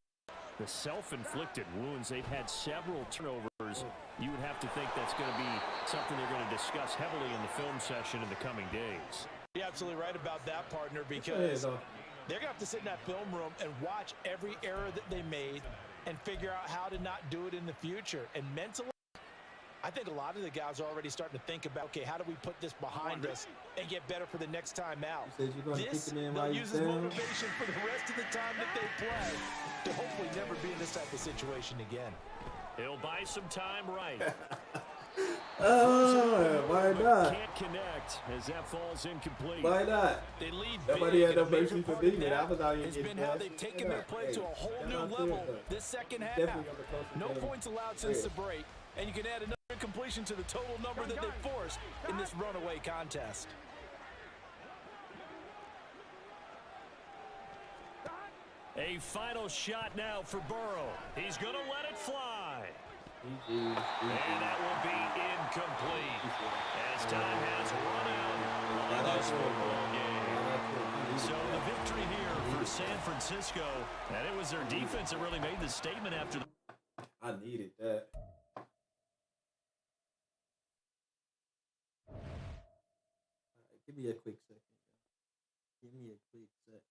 The self-inflicted wounds, they've had several turnovers. You would have to think that's going to be something they're going to discuss heavily in the film session in the coming days. You're absolutely right about that, partner, because they're going to have to sit in that film room and watch every error that they made and figure out how to not do it in the future. And mentally, I think a lot of the guys are already starting to think about, okay, how do we put this behind us and get better for the next time out? This, they'll use as motivation for the rest of the time that they play to hopefully never be in this type of situation again. He'll buy some time right. Why not? Can't connect as that falls incomplete. Why not? They lead Nobody had no big, mercy for me. I was out here it's getting been how they've taken their play to a whole new level this second half. No points allowed since the break, and you can add another completion to the total number that they forced in this runaway contest. A final shot now for Burrow. He's going to let it fly. And that will be incomplete as time has run out on this football game. So the victory here for San Francisco, and it was their defense that really made the statement after the... I needed that. Give me a quick second. Give me a quick second.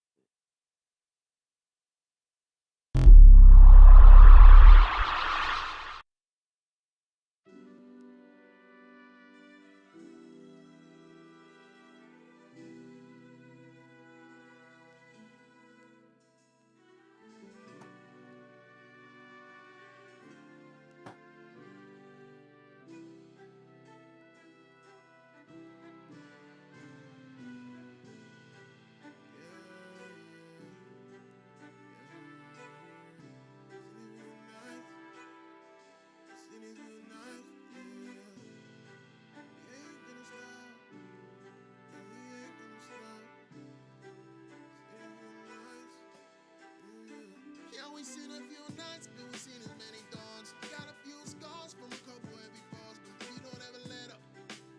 We seen a few nights, but we seen as many dawns. Got a few scars from a couple heavy falls, but we don't ever let up.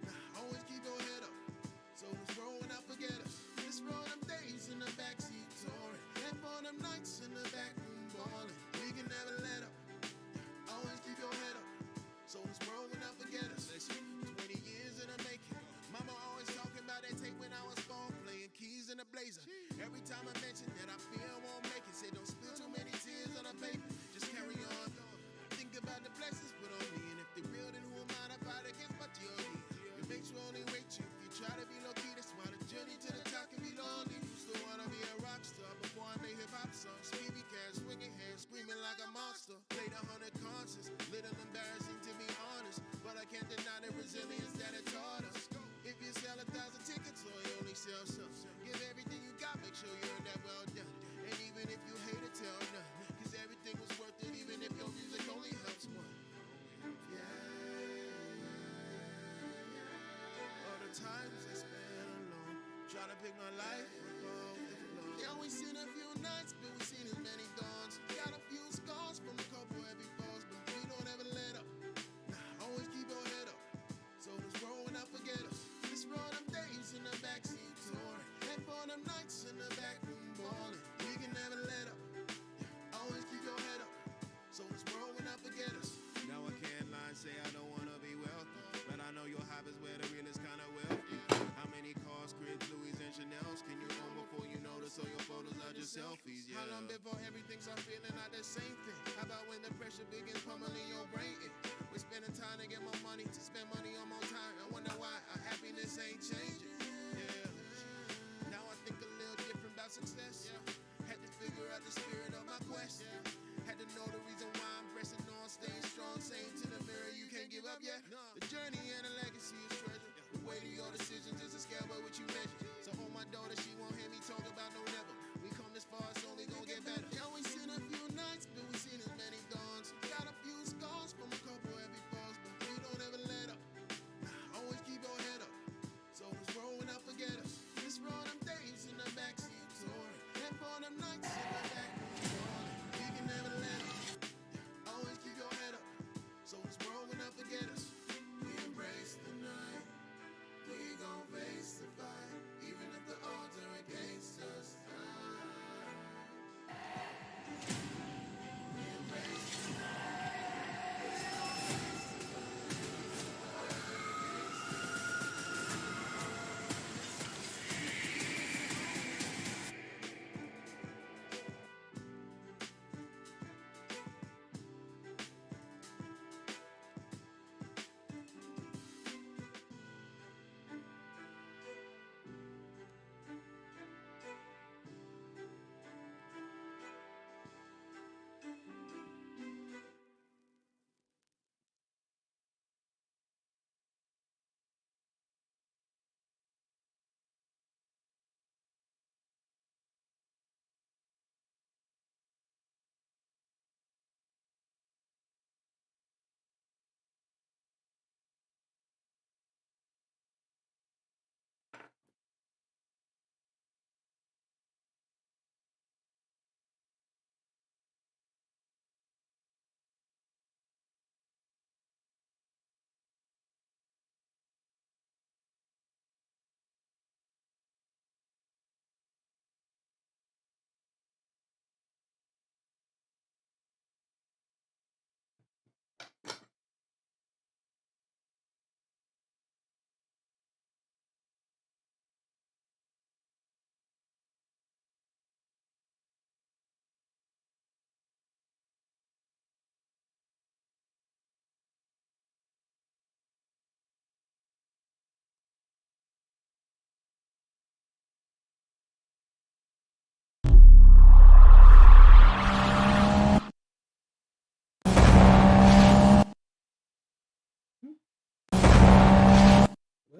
Nah, always keep your head up. So this road will not forget us. This road them days in the backseat touring, and for them nights in the back room balling. We can never let up. Always keep your head up. So this world will not forget us. 20 years in the making. Mama always talking about that tape when I was born, playing keys in the blazer. Every time I mention that I feel I won't make it, say don't spill too many tears on a paper. Just carry on. Think about the blessings put on me, and if they real, then who am I to fight against my G.O.D.? It makes you only wait you if you try to be low key. That's why the journey to the top can be lonely. Used to wanna be a rock star before I made hip hop songs. Stevie Cash, swinging hands, screaming like a monster. Played 100 concerts, little embarrassing to be honest, but I can't deny the resilience that it taught us. If you sell 1,000 tickets or you only sell some, give everything you got, make sure you earn that well done. And even if you hate it, tell none, cause everything was worth it, even if your music only helps one. All the times I spent alone, trying to pick my life up off the floor. Yeah, we seen a few nights, but we seen as many dawns. Got a few scars from a couple heavy falls, but we don't ever let up. Nah, always keep your head up. So this road will not forget us. This road them days in the backseat touring, and for them nights in the back room balling. We can never let up. Always keep your head up. So this world will not forget us. Now I can't lie and say I don't wanna be wealthy, but I know your hobbies where the realest kind of wealthy. How many cars, cribs, Louis and Chanel's can you own before you notice all your photos are just selfies? Yeah. How long before everything's all feeling like the same thing? How about when the pressure begins pummeling your brain? We're spending time to get more money, to spend money on more time. I wonder why our happiness ain't changing. Yeah. Now I think a little different about success. Yeah. Had to figure out the spirit of my quest. Yeah. Had to know the reason why I'm pressing on, staying strong, saying to the mirror, you can't give up yet. No. The journey and the legacy is treasure. The weight of your decisions is a scale by which you measure. So hold my daughter, she won't hear me talk about no never. We come this far, it's only gonna get better. Yeah, we seen a few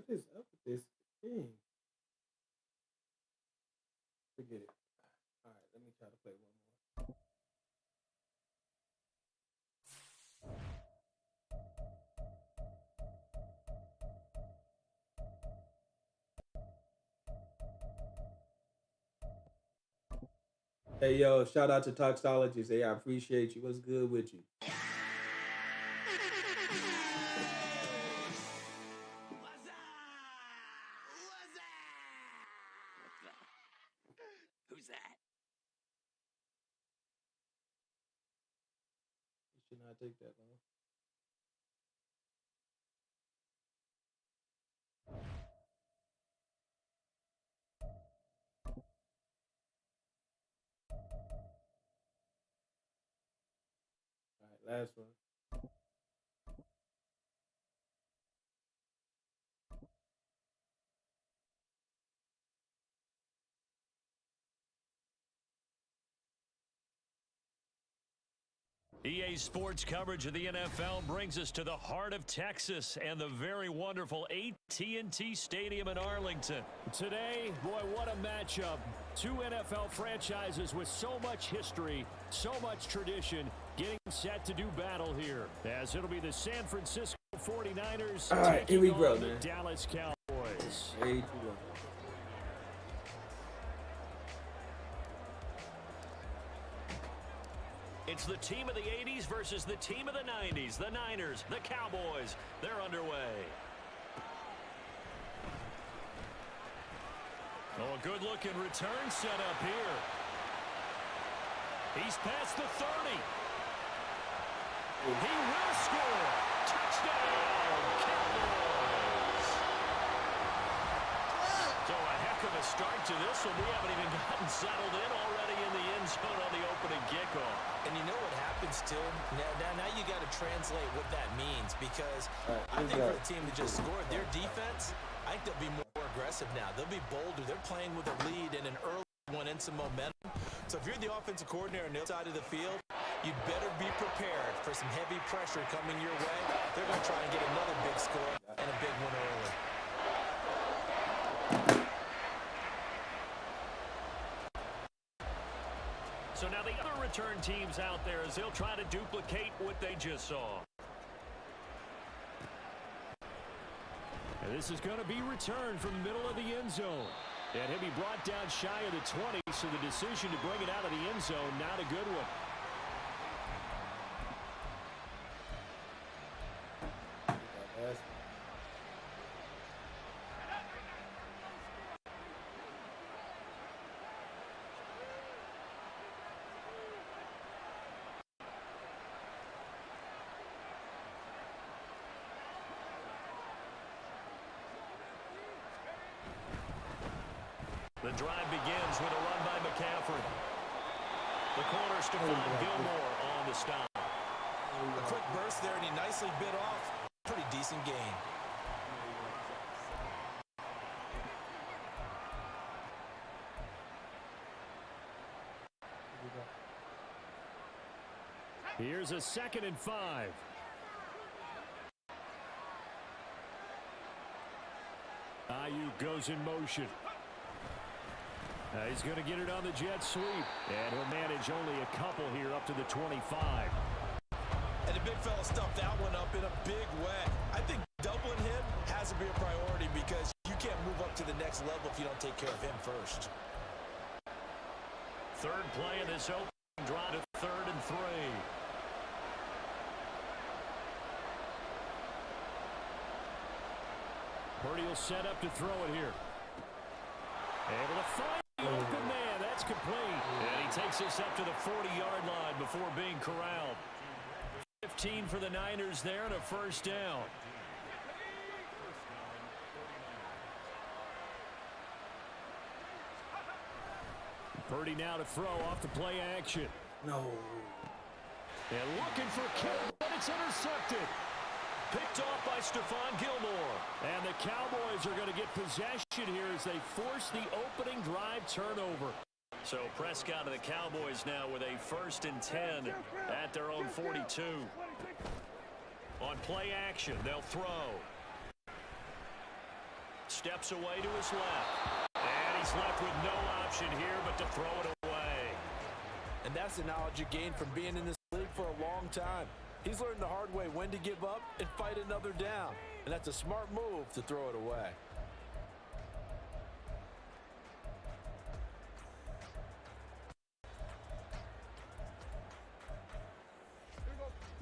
What is up with this thing? Forget it. All right, let me try to play one more. Hey, yo, shout out to Toxologist. Hey, I appreciate you. What's good with you? Who's that? It should not take that long. All right, last one. EA Sports coverage of the NFL brings us to the heart of Texas and the very wonderful AT&T Stadium in Arlington. Today, boy, what a matchup. Two NFL franchises with so much history, so much tradition, getting set to do battle here. As it'll be the San Francisco 49ers taking on the Dallas Cowboys. Here we go. It's the team of the 80s versus the team of the 90s. The Niners, the Cowboys, they're underway. Oh, a good-looking return set up here. He's past the 30. He will score. Touchdown, Cowboys. So a heck of a start to this one. We haven't even gotten settled in already in the end zone on the opening kickoff. And you know what happens, too? Now you got to translate what that means, because I think for the team that just scored, their defense, I think they'll be more aggressive now. They'll be bolder. They're playing with a lead and an early one and some momentum. So if you're the offensive coordinator on the other side of the field, you better be prepared for some heavy pressure coming your way. They're going to try and get another big score and a big one early. So now the other return teams out there as they'll try to duplicate what they just saw. And this is going to be returned from the middle of the end zone. And he'll be brought down shy of the 20, so the decision to bring it out of the end zone, not a good one. The drive begins with a run by McCaffrey. The corner, Stephon Gilmore on the stop. A quick burst there, and he nicely bit off. Pretty decent gain. Here's a 2nd and 5. Ayuk goes in motion. He's going to get it on the jet sweep. And he'll manage only a couple here up to the 25. And the big fella stuffed that one up in a big way. I think doubling him has to be a priority, because you can't move up to the next level if you don't take care of him first. Third play of this opening drive to 3rd and 3. Purdy will set up to throw it here. Able to find the open man. That's complete. And he takes us up to the 40-yard line before being corralled. 15 for the Niners there and a first down. Purdy now to throw off the play action. No. And looking for Kittle, but it's intercepted. Picked off by Stephon Gilmore. And the Cowboys are going to get possession here as they force the opening drive turnover. So Prescott and the Cowboys now with a 1st and 10 at their own 42. On play action, they'll throw. steps away to his left. And he's left with no option here but to throw it away. And that's the knowledge you gain from being in this league for a long time. He's learned the hard way when to give up and fight another down. And that's a smart move to throw it away.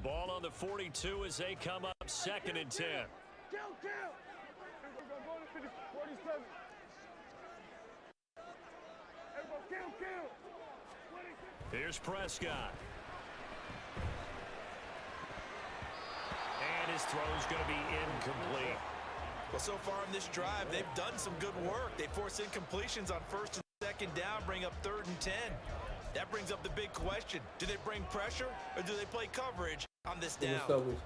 Ball on the 42 as they come up 2nd and 10. Here's Prescott. And his throw's going to be incomplete. Well, so far in this drive, they've done some good work. They force incompletions on 1st and 2nd down, bring up 3rd and 10. That brings up the big question. Do they bring pressure or do they play coverage on this down?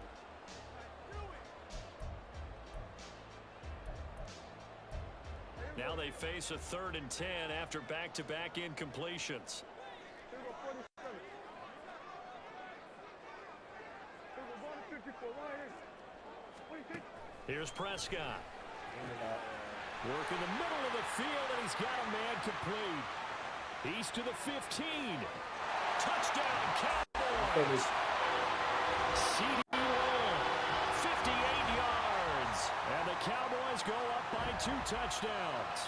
Now they face a 3rd and 10 after back-to-back incompletions. Here's Prescott. Work in the middle of the field, and he's got a man complete. He's to the 15. Touchdown, Cowboys. CD Lamb, 58 yards. And the Cowboys go up by 2 touchdowns.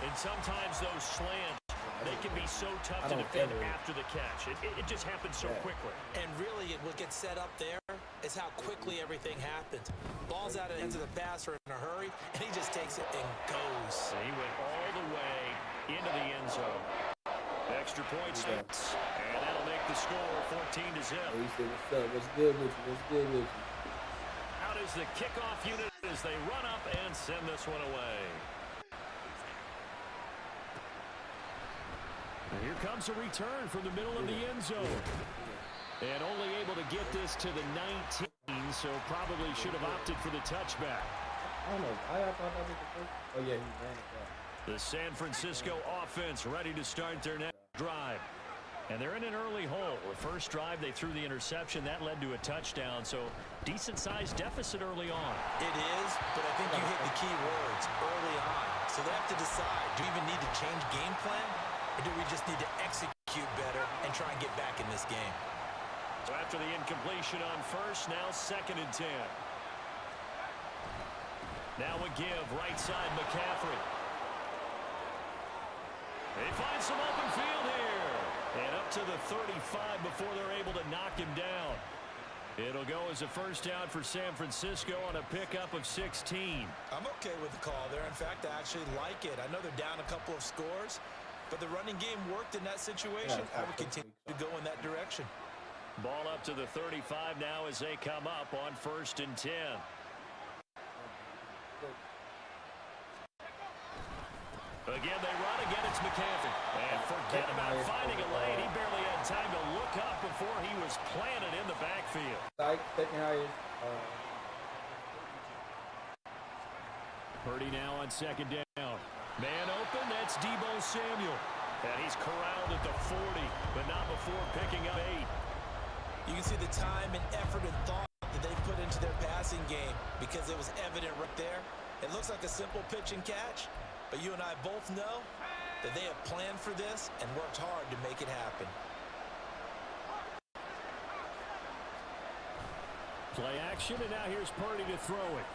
And sometimes those slants, they can be so tough to defend after the catch. It just happens so quickly. And really, what gets set up there is how quickly everything happens. Ball's out of the hands of the passer in a hurry, and he just takes it and goes. And he went all the way into the end zone. Extra point six, and that'll make the score 14-0. What's good with you? What's good with you? Out is the kickoff unit as they run up and send this one away. And here comes a return from the middle of the end zone. And only able to get this to the 19, so probably should have opted for the touchback. I don't know why I thought that was the first. Oh, yeah, he ran it back. The San Francisco offense ready to start their next drive. And they're in an early hole. The first drive, they threw the interception. That led to a touchdown, so decent-sized deficit early on. It is, but I think you hit the key words early on. So they have to decide, do we even need to change game plan, or do we just need to execute better and try and get back in this game? So after the incompletion on first, now 2nd and 10. Now a give, right side McCaffrey. They find some open field here. And up to the 35 before they're able to knock him down. It'll go as a first down for San Francisco on a pickup of 16. I'm okay with the call there. In fact, I actually like it. I know they're down a couple of scores, but the running game worked in that situation. I would continue to go in that direction. Ball up to the 35 now as they come up on 1st and 10. Again, they run. Again, it's McCaffrey. And forget about finding a lane. He barely had time to look up before he was planted in the backfield. Second highest. Purdy now on 2nd down. Man open, that's Deebo Samuel. And he's corralled at the 40, but not before picking up 8. You can see the time and effort and thought that they put into their passing game because it was evident right there. It looks like a simple pitch and catch, but you and I both know that they have planned for this and worked hard to make it happen. Play action, and now here's Purdy to throw it.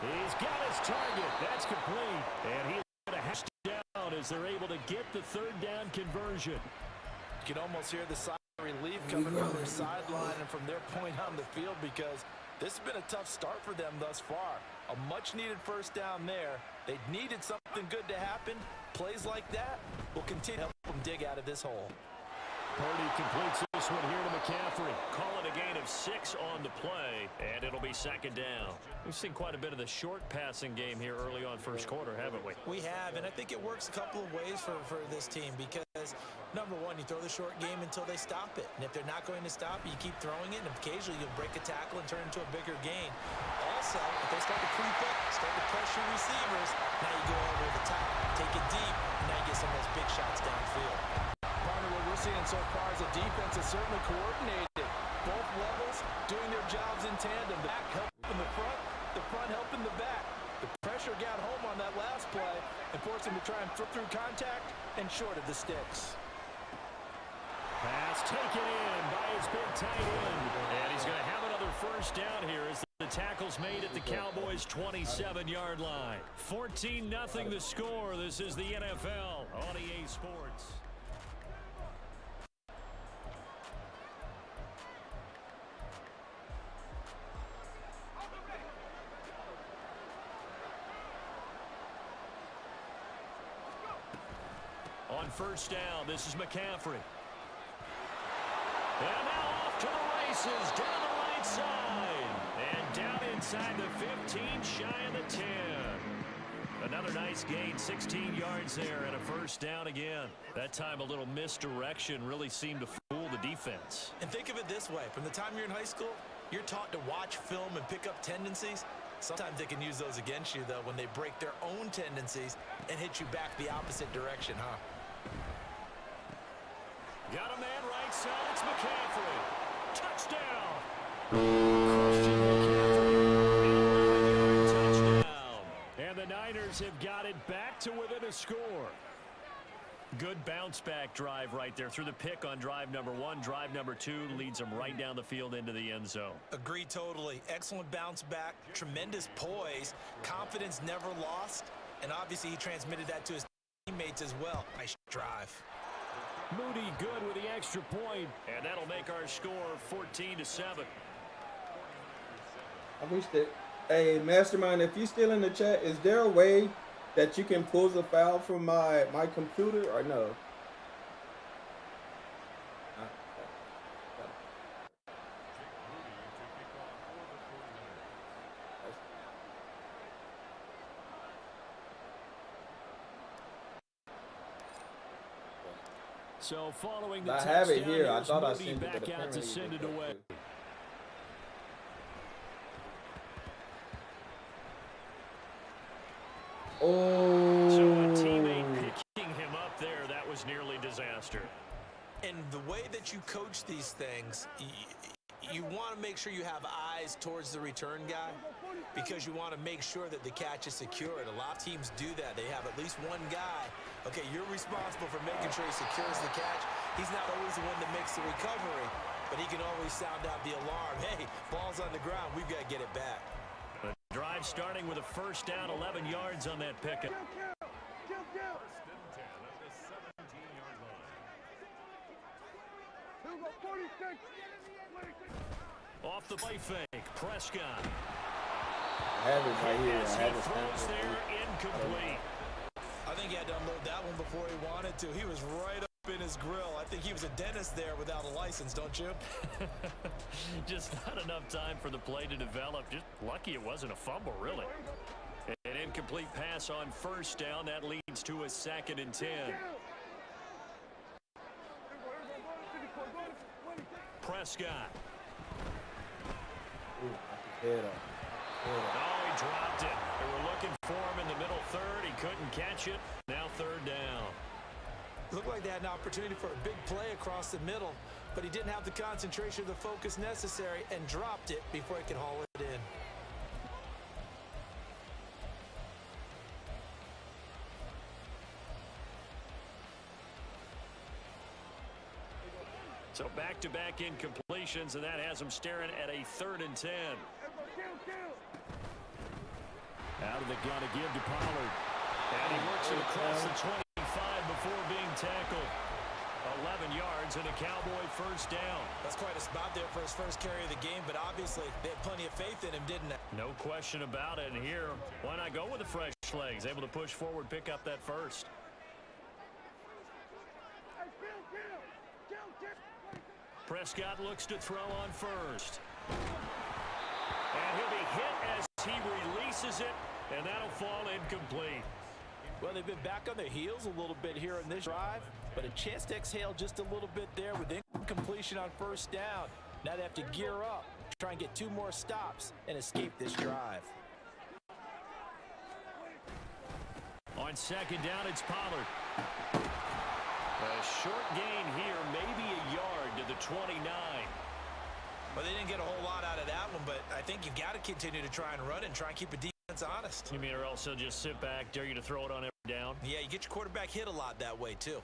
He's got his target. That's complete. And he's going to hash down as they're able to get the 3rd down conversion. You can almost hear the sigh of relief coming from their sideline and from their point on the field because this has been a tough start for them thus far. A much-needed first down there. They needed something good to happen. Plays like that will continue to help them dig out of this hole. Purdy completes this one here to McCaffrey. Call it a gain of 6 on the play, and it'll be 2nd down. We've seen quite a bit of the short passing game here early on first quarter, haven't we? We have, and I think it works a couple of ways for this team because, number one, you throw the short game until they stop it. And if they're not going to stop it, you keep throwing it, and occasionally you'll break a tackle and turn it into a bigger gain. Also, if they start to creep up, start to pressure receivers, now you go over the top, take it deep, and now you get some of those big shots downfield. Partner, what we're seeing so far is the defense is certainly coordinated. Both levels doing their jobs in tandem. The back helping the front helping the back. pressure got home on that last play and forced him to try and throw through contact and short of the sticks. Pass taken in by his big tight end. And he's going to have another first down here as the tackle's made at the Cowboys' 27-yard line. 14-0 the score. This is the NFL on EA Sports. On first down, this is McCaffrey. And now off to the races, down the right side. And down inside the 15, shy of the 10. Another nice gain, 16 yards there, and a first down again. That time a little misdirection really seemed to fool the defense. And think of it this way. From the time you're in high school, you're taught to watch film and pick up tendencies. Sometimes they can use those against you, though, when they break their own tendencies and hit you back the opposite direction, huh? Got a man right side. It's McCaffrey. Touchdown. Touchdown. And the Niners have got it back to within a score. Good bounce-back drive right there through the pick on drive number 1. Drive number 2 leads them right down the field into the end zone. Agreed totally. Excellent bounce back, tremendous poise, confidence never lost, and obviously he transmitted that to his teammates as well. Nice drive. Moody good with the extra point, and that'll make our score 14-7. I wish that. Hey, Mastermind, if you're still in the chat, is there a way that you can pull the file from my computer or no? So following the I have it touchdown, here. I here's thought I Moody sent it, but back out to apparently send it away. Oh. So a teammate picking him up there, that was nearly disaster. And the way that you coach these things, you want to make sure you have eyes towards the return guy because you want to make sure that the catch is secured. A lot of teams do that. They have at least one guy. Okay, you're responsible for making sure he secures the catch. He's not always the one that makes the recovery, but he can always sound out the alarm. Hey, ball's on the ground. We've got to get it back. The drive starting with a first down, 11 yards on that pickup. Off the play fake, Prescott. I have it right here. As I he have it throws there, incomplete. I think he had to unload that one before he wanted to. He was right up in his grill. I think he was a dentist there without a license, don't you? Just not enough time for the play to develop. Just lucky it wasn't a fumble, really. An incomplete pass on first down. That leads to a 2nd and 10. Prescott. Ooh, head up. Oh, he dropped it. They were looking for him in the middle third. He couldn't catch it. Now 3rd down. Looked like they had an opportunity for a big play across the middle, but he didn't have the concentration or the focus necessary and dropped it before he could haul it in. So back-to-back incompletions, and that has him staring at a 3rd and 10. Out of the gun to give to Pollard. And he works it across the 25 before being tackled. 11 yards and a Cowboy first down. That's quite a spot there for his first carry of the game, but obviously they had plenty of faith in him, didn't they? No question about it. And here, why not go with the fresh legs? Able to push forward, pick up that first. Prescott looks to throw on first. And he'll be hit as he releases it, and that'll fall incomplete. Well, they've been back on their heels a little bit here in this drive, but a chance to exhale just a little bit there with incompletion on first down. Now they have to gear up, try and get 2 more stops, and escape this drive. On 2nd down, it's Pollard. A short gain here, maybe a yard to the 29. Well, they didn't get a whole lot out of that one, but I think you've got to continue to try and run and try and keep a defense defense honest. You mean, or else he'll just sit back, dare you to throw it on every down? Yeah, you get your quarterback hit a lot that way, too.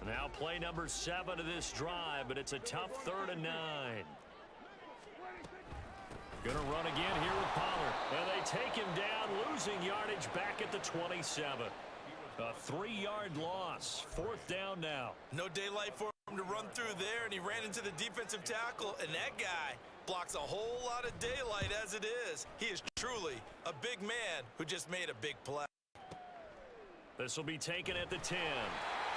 Now play number 7 of this drive, but it's a tough 3rd and 9. Gonna run again here with Pollard. And they take him down, losing yardage back at the 27. A 3-yard loss. 4th down now. No daylight for him to run through there, and he ran into the defensive tackle, and that guy blocks a whole lot of daylight as it is. He is truly a big man who just made a big play. This will be taken at the 10.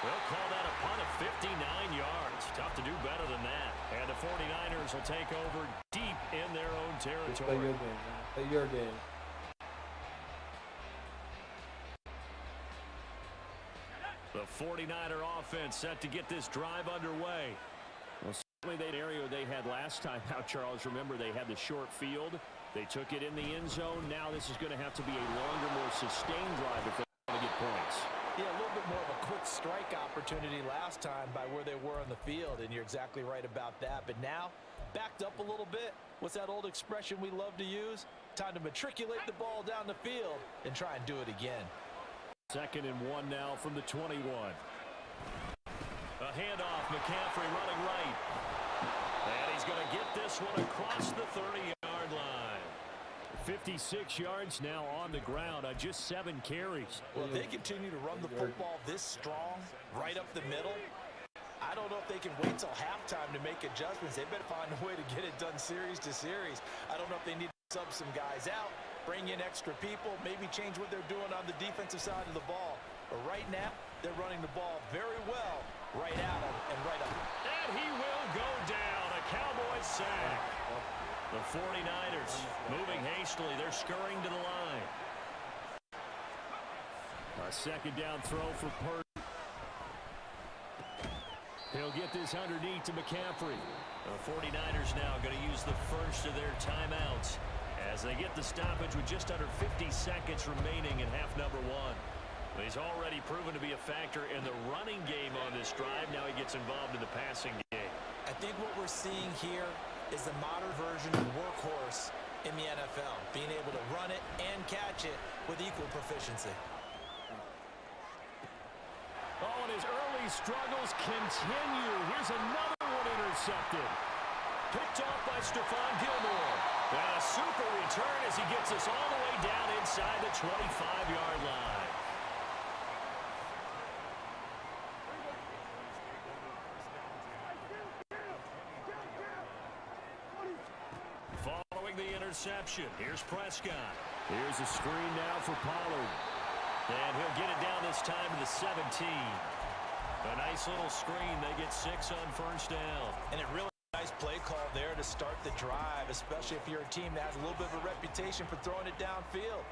They'll call that a punt of 59 yards. Tough to do better than that. And the 49ers will take over deep in their own territory. Just play your game, man. Play your game. The 49er offense set to get this drive underway. Well, certainly that area they had last time out, Charles. Remember, they had the short field. They took it in the end zone. Now this is going to have to be a longer, more sustained drive if they want to get points. Yeah, a little bit more of a quick strike opportunity last time by where they were on the field, and you're exactly right about that. But now, backed up a little bit. What's that old expression we love to use? Time to matriculate the ball down the field and try and do it again. 2nd and 1 now from the 21. A handoff, McCaffrey running right. And he's going to get this one across the 30-yard line. 56 yards now on the ground on just 7 carries. Well, if they continue to run the football this strong, right up the middle, I don't know if they can wait till halftime to make adjustments. They better find a way to get it done series to series. I don't know if they need to sub some guys out, bring in extra people, maybe change what they're doing on the defensive side of the ball. But right now, they're running the ball very well right at him and right up. And he will go down. A Cowboys sack. The 49ers moving hastily. They're scurrying to the line. A 2nd down throw for Purdy. He'll get this underneath to McCaffrey. The 49ers now going to use the first of their timeouts as they get the stoppage with just under 50 seconds remaining in half number 1. He's already proven to be a factor in the running game on this drive. Now he gets involved in the passing game. I think what we're seeing here is the modern version of workhorse in the NFL, being able to run it and catch it with equal proficiency. Oh, and his early struggles continue. Here's another one intercepted. Picked off by Stephon Gilmore. And a super return as he gets us all the way down inside the 25-yard line. Following the interception, here's Prescott. Here's a screen now for Pollard. And he'll get it down this time to the 17. A nice little screen. They get 6 on 1st down. And it really nice play call there to start the drive, especially if you're a team that has a little bit of a reputation for throwing it downfield.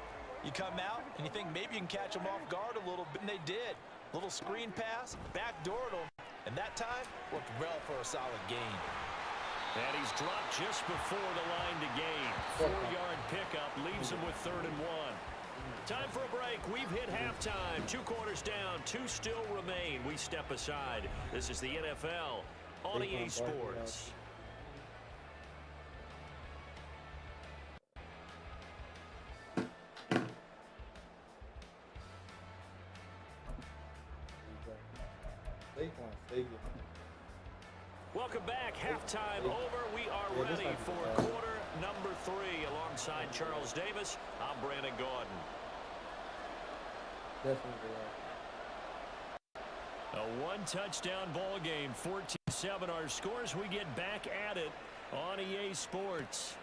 You come out and you think maybe you can catch them off guard a little bit, and they did. Little screen pass, backdoored them, and that time worked well for a solid gain. And he's dropped just before the line to gain. 4-yard pickup leaves him with 3rd and 1. Time for a break. We've hit halftime. 2 quarters down. 2 still remain. We step aside. This is the NFL on EA Sports. Welcome back. Halftime over. We are ready for quarter number 3. Alongside Charles Davis, I'm Brandon Gordon. A 1-touchdown ball game, 14-7 our scores. We get back at it on EA Sports.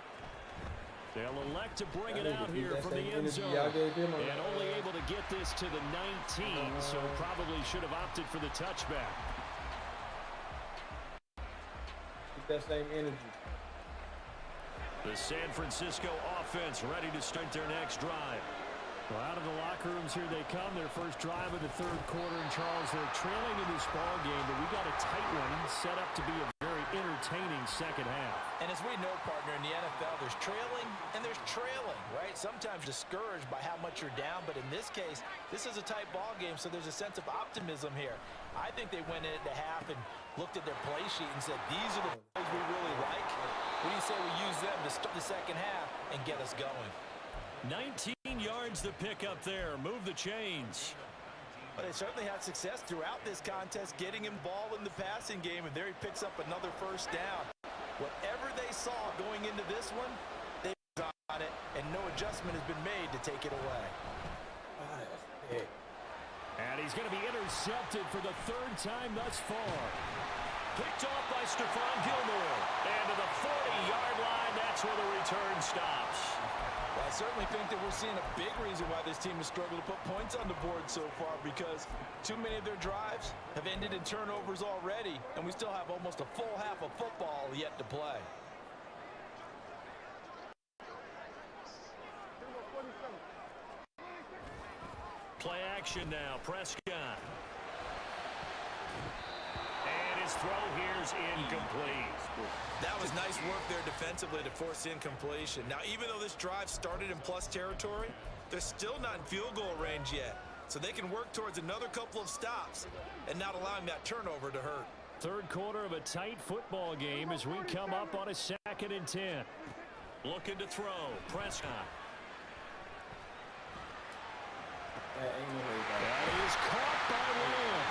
They'll elect to bring it out here from the end zone. And only able to get this to the 19, so probably should have opted for the touchback. That same energy. The San Francisco offense ready to start their next drive. Well, out of the locker rooms here they come. Their first drive of the 3rd quarter. And Charles, they're trailing in this ball game, but we got a tight one set up to be a very entertaining entertaining second half. And as we know, partner, in the NFL, there's trailing and there's trailing, right? Sometimes discouraged by how much you're down, but in this case, this is a tight ball game, so there's a sense of optimism here. I think they went in at the half and looked at their play sheet and said, these are the plays we really like. What do you say we use them to start the second half and get us going? 19 yards to pick up there. Move the chains. But they certainly had success throughout this contest, getting him ball in the passing game, and there he picks up another first down. Whatever they saw going into this one, they on it, and no adjustment has been made to take it away. And he's going to be intercepted for the third time thus far. Picked off by Stephon Gilmore. And to the 40-yard line, that's where the return stops. Well, I certainly think that we're seeing a big reason why this team has struggled to put points on the board so far, because too many of their drives have ended in turnovers already, and we still have almost a full half of football yet to play. Play action now, Prescott. And his throw here's incomplete. That was nice work there defensively to force incompletion. Now, even though this drive started in plus territory, they're still not in field goal range yet. So they can work towards another couple of stops and not allowing that turnover to hurt. Third quarter of a tight football game as we come up on a 2nd and 10. Looking to throw, Prescott. That is caught by Lamb.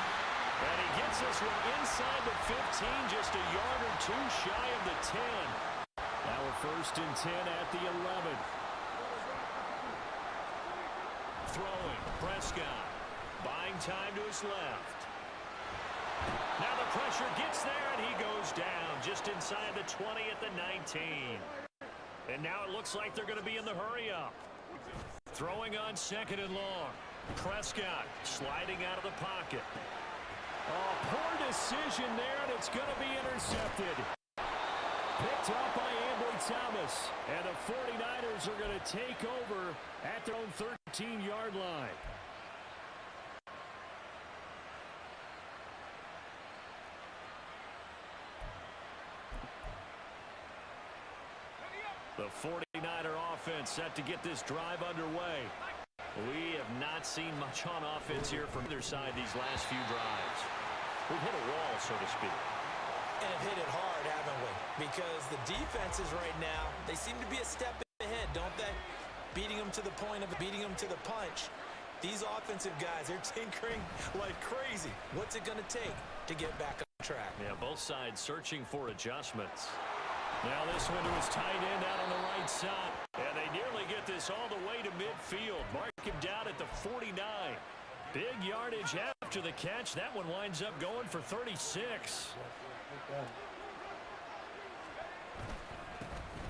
And he gets this one inside the 15, just a yard or two shy of the 10. Now a 1st and 10 at the 11. Throwing, Prescott. Buying time to his left. Now the pressure gets there, and he goes down just inside the 20 at the 19. And now it looks like they're going to be in the hurry-up. Throwing on 2nd and long. Prescott sliding out of the pocket. Oh, poor decision there, and it's going to be intercepted. Picked up by Ambry Thomas. And the 49ers are going to take over at their own 13-yard line. The 49er offense set to get this drive underway. We have not seen much on offense here from either side these last few drives. We've hit a wall, so to speak. And have hit it hard, haven't we? Because the defenses right now, they seem to be a step ahead, don't they? Beating them to the point of beating them to the punch. These offensive guys, they're tinkering like crazy. What's it going to take to get back on track? Yeah, both sides searching for adjustments. Now this one to his tight end out on the right side. And they nearly get this all the way to midfield. Mark him down at the 49. Big yardage after the catch. That one winds up going for 36.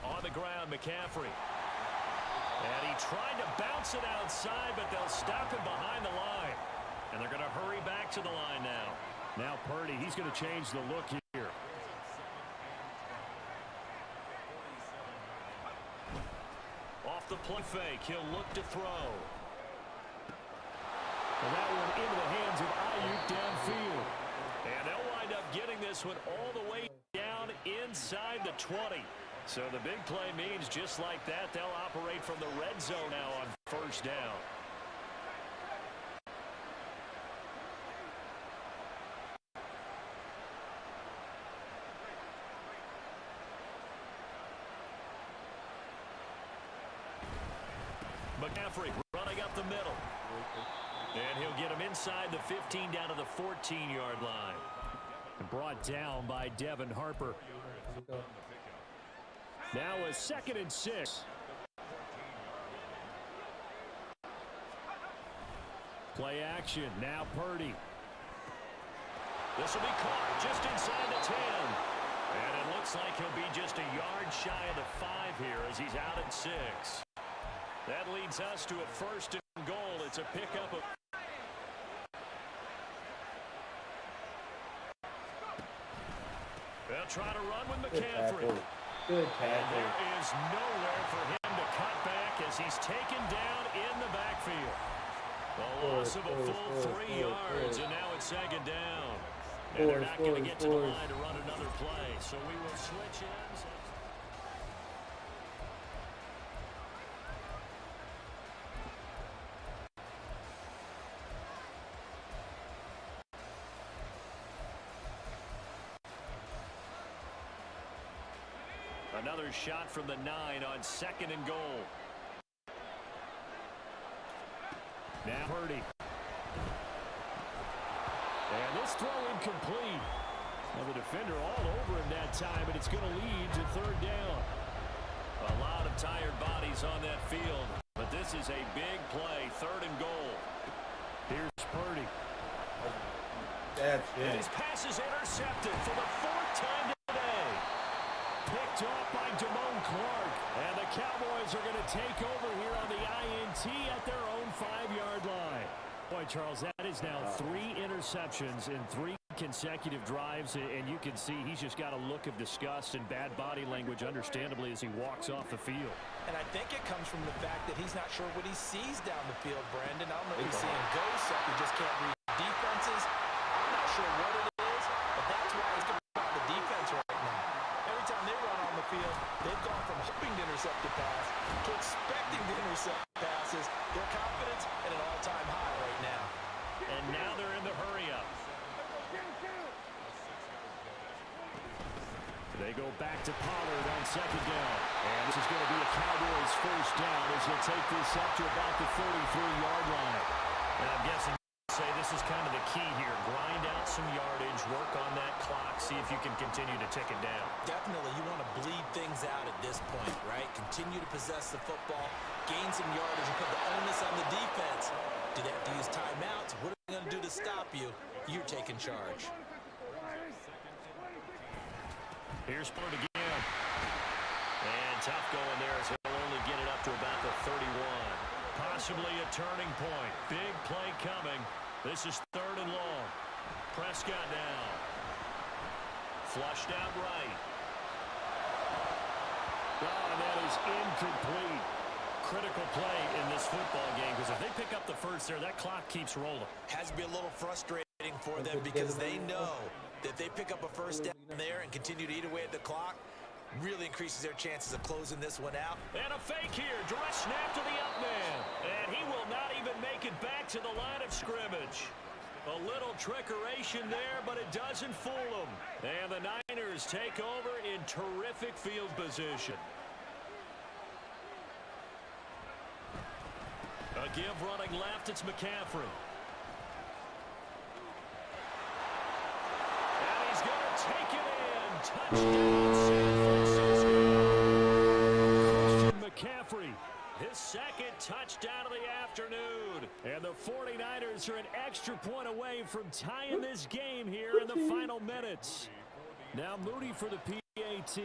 On the ground, McCaffrey. And he tried to bounce it outside, but they'll stop him behind the line. And they're going to hurry back to the line now. Now Purdy, he's going to change the look here. Off the play fake, he'll look to throw. And that one into the hands of Ayuk downfield. And they'll wind up getting this one all the way down inside the 20. So the big play means just like that, they'll operate from the red zone now on 1st down. McCaffrey running up the middle. And he'll get him inside the 15 down to the 14-yard line. And brought down by Devin Harper. Now a 2nd and 6. Play action. Now Purdy. This will be caught just inside the 10. And it looks like he'll be just a yard shy of the 5 here as he's out at 6. That leads us to a 1st and goal. It's a pickup of... They'll try to run with McCaffrey. Good and there is nowhere for him to cut back as he's taken down in the backfield. A loss of a full 3 yards, and now it's 2nd down. And they're not going to get to the line to run another play, so we will switch ends. Another shot from the 9 on 2nd and goal. Now Purdy. And this throw incomplete. Well, the defender all over him that time, but it's going to lead to 3rd down. A lot of tired bodies on that field, but this is a big play, 3rd and goal. Here's Purdy. That's it. And his pass is intercepted for the 4th time today. Picked off by Damone Clark. And the Cowboys are going to take over here on the INT at their own 5-yard line. Boy, Charles, that is now 3 interceptions in 3 consecutive drives, and you can see he's just got a look of disgust and bad body language, understandably, as he walks off the field. And I think it comes from the fact that he's not sure what he sees down the field, Brandon. I don't know if he's seeing ghosts, if he just can't read defenses. I'm not sure what it is, but that's why he's going to be on the defense right now. Every time they run on the field, they've gone from hoping to intercept the pass to expecting to intercept passes. Their confidence at an all-time high right now. And now they're in the hurry-up. They go back to Pollard on 2nd down. And this is going to be a Cowboys 1st down as he'll take this up to about the 33-yard line. And I'm guessing say this is kind of the key here. Grind out some yardage, work on that clock, see if you can continue to tick it down. Definitely, you want to bleed things out at this point, right? Continue to possess the football, gain some yardage, and put the onus on the defense. Do they have to use timeouts? What are they going to do to stop you? You're taking charge. Here's Pollard again. And tough going there as he'll only get it up to about the 31. Possibly a turning point. Big play coming. This is 3rd and long. Prescott now. Flushed out right. Oh, and that is incomplete. Critical play in this football game because if they pick up the first there, that clock keeps rolling. Has to be a little frustrating for them because they know that they pick up a first down there and continue to eat away at the clock, really increases their chances of closing this one out. And a fake here. Direct snap to the up man. And he will not even make it back to the line of scrimmage. A little trickeration there, but it doesn't fool them. And the Niners take over in terrific field position. A give running left, it's McCaffrey. And he's going to take it in. Touchdown, San Francisco. McCaffrey, his 2nd touchdown of the afternoon. And the 49ers are an extra point away from tying this game here in the final minutes. Now Moody for the PAT.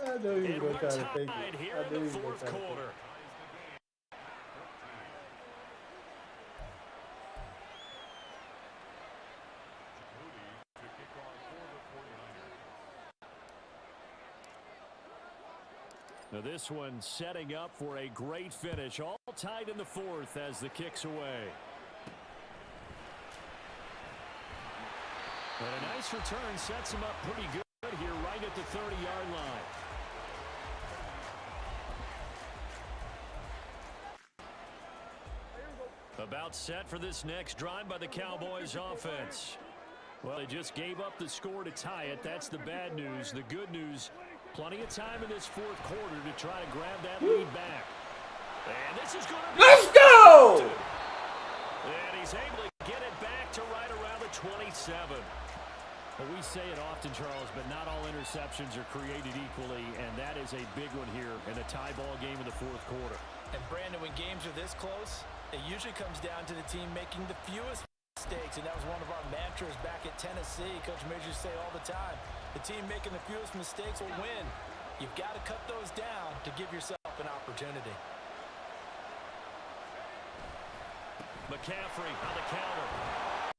I know you were trying to take it. Here in the 4th quarter. Now this one setting up for a great finish. All tied in the 4th as the kick's away. And a nice return sets him up pretty good here right at the 30-yard line. About set for this next drive by the Cowboys offense. Well, they just gave up the score to tie it. That's the bad news. The good news, plenty of time in this 4th quarter to try to grab that lead back. And this is going to be... Let's go! And he's able to get it back to right around the 27. Well, we say it often, Charles, but not all interceptions are created equally, and that is a big one here in a tie ball game in the 4th quarter. And Brandon, when games are this close, it usually comes down to the team making the fewest mistakes, and that was one of our mantras back at Tennessee. Coach Majors say all the time, the team making the fewest mistakes will win. You've got to cut those down to give yourself an opportunity. McCaffrey on the counter.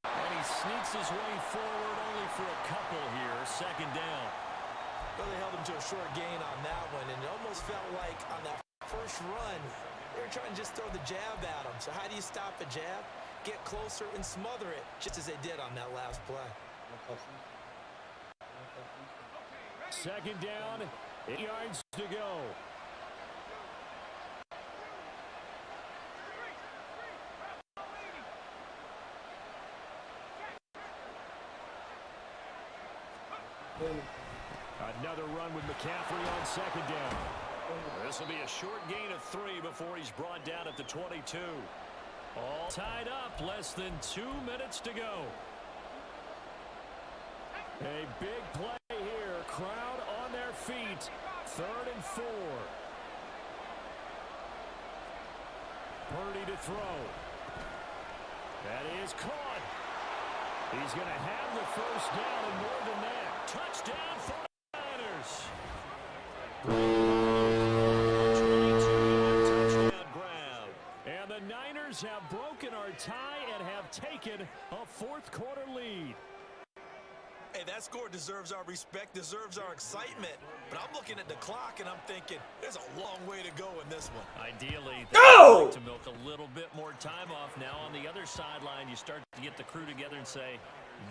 And he sneaks his way forward only for a couple here. 2nd down. Well, they held him to a short gain on that one, and it almost felt like on that first run, they were trying to just throw the jab at him. So how do you stop a jab? get closer, and smother it, just as they did on that last play. Second down, 8 yards to go. Another run with McCaffrey on second down. This will be a short gain of 3 before he's brought down at the 22. All tied up, less than 2 minutes to go. A big play here, crowd on their feet. 3rd and 4. Purdy to throw. That is caught. He's going to have the first down and more than that. Touchdown 49ers. Touchdown grab. And the Niners have broken our tie and have taken a 4th quarter lead. Hey, that score deserves our respect, deserves our excitement. But I'm looking at the clock, and I'm thinking, there's a long way to go in this one. Ideally, they'd like to milk a little bit more time off. Now on the other sideline, you start to get the crew together and say,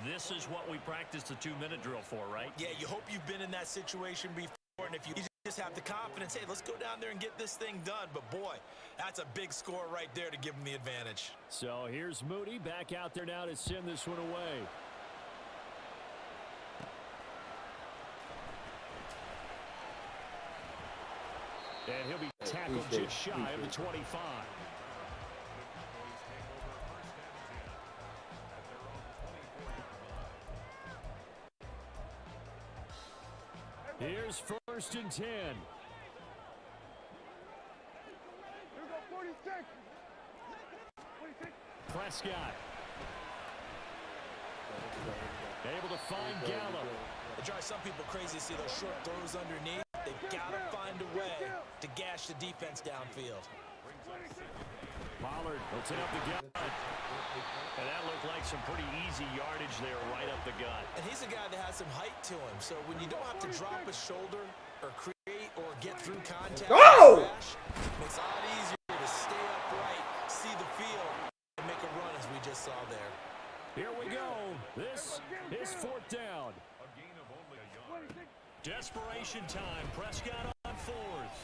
this is what we practiced the 2-minute drill for, right? Yeah, you hope you've been in that situation before, and if you just have the confidence, hey, let's go down there and get this thing done. But, boy, that's a big score right there to give them the advantage. So here's Moody back out there now to send this one away. And he'll be tackled just shy of the 25. Here's 1st and 10. Here we go, 46. Prescott. Able to find Gallup. It drives some people crazy to see those short throws underneath. They've got to find a way to gash the defense downfield. Pollard will take up the gut. And that looked like some pretty easy yardage there right up the gut. And he's a guy that has some height to him. So when you don't have to drop a shoulder or create or get through contact, crash, it makes it a lot easier to stay upright, see the field, and make a run as we just saw there. Here we go. This is 4th down. Desperation time. Prescott on 4th.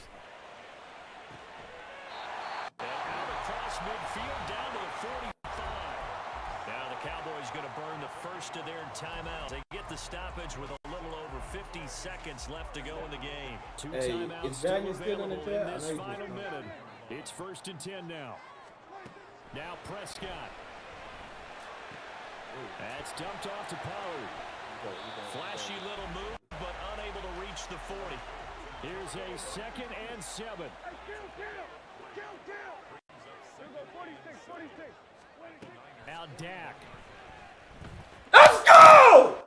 And out across midfield down to the 45. Now the Cowboys going to burn the first of their timeouts. They get the stoppage with a little over 50 seconds left to go in the game. 2 timeouts still available in this final minute. It's 1st and 10 now. Now Prescott. That's dumped off to Pollard. Flashy little move, but unable to reach the 40. Here's a 2nd and 7. Now Dak. Let's go!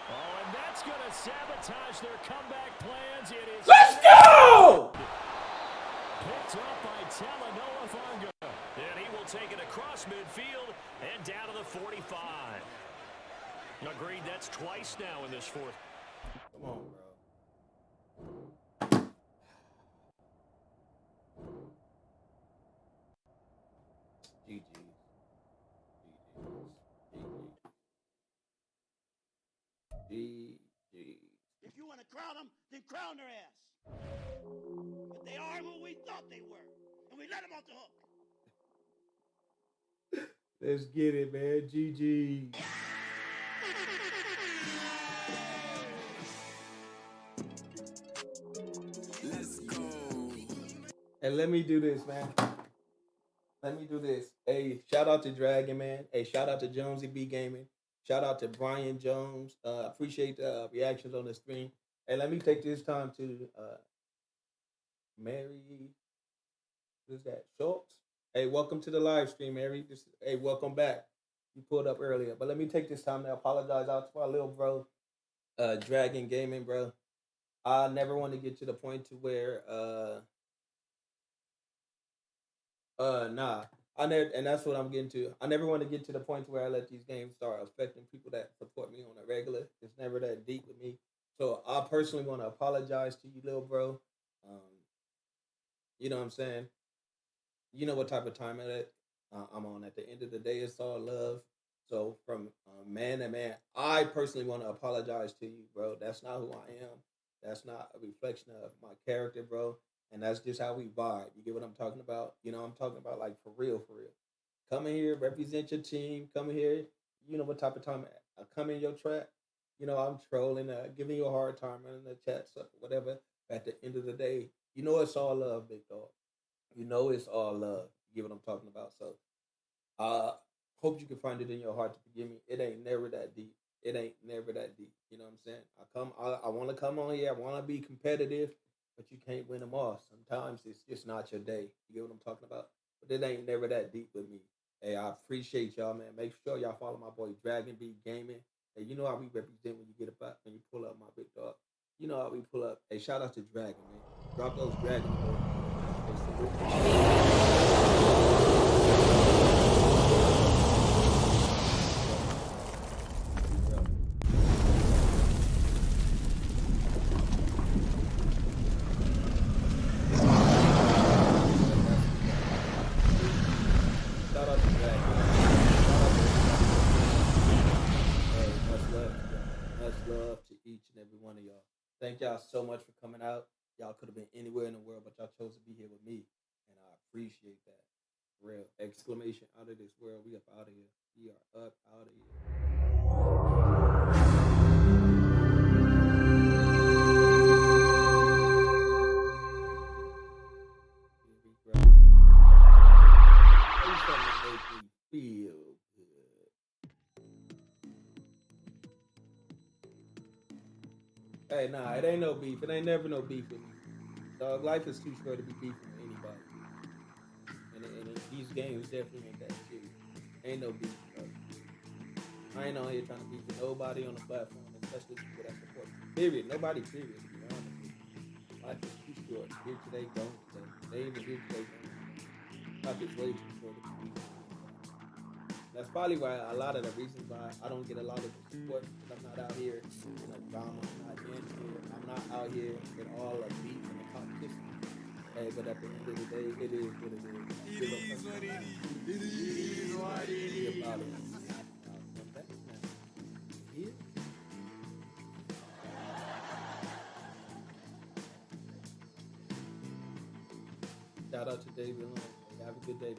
Oh, and that's going to sabotage their comeback plans. It is. Let's go! Picked up by Talanoa Funga. And he will take it across midfield and down to the 45. Agreed, that's twice now in this 4th. Come on, bro. GG. If you want to crown them, then crown their ass. But they are who we thought they were, and we let them off the hook. Let's get it, man. GG. Let's go. And let me do this, man. Let me do this. Hey, shout out to Dragon, man. Hey, shout out to Jonesy B Gaming. Shout out to Brian Jones. Appreciate the reactions on the stream. And let me take this time to Mary. What is that? Schultz? Hey, welcome to the live stream, Mary. Hey, welcome back. You pulled up earlier. But let me take this time to apologize out to my little bro, Dragon Gaming, bro. I never want to get to the point to where and that's what I'm getting to. I never want to get to the point where I let these games start affecting people that support me on a regular. It's never that deep with me. So I personally want to apologize to you, little bro. You know what I'm saying? You know what type of time I'm on. At the end of the day, it's all love. So from man to man, I personally want to apologize to you, bro. That's not who I am. That's not a reflection of my character, bro. And that's just how we vibe. You get what I'm talking about? You know, I'm talking about like for real, for real. Come in here, represent your team. Come in here. You know what type of time I come in your trap. You know, I'm trolling, giving you a hard time in the chat, stuff, whatever. At the end of the day, you know it's all love, big dog. You know it's all love. You get what I'm talking about? So hope you can find it in your heart to forgive me. It ain't never that deep. It ain't never that deep. You know what I'm saying? I want to come on here. I want to be competitive, but you can't win them all. Sometimes it's just not your day. You get what I'm talking about? But it ain't never that deep with me. Hey, I appreciate y'all, man. Make sure y'all follow my boy Dragon Beat Gaming. Hey, you know how we represent when you get up, when you pull up my big dog. You know how we pull up. Hey, shout out to Dragon, man. Drop those Dragon Shout out to Dragon. Hey, much love to each and every one of y'all. Thank y'all so much for coming out. Y'all could have been anywhere in the world, but y'all chose to be here with me, and I appreciate that. Real exclamation out of this world. We up out of here. We are up out of here. Feel good. Hey, nah, it ain't no beef. It ain't never no beef with me. Dog, life is too short to be beefing with anybody. And these games definitely ain't that serious. Ain't no beef, bro. I ain't on here trying to beef with nobody on the platform, especially people that support me. Period. Nobody, period, to be honest with you. Life is too short. Here today, gone today. They even here today, gone today. Life is way too short to be beefing with anybody. That's probably why a lot of the reasons why I don't get a lot of the support, because I'm not out here in a drama. I'm not in here. I'm not out here in all the beef and the competition. Hey, but at the end of the day, it is what it is. It is what it is. It is what it is. About it. Come back now. Here. Shout out to David Long. Have a good day.